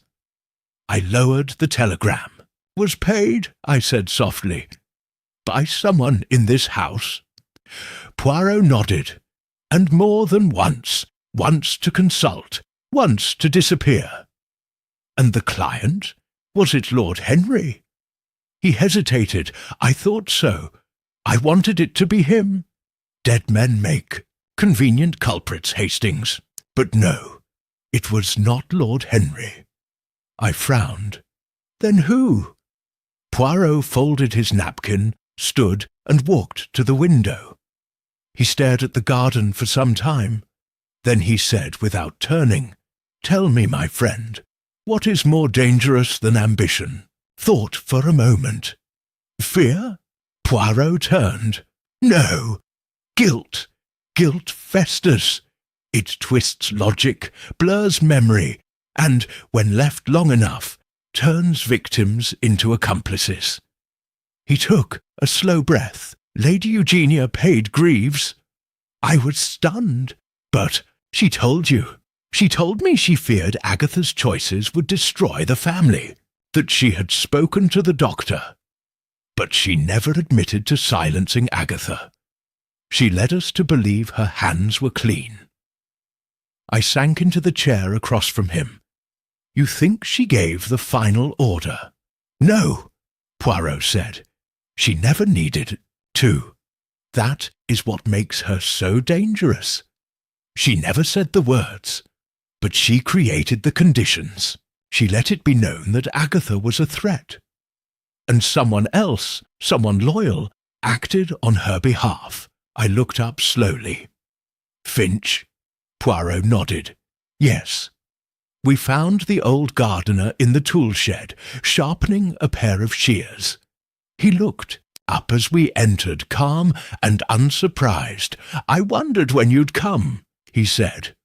I lowered the telegram. Was paid, I said softly, by someone in this house? Poirot nodded, and more than once to consult, once to disappear. And the client? Was it Lord Henry? He hesitated. I thought so. I wanted it to be him. Dead men make convenient culprits, Hastings. But no, it was not Lord Henry. I frowned. Then who? Poirot folded his napkin, stood, and walked to the window. He stared at the garden for some time. Then he said, without turning, "Tell me, my friend, what is more dangerous than ambition?" Thought for a moment. Fear? Poirot turned. No. Guilt. Guilt festers. It twists logic, blurs memory, and, when left long enough, turns victims into accomplices. He took a slow breath. Lady Eugenia paid Greaves. I was stunned. But she told you. She told me she feared Agatha's choices would destroy the family, that she had spoken to the doctor. But she never admitted to silencing Agatha. She led us to believe her hands were clean. I sank into the chair across from him. You think she gave the final order? No, Poirot said. She never needed to. That is what makes her so dangerous. She never said the words, but she created the conditions. She let it be known that Agatha was a threat. And someone else, someone loyal, acted on her behalf. I looked up slowly. Finch? Poirot nodded. Yes. We found the old gardener in the tool shed, sharpening a pair of shears. He looked up as we entered, calm and unsurprised. I wondered when you'd come, he said.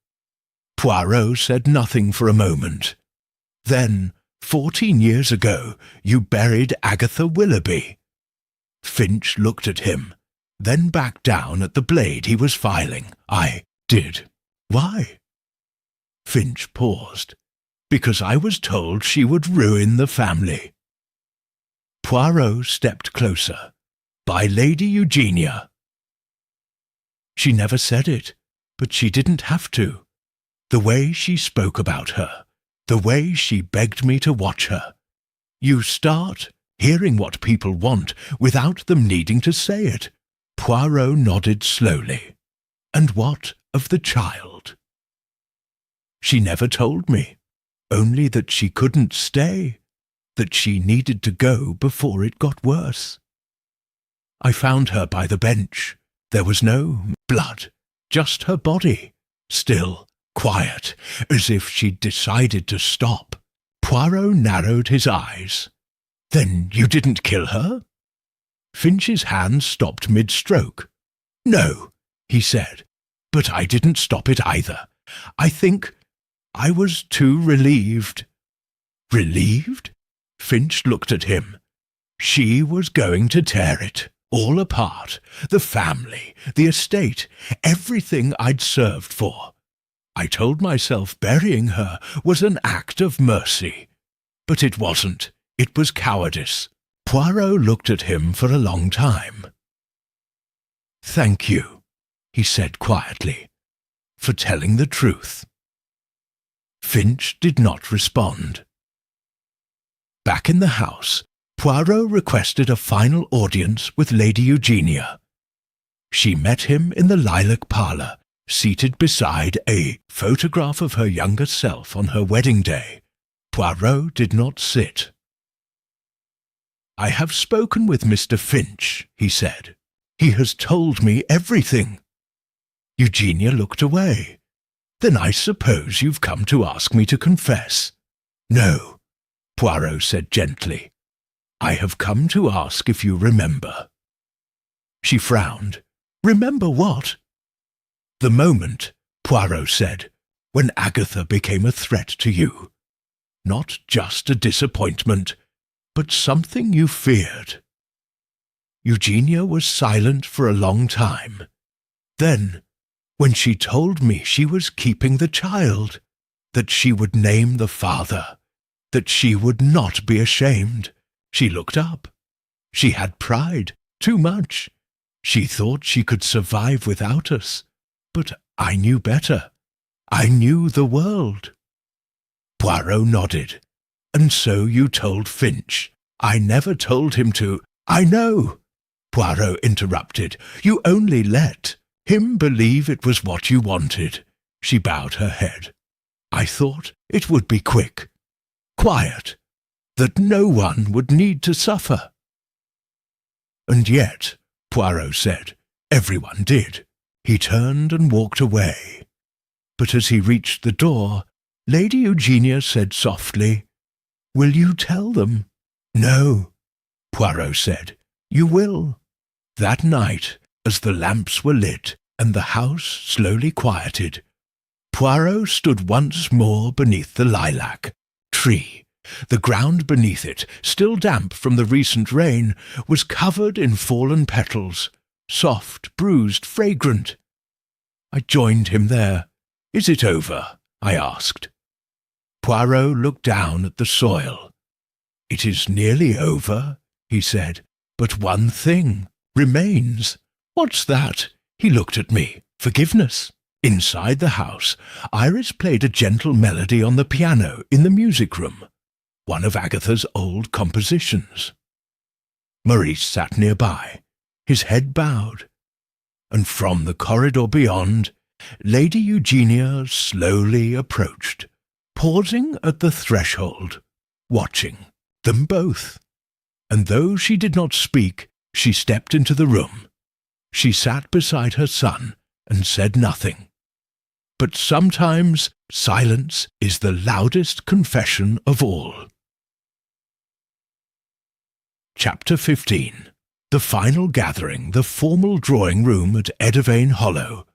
Poirot said nothing for a moment. Then, 14 years ago, you buried Agatha Willoughby. Finch looked at him, then back down at the blade he was filing. I did. Why? Finch paused. Because I was told she would ruin the family. Poirot stepped closer. By Lady Eugenia. She never said it, but she didn't have to. The way she spoke about her, the way she begged me to watch her. You start hearing what people want without them needing to say it. Poirot nodded slowly. And what of the child? She never told me, only that she couldn't stay, that she needed to go before it got worse. I found her by the bench. There was no blood, just her body, still, quiet, as if she'd decided to stop. Poirot narrowed his eyes. Then you didn't kill her? Finch's hand stopped mid-stroke. No, he said, but I didn't stop it either. I think I was too relieved. Relieved? Finch looked at him. She was going to tear it all apart, the family, the estate, everything I'd served for. I told myself burying her was an act of mercy. But it wasn't. It was cowardice. Poirot looked at him for a long time. Thank you, he said quietly, for telling the truth. Finch did not respond. Back in the house, Poirot requested a final audience with Lady Eugenia. She met him in the Lilac parlour, seated beside a photograph of her younger self on her wedding day. Poirot did not sit. I have spoken with Mr. Finch, he said. He has told me everything. Eugenia looked away. Then I suppose you've come to ask me to confess. No, Poirot said gently. I have come to ask if you remember. She frowned. Remember what? The moment, Poirot said, when Agatha became a threat to you. Not just a disappointment, but something you feared. Eugenia was silent for a long time. Then, when she told me she was keeping the child, that she would name the father, that she would not be ashamed, she looked up. She had pride, too much. She thought she could survive without us. But I knew better. I knew the world. Poirot nodded. And so you told Finch. I never told him to. I know, Poirot interrupted. You only let. him believe it was what you wanted." She bowed her head. "I thought it would be quick, quiet, that no one would need to suffer." "And yet," Poirot said, "everyone did." He turned and walked away. But as he reached the door, Lady Eugenia said softly, "Will you tell them?" "No," Poirot said, "you will." That night, as the lamps were lit and the house slowly quieted, Poirot stood once more beneath the lilac tree. The ground beneath it, still damp from the recent rain, was covered in fallen petals, soft, bruised, fragrant. I joined him there. "Is it over?" I asked. Poirot looked down at the soil. "It is nearly over," he said, "but one thing remains." "What's that?" He looked at me. "Forgiveness." Inside the house, Iris played a gentle melody on the piano in the music room, one of Agatha's old compositions. Maurice sat nearby, his head bowed, and from the corridor beyond, Lady Eugenia slowly approached, pausing at the threshold, watching them both. And though she did not speak, she stepped into the room. She sat beside her son and said nothing. But sometimes silence is the loudest confession of all. Chapter 15. The final gathering, the formal drawing room at Eddervane Hollow.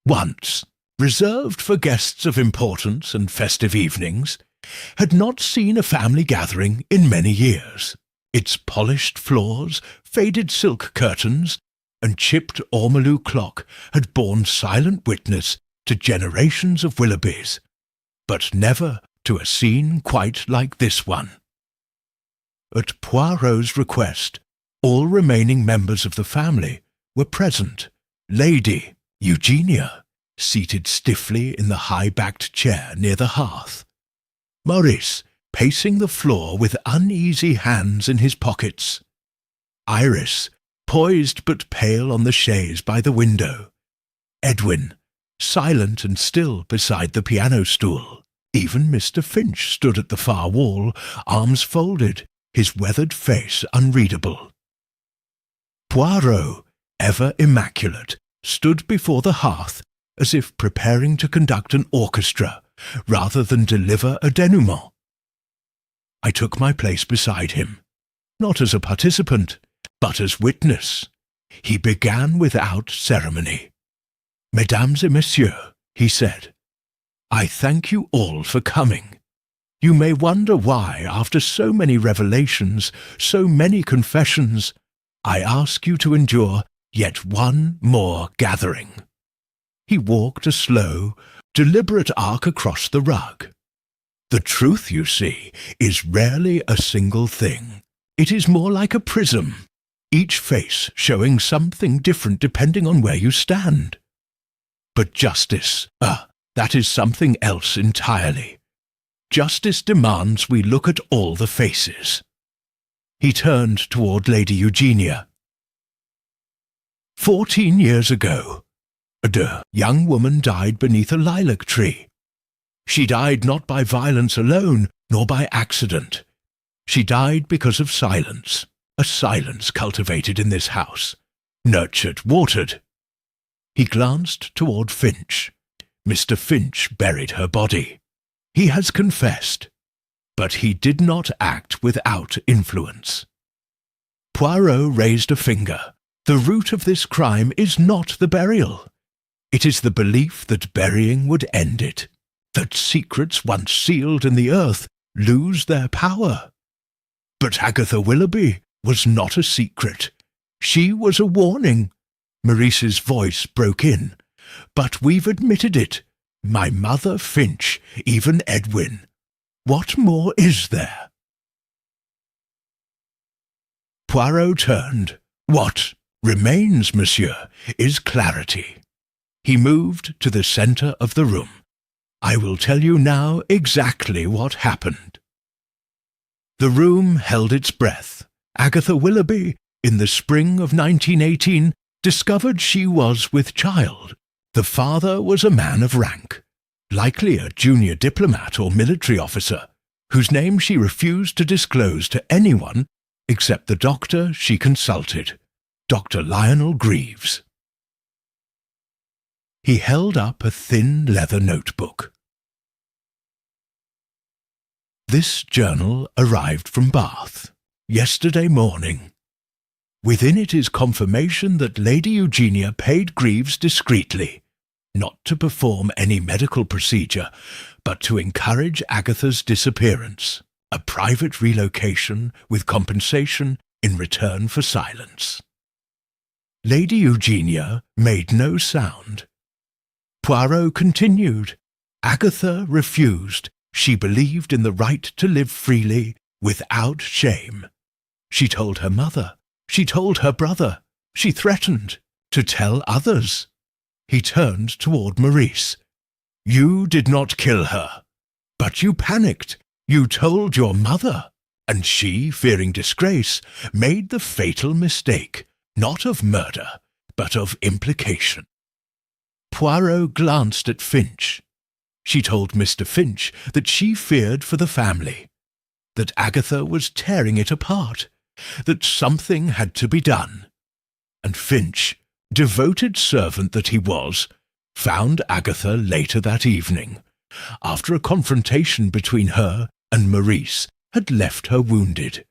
Once, reserved for guests of importance and festive evenings, had not seen a family gathering in many years. Its polished floors, faded silk curtains, and chipped ormolu clock had borne silent witness to generations of Willoughbys, but never to a scene quite like this one. At Poirot's request, all remaining members of the family were present. Lady Eugenia, seated stiffly in the high-backed chair near the hearth. Maurice, pacing the floor with uneasy hands in his pockets. Iris, poised but pale on the chaise by the window. Edwin, silent and still beside the piano stool. Even Mr. Finch stood at the far wall, arms folded, his weathered face unreadable. Poirot, ever immaculate, stood before the hearth as if preparing to conduct an orchestra rather than deliver a denouement. I took my place beside him, not as a participant, but as witness. He began without ceremony. "Mesdames et messieurs," he said, "I thank you all for coming. You may wonder why, after so many revelations, so many confessions, I ask you to endure yet one more gathering." He walked a slow, deliberate arc across the rug. "The truth, you see, is rarely a single thing. It is more like a prism, each face showing something different depending on where you stand. But justice, that is something else entirely. Justice demands we look at all the faces." He turned toward Lady Eugenia. 14 years ago, a young woman died beneath a lilac tree. She died not by violence alone, nor by accident. She died because of silence, a silence cultivated in this house, nurtured, watered. He glanced toward Finch. Mr. Finch buried her body. He has confessed, but he did not act without influence. Poirot raised a finger. The root of this crime is not the burial. It is the belief that burying would end it, that secrets once sealed in the earth lose their power. But Agatha Willoughby was not a secret. She was a warning. Maurice's voice broke in. "But we've admitted it. My mother, Finch, even Edwin. What more is there?" Poirot turned. "What remains, monsieur, is clarity." He moved to the centre of the room. "I will tell you now exactly what happened." The room held its breath. Agatha Willoughby, in the spring of 1918, discovered she was with child. The father was a man of rank, likely a junior diplomat or military officer, whose name she refused to disclose to anyone except the doctor she consulted, Dr. Lionel Greaves. He held up a thin leather notebook. This journal arrived from Bath yesterday morning. Within it is confirmation that Lady Eugenia paid Greaves discreetly, not to perform any medical procedure, but to encourage Agatha's disappearance, a private relocation with compensation in return for silence. Lady Eugenia made no sound. Poirot continued. Agatha refused. She believed in the right to live freely, without shame. She told her mother. She told her brother. She threatened to tell others. He turned toward Maurice. You did not kill her, but you panicked. You told your mother, and she, fearing disgrace, made the fatal mistake, not of murder, but of implication. Poirot glanced at Finch. She told Mr. Finch that she feared for the family, that Agatha was tearing it apart, that something had to be done. And Finch, devoted servant that he was, found Agatha later that evening, after a confrontation between her and Maurice had left her wounded.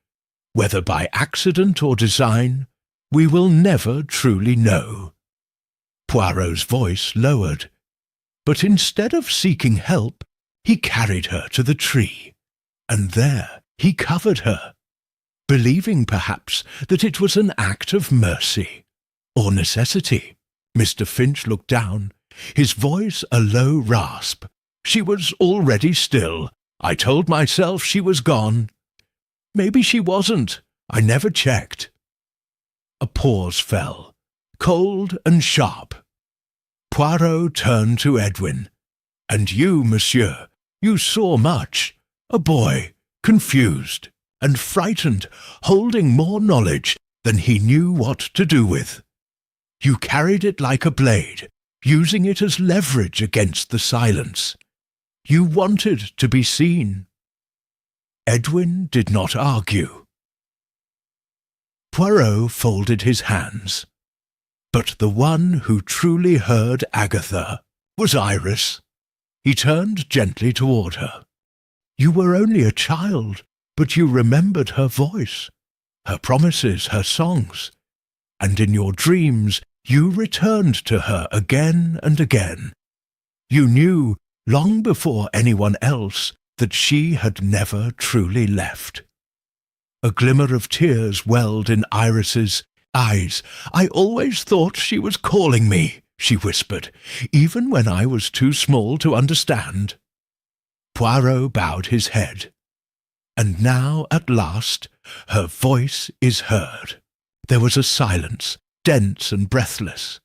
Whether by accident or design, we will never truly know. Poirot's voice lowered, but instead of seeking help, he carried her to the tree, and there he covered her, believing perhaps that it was an act of mercy or necessity. Mr. Finch looked down, his voice a low rasp. She was already still. I told myself she was gone. Maybe she wasn't. I never checked. A pause fell, cold and sharp. Poirot turned to Edwin. And you, monsieur, you saw much. A boy, confused and frightened, holding more knowledge than he knew what to do with. You carried it like a blade, using it as leverage against the silence. You wanted to be seen. Edwin did not argue. Poirot folded his hands. But the one who truly heard Agatha was Iris. He turned gently toward her. You were only a child, but you remembered her voice, her promises, her songs, and in your dreams you returned to her again and again. You knew, long before anyone else, that she had never truly left. A glimmer of tears welled in Iris's eyes. I always thought she was calling me, she whispered, even when I was too small to understand. Poirot bowed his head. And now, at last, her voice is heard. There was a silence, dense and breathless.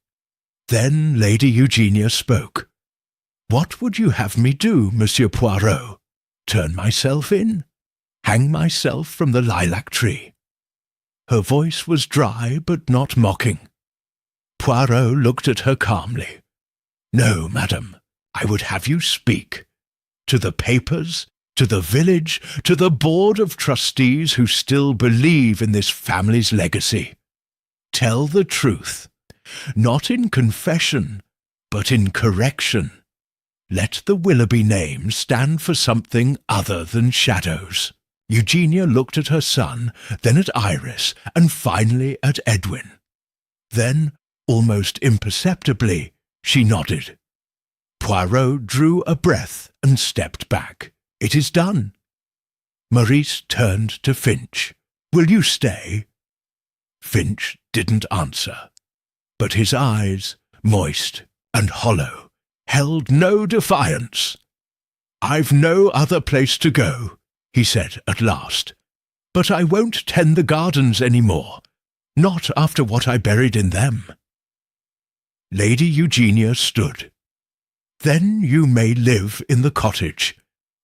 Then Lady Eugenia spoke. What would you have me do, Monsieur Poirot? Turn myself in? Hang myself from the lilac tree? Her voice was dry but not mocking. Poirot looked at her calmly. No, madam, I would have you speak. To the papers, to the village, to the board of trustees who still believe in this family's legacy. Tell the truth, not in confession, but in correction. Let the Willoughby name stand for something other than shadows. Eugenia looked at her son, then at Iris, and finally at Edwin. Then, almost imperceptibly, she nodded. Poirot drew a breath and stepped back. It is done. Maurice turned to Finch. Will you stay? Finch didn't answer, but his eyes, moist and hollow, held no defiance. I've no other place to go, he said at last, but I won't tend the gardens any more, not after what I buried in them. Lady Eugenia stood. Then you may live in the cottage,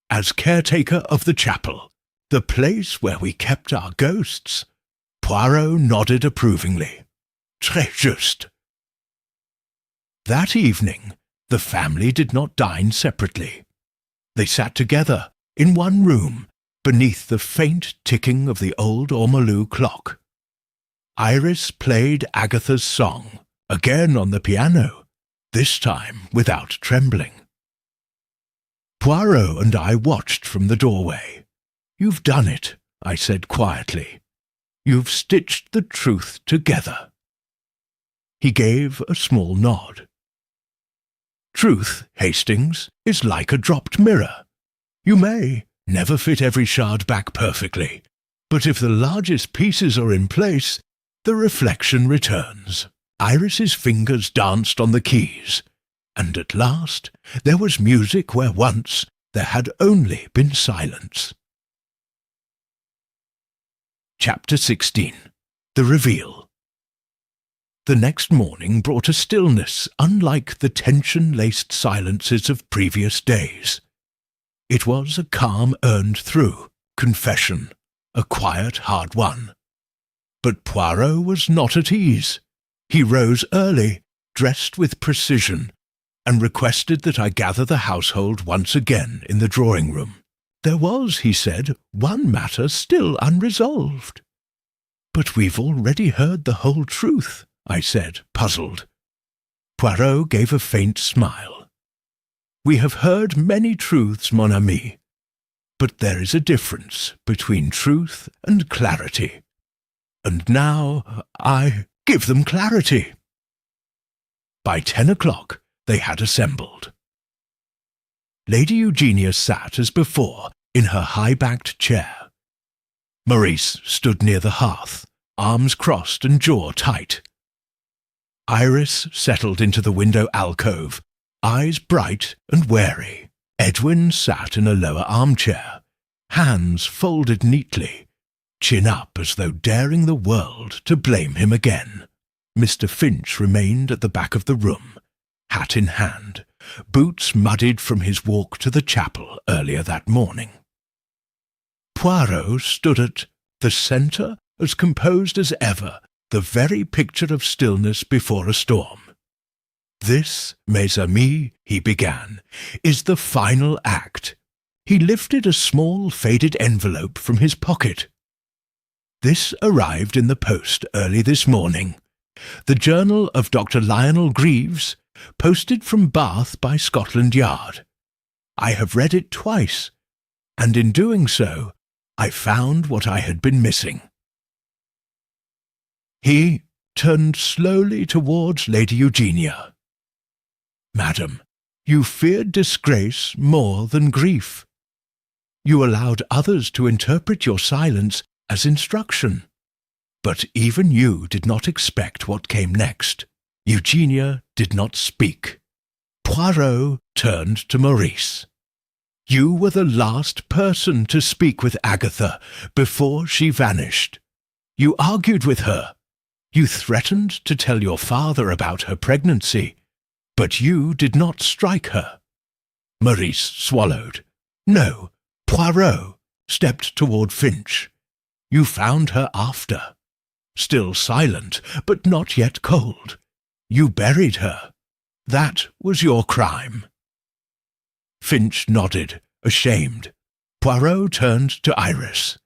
as caretaker of the chapel, the place where we kept our ghosts. Poirot nodded approvingly. Très juste, That evening, the family did not dine separately. They sat together in one room, beneath the faint ticking of the old ormolu clock. Iris played Agatha's song, again on the piano, this time without trembling. Poirot and I watched from the doorway. "You've done it," I said quietly. "You've stitched the truth together." He gave a small nod. "Truth, Hastings, is like a dropped mirror. You may never fit every shard back perfectly, but if the largest pieces are in place, the reflection returns." Iris's fingers danced on the keys, and at last there was music where once there had only been silence. Chapter 16. The Reveal. The next morning brought a stillness unlike the tension-laced silences of previous days. It was a calm earned through confession, a quiet, hard one. But Poirot was not at ease. He rose early, dressed with precision, and requested that I gather the household once again in the drawing-room. There was, he said, one matter still unresolved. "But we've already heard the whole truth," I said, puzzled. Poirot gave a faint smile. "We have heard many truths, mon ami, but there is a difference between truth and clarity. And now I give them clarity." By 10 o'clock they had assembled. Lady Eugenia sat as before in her high-backed chair. Maurice stood near the hearth, arms crossed and jaw tight. Iris settled into the window alcove, eyes bright and wary. Edwin sat in a lower armchair, hands folded neatly, chin up as though daring the world to blame him again. Mr. Finch remained at the back of the room, hat in hand, boots muddied from his walk to the chapel earlier that morning. Poirot stood at the centre, as composed as ever, the very picture of stillness before a storm. "This, mes amis," he began, "is the final act." He lifted a small faded envelope from his pocket. "This arrived in the post early this morning. The Journal of Dr. Lionel Greaves, posted from Bath by Scotland Yard. I have read it twice, and in doing so, I found what I had been missing." He turned slowly towards Lady Eugenia. "Madam, you feared disgrace more than grief. You allowed others to interpret your silence as instruction. But even you did not expect what came next." Eugenia did not speak. Poirot turned to Maurice. "You were the last person to speak with Agatha before she vanished. You argued with her. You threatened to tell your father about her pregnancy, but you did not strike her." Maurice swallowed. "No, Poirot," stepped toward Finch. "You found her after. Still silent, but not yet cold. You buried her. That was your crime." Finch nodded, ashamed. Poirot turned to Iris.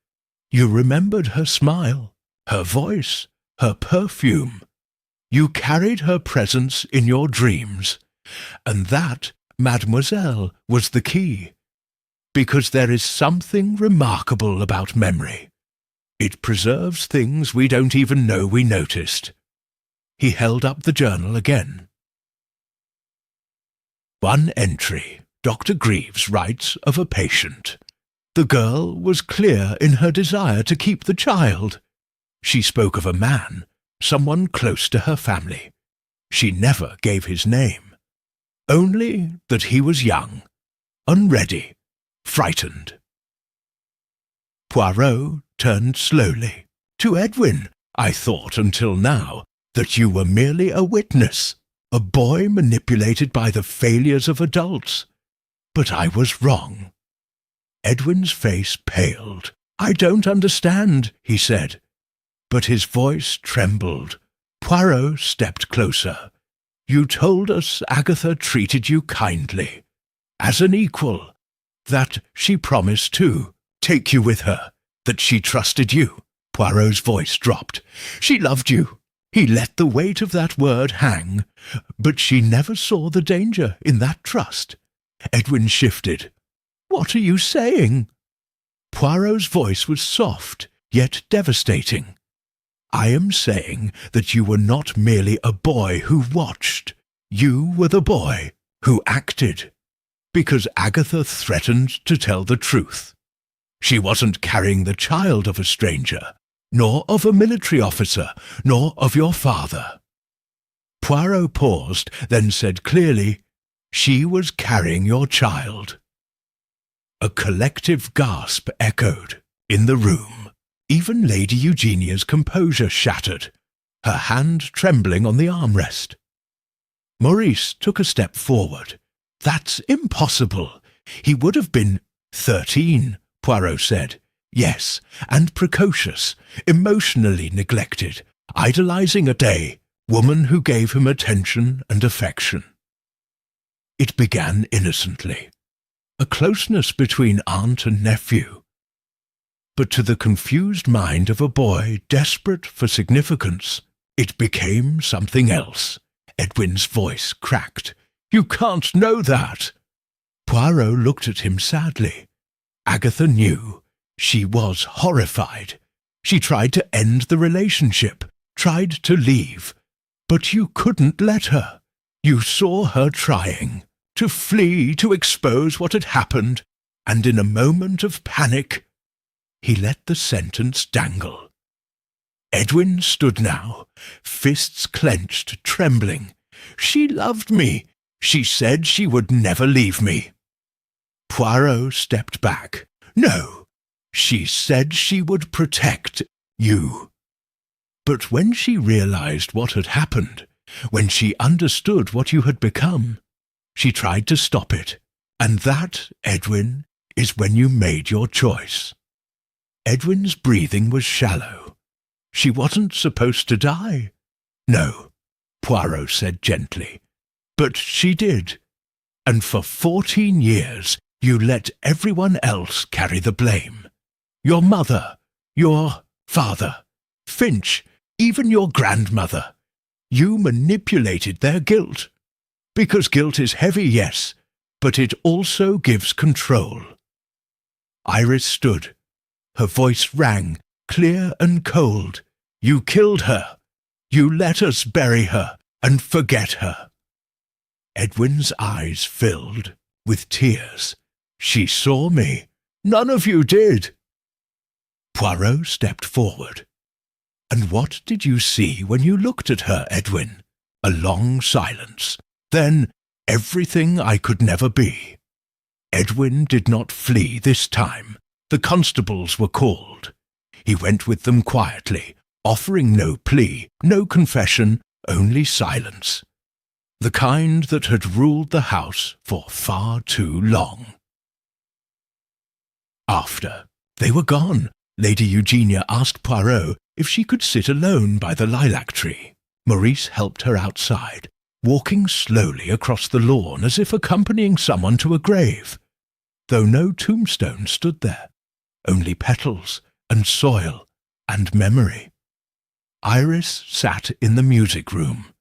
"You remembered her smile, her voice, her perfume. You carried her presence in your dreams, and that, mademoiselle, was the key. Because there is something remarkable about memory. It preserves things we don't even know we noticed." He held up the journal again. One entry. Dr. Greaves writes of a patient. The girl was clear in her desire to keep the child. She spoke of a man, someone close to her family. She never gave his name. Only that he was young, unready, frightened. Poirot turned slowly. "To Edwin, I thought until now that you were merely a witness, a boy manipulated by the failures of adults. But I was wrong." Edwin's face paled. "I don't understand," he said. But his voice trembled. Poirot stepped closer. You told us Agatha treated you kindly, as an equal, that she promised to take you with her, that she trusted you. Poirot's voice dropped. She loved you. He let the weight of that word hang, but she never saw the danger in that trust. Edwin shifted. What are you saying? Poirot's voice was soft, yet devastating. I am saying that you were not merely a boy who watched. You were the boy who acted, because Agatha threatened to tell the truth. She wasn't carrying the child of a stranger, nor of a military officer, nor of your father. Poirot paused, then said clearly, She was carrying your child. A collective gasp echoed in the room. Even Lady Eugenia's composure shattered, her hand trembling on the armrest. Maurice took a step forward. That's impossible. He would have been 13, Poirot said. Yes, and precocious, emotionally neglected, idolizing a day, woman who gave him attention and affection. It began innocently, a closeness between aunt and nephew. But to the confused mind of a boy desperate for significance, it became something else. Edwin's voice cracked. You can't know that. Poirot looked at him sadly. Agatha knew. She was horrified. She tried to end the relationship, tried to leave. But you couldn't let her. You saw her trying to flee, to expose what had happened, and in a moment of panic, he let the sentence dangle. Edwin stood now, fists clenched, trembling. She loved me. She said she would never leave me. Poirot stepped back. No, she said she would protect you. But when she realized what had happened, when she understood what you had become, she tried to stop it. And that, Edwin, is when you made your choice. Edwin's breathing was shallow. She wasn't supposed to die. No, Poirot said gently. But she did. And for 14 years you let everyone else carry the blame. Your mother, your father, Finch, even your grandmother. You manipulated their guilt. Because guilt is heavy, yes, but it also gives control. Iris stood. Her voice rang, clear and cold. You killed her. You let us bury her and forget her. Edwin's eyes filled with tears. She saw me. None of you did. Poirot stepped forward. And what did you see when you looked at her, Edwin? A long silence. Then, everything I could never be. Edwin did not flee this time. The constables were called. He went with them quietly, offering no plea, no confession, only silence. The kind that had ruled the house for far too long. After they were gone, Lady Eugenia asked Poirot if she could sit alone by the lilac tree. Maurice helped her outside, walking slowly across the lawn as if accompanying someone to a grave, though no tombstone stood there. Only petals and soil and memory. Iris sat in the music room.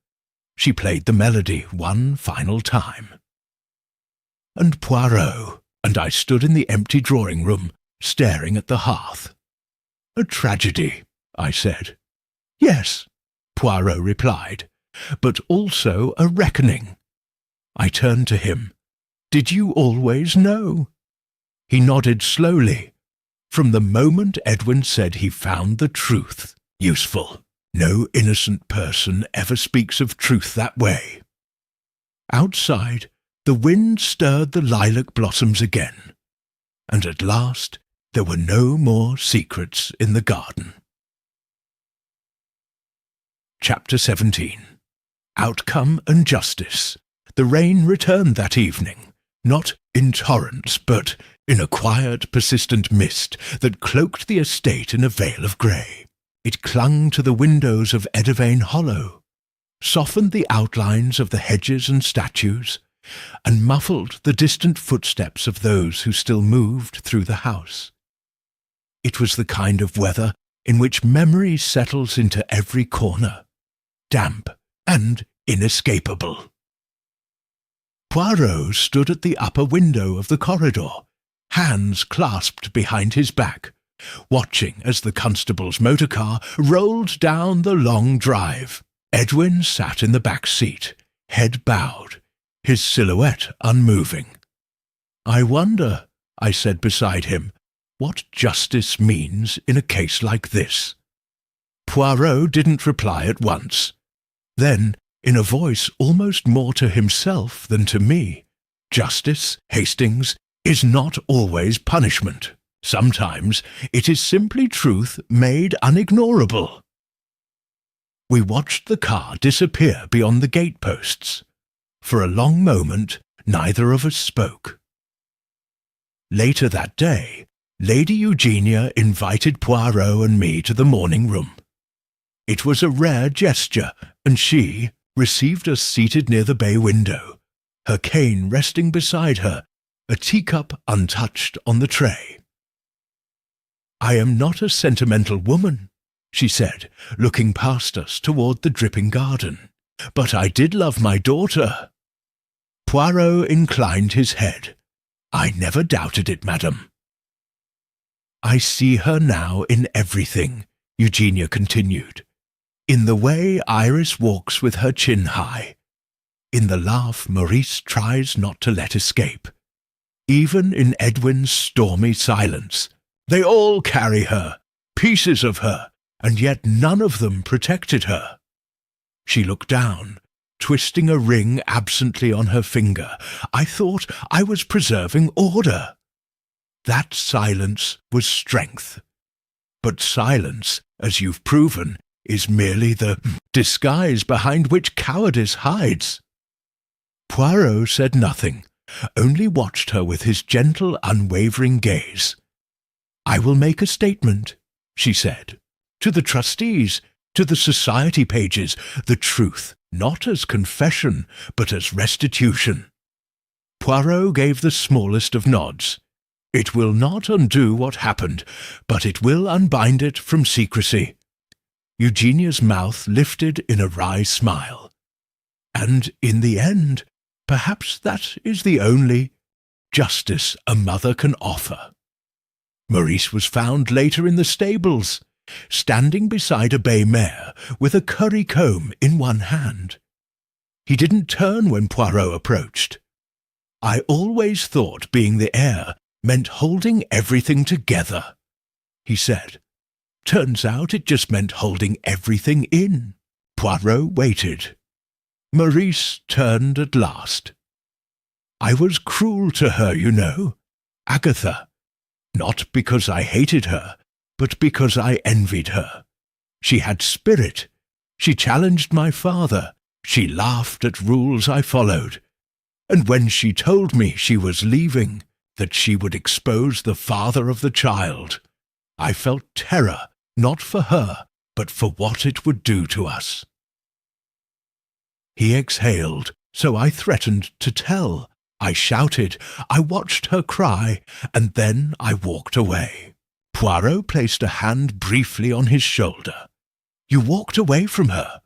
She played the melody one final time. And Poirot and I stood in the empty drawing room, staring at the hearth. A tragedy, I said. Yes, Poirot replied, but also a reckoning. I turned to him. Did you always know? He nodded slowly. From the moment Edwin said he found the truth useful. No innocent person ever speaks of truth that way. Outside, the wind stirred the lilac blossoms again, and at last there were no more secrets in the garden. Chapter 17. Outcome and Justice. The rain returned that evening, not in torrents, but in a quiet, persistent mist that cloaked the estate in a veil of grey. It clung to the windows of Edivane Hollow. softened the outlines of the hedges and statues, and muffled the distant footsteps of those who still moved through the house. It was the kind of weather in which memory settles into every corner, damp and inescapable. Poirot stood at the upper window of the corridor, hands clasped behind his back, watching as the constable's motor car rolled down the long drive. Edwin sat in the back seat, head bowed, his silhouette unmoving. "I wonder," I said beside him, "what justice means in a case like this." Poirot didn't reply at once. Then, in a voice almost more to himself than to me, "Justice, Hastings, is not always punishment. Sometimes it is simply truth made unignorable." We watched the car disappear beyond the gateposts. For a long moment, neither of us spoke. Later that day, Lady Eugenia invited Poirot and me to the morning room. It was a rare gesture, and she received us seated near the bay window, her cane resting beside her, a teacup untouched on the tray. "I am not a sentimental woman," she said, looking past us toward the dripping garden, "but I did love my daughter." Poirot inclined his head. "I never doubted it, madam." "I see her now in everything," Eugenia continued. "In the way Iris walks with her chin high. In the laugh Maurice tries not to let escape. Even in Edwin's stormy silence. They all carry her, pieces of her, and yet none of them protected her." She looked down, twisting a ring absently on her finger. I thought I was preserving order. That silence was strength. But silence, as you've proven, is merely the disguise behind which cowardice hides. Poirot said nothing, only watched her with his gentle, unwavering gaze. "I will make a statement," she said, "to the trustees, to the society pages, the truth, not as confession, but as restitution." Poirot gave the smallest of nods. "It will not undo what happened, but it will unbind it from secrecy." Eugenia's mouth lifted in a wry smile. "And in the end, perhaps that is the only justice a mother can offer." Maurice was found later in the stables, standing beside a bay mare with a curry comb in one hand. He didn't turn when Poirot approached. "I always thought being the heir meant holding everything together," he said. "Turns out it just meant holding everything in." Poirot waited. Maurice turned at last. "I was cruel to her, you know, Agatha. Not because I hated her, but because I envied her. She had spirit. She challenged my father. She laughed at rules I followed. And when she told me she was leaving, that she would expose the father of the child, I felt terror, not for her, but for what it would do to us." He exhaled, so I threatened to tell. I shouted, I watched her cry, and then I walked away. Poirot placed a hand briefly on his shoulder. "You walked away from her,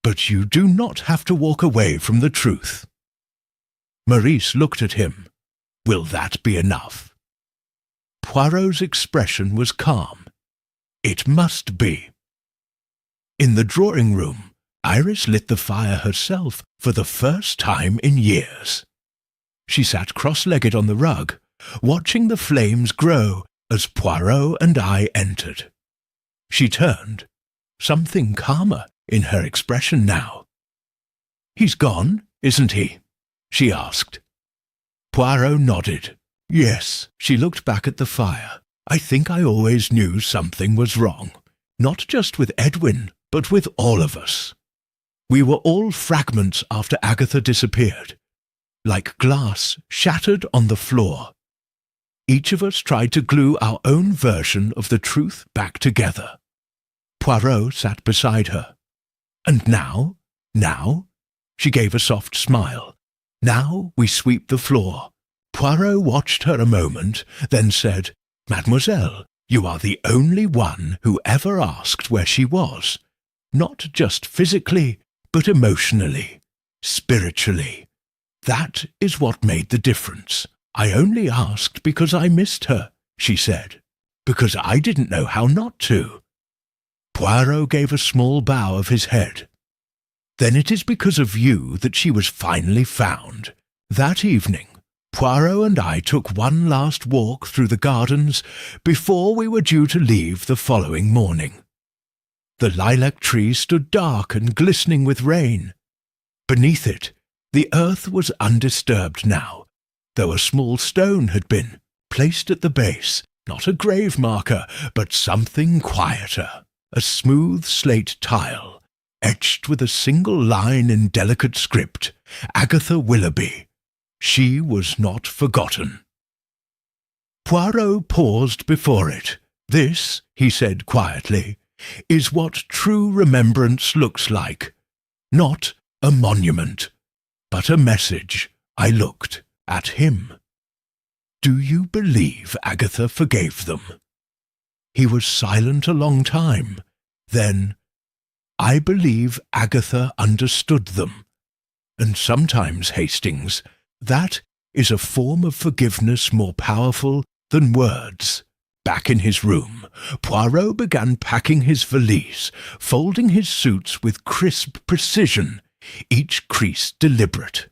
but you do not have to walk away from the truth." Maurice looked at him. "Will that be enough?" Poirot's expression was calm. "It must be." In the drawing-room, Iris lit the fire herself for the first time in years. She sat cross-legged on the rug, watching the flames grow as Poirot and I entered. She turned, something calmer in her expression now. "He's gone, isn't he?" she asked. Poirot nodded. "Yes." She looked back at the fire. "I think I always knew something was wrong, not just with Edwin, but with all of us. We were all fragments after Agatha disappeared, like glass shattered on the floor. Each of us tried to glue our own version of the truth back together." Poirot sat beside her. "And now?" Now?" She gave a soft smile. "Now we sweep the floor." Poirot watched her a moment, then said, "Mademoiselle, you are the only one who ever asked where she was. Not just physically, but emotionally, spiritually. That is what made the difference. I only asked because I missed her," she said, "because I didn't know how not to." Poirot gave a small bow of his head. "Then it is because of you that she was finally found. That evening, Poirot and I took one last walk through the gardens before we were due to leave the following morning. The lilac tree stood dark and glistening with rain. Beneath it, the earth was undisturbed now, though a small stone had been placed at the base, not a grave marker, but something quieter, a smooth slate tile, etched with a single line in delicate script, "Agatha Willoughby. She was not forgotten." Poirot paused before it. "This," he said quietly, "is what true remembrance looks like. Not a monument, but a message." I looked at him. "Do you believe Agatha forgave them?" He was silent a long time. Then, "I believe Agatha understood them. And sometimes, Hastings, that is a form of forgiveness more powerful than words." Back in his room, Poirot began packing his valise, folding his suits with crisp precision, each crease deliberate.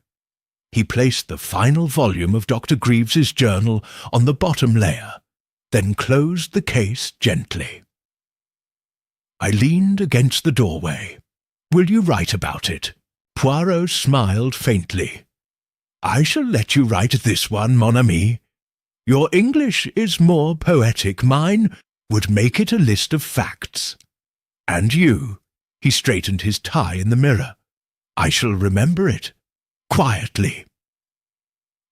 He placed the final volume of Dr. Greaves's journal on the bottom layer, then closed the case gently. I leaned against the doorway. "Will you write about it?" Poirot smiled faintly. "I shall let you write this one, mon ami. Your English is more poetic. Mine would make it a list of facts. And you," he straightened his tie in the mirror, "I shall remember it. Quietly."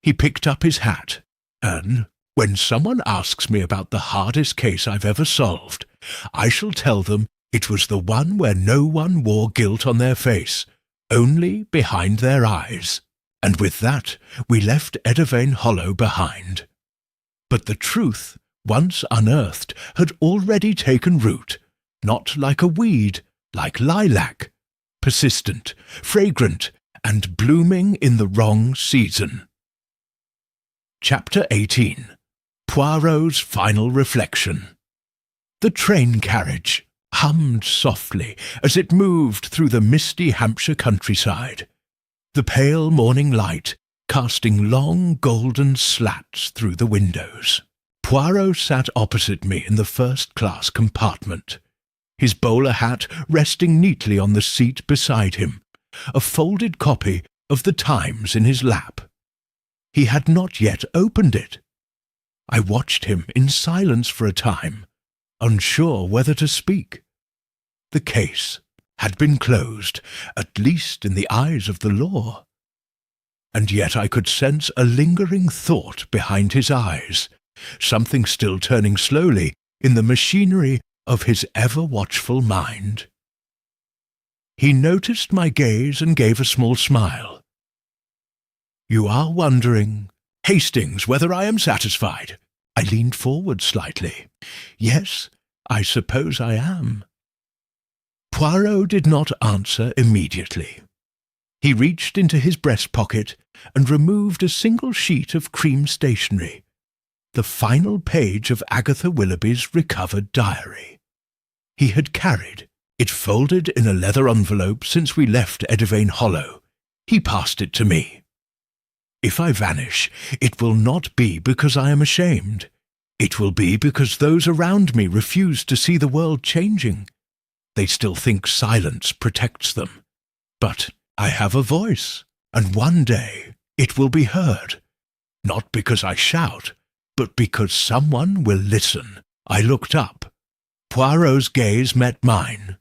He picked up his hat, and when someone asks me about the hardest case I've ever solved, I shall tell them it was the one where no one wore guilt on their face, only behind their eyes. And with that, we left Eddervane Hollow behind. But the truth, once unearthed, had already taken root, not like a weed, like lilac, persistent, fragrant, and blooming in the wrong season. Chapter 18. Poirot's Final Reflection. The train carriage hummed softly as it moved through the misty Hampshire countryside, the pale morning light casting long golden slats through the windows. Poirot sat opposite me in the first-class compartment, his bowler hat resting neatly on the seat beside him, a folded copy of the Times in his lap. He had not yet opened it. I watched him in silence for a time, unsure whether to speak. The case had been closed, at least in the eyes of the law. And yet I could sense a lingering thought behind his eyes, something still turning slowly in the machinery of his ever-watchful mind. He noticed my gaze and gave a small smile. "You are wondering, Hastings, whether I am satisfied?" I leaned forward slightly. "Yes, I suppose I am." Poirot did not answer immediately. He reached into his breast pocket and removed a single sheet of cream stationery, the final page of Agatha Willoughby's recovered diary. He had carried it folded in a leather envelope since we left Eddervane Hollow. He passed it to me. "If I vanish, it will not be because I am ashamed. It will be because those around me refuse to see the world changing. They still think silence protects them. But I have a voice, and one day it will be heard. Not because I shout, but because someone will listen." I looked up. Poirot's gaze met mine.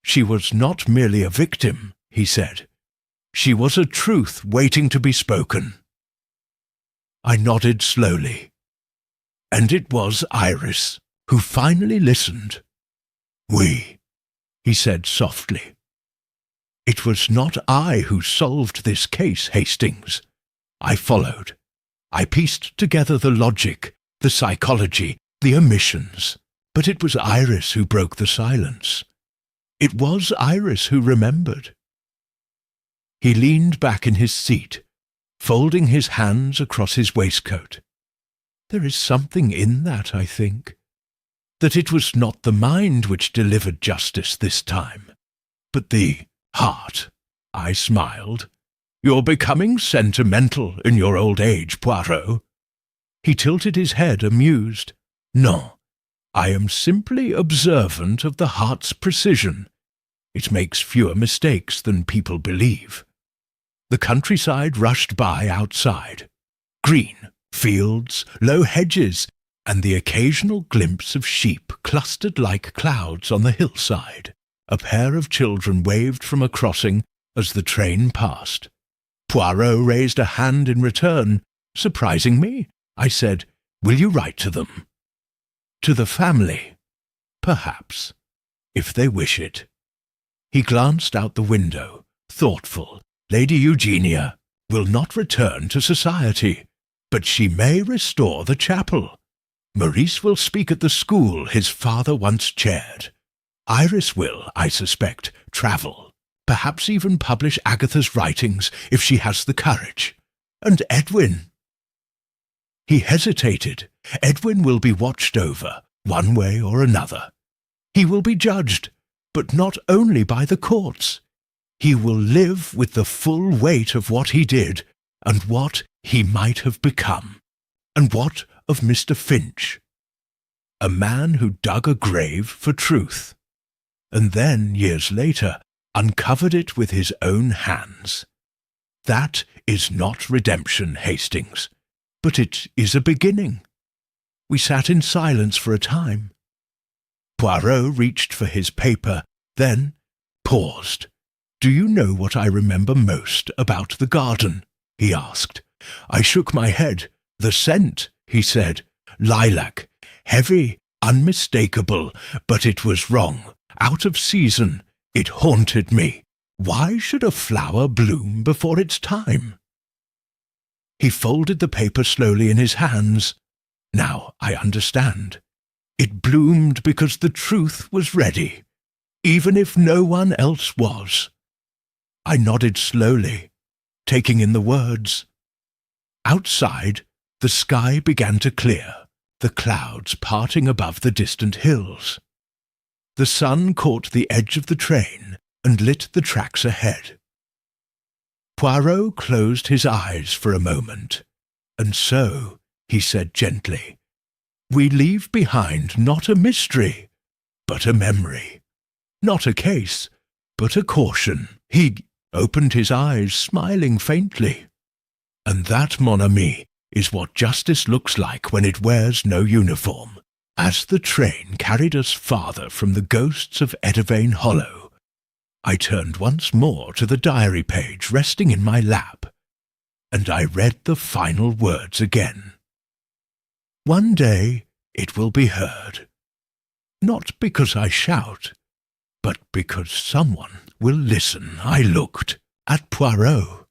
"She was not merely a victim," he said. "She was a truth waiting to be spoken." I nodded slowly. And it was Iris who finally listened. "Oui," he said softly. It was not I who solved this case, Hastings. I followed. I pieced together the logic, the psychology, the omissions. But it was Iris who broke the silence. It was Iris who remembered. He leaned back in his seat, folding his hands across his waistcoat. There is something in that, I think. That it was not the mind which delivered justice this time, but the heart. I smiled. You're becoming sentimental in your old age, Poirot. He tilted his head, amused. No, I am simply observant of the heart's precision. It makes fewer mistakes than people believe. The countryside rushed by outside. Green, fields, low hedges, and the occasional glimpse of sheep clustered like clouds on the hillside. A pair of children waved from a crossing as the train passed. Poirot raised a hand in return. Surprising me, I said, will you write to them? To the family? Perhaps, if they wish it. He glanced out the window, thoughtful. Lady Eugenia will not return to society, but she may restore the chapel. Maurice will speak at the school his father once chaired. Iris will, I suspect, travel, perhaps even publish Agatha's writings if she has the courage. And Edwin. He hesitated. Edwin will be watched over, one way or another. He will be judged, but not only by the courts. He will live with the full weight of what he did, and what he might have become. And what of Mr. Finch? A man who dug a grave for truth, and then, years later, uncovered it with his own hands. That is not redemption, Hastings, but it is a beginning. We sat in silence for a time. Poirot reached for his paper, then paused. Do you know what I remember most about the garden? He asked. I shook my head. The scent, he said. Lilac. Heavy, unmistakable, but it was wrong. Out of season. It haunted me. Why should a flower bloom before its time? He folded the paper slowly in his hands. Now I understand. It bloomed because the truth was ready, even if no one else was. I nodded slowly, taking in the words. Outside, the sky began to clear, the clouds parting above the distant hills. The sun caught the edge of the train and lit the tracks ahead. Poirot closed his eyes for a moment, and so, he said gently, we leave behind not a mystery, but a memory. Not a case, but a caution. He opened his eyes, smiling faintly. And that, mon ami, is what justice looks like when it wears no uniform. As the train carried us farther from the ghosts of Edivane Hollow, I turned once more to the diary page resting in my lap, and I read the final words again. One day it will be heard, not because I shout, but because someone will listen. I looked at Poirot,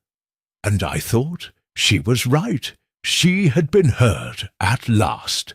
and I thought she was right. She had been heard at last.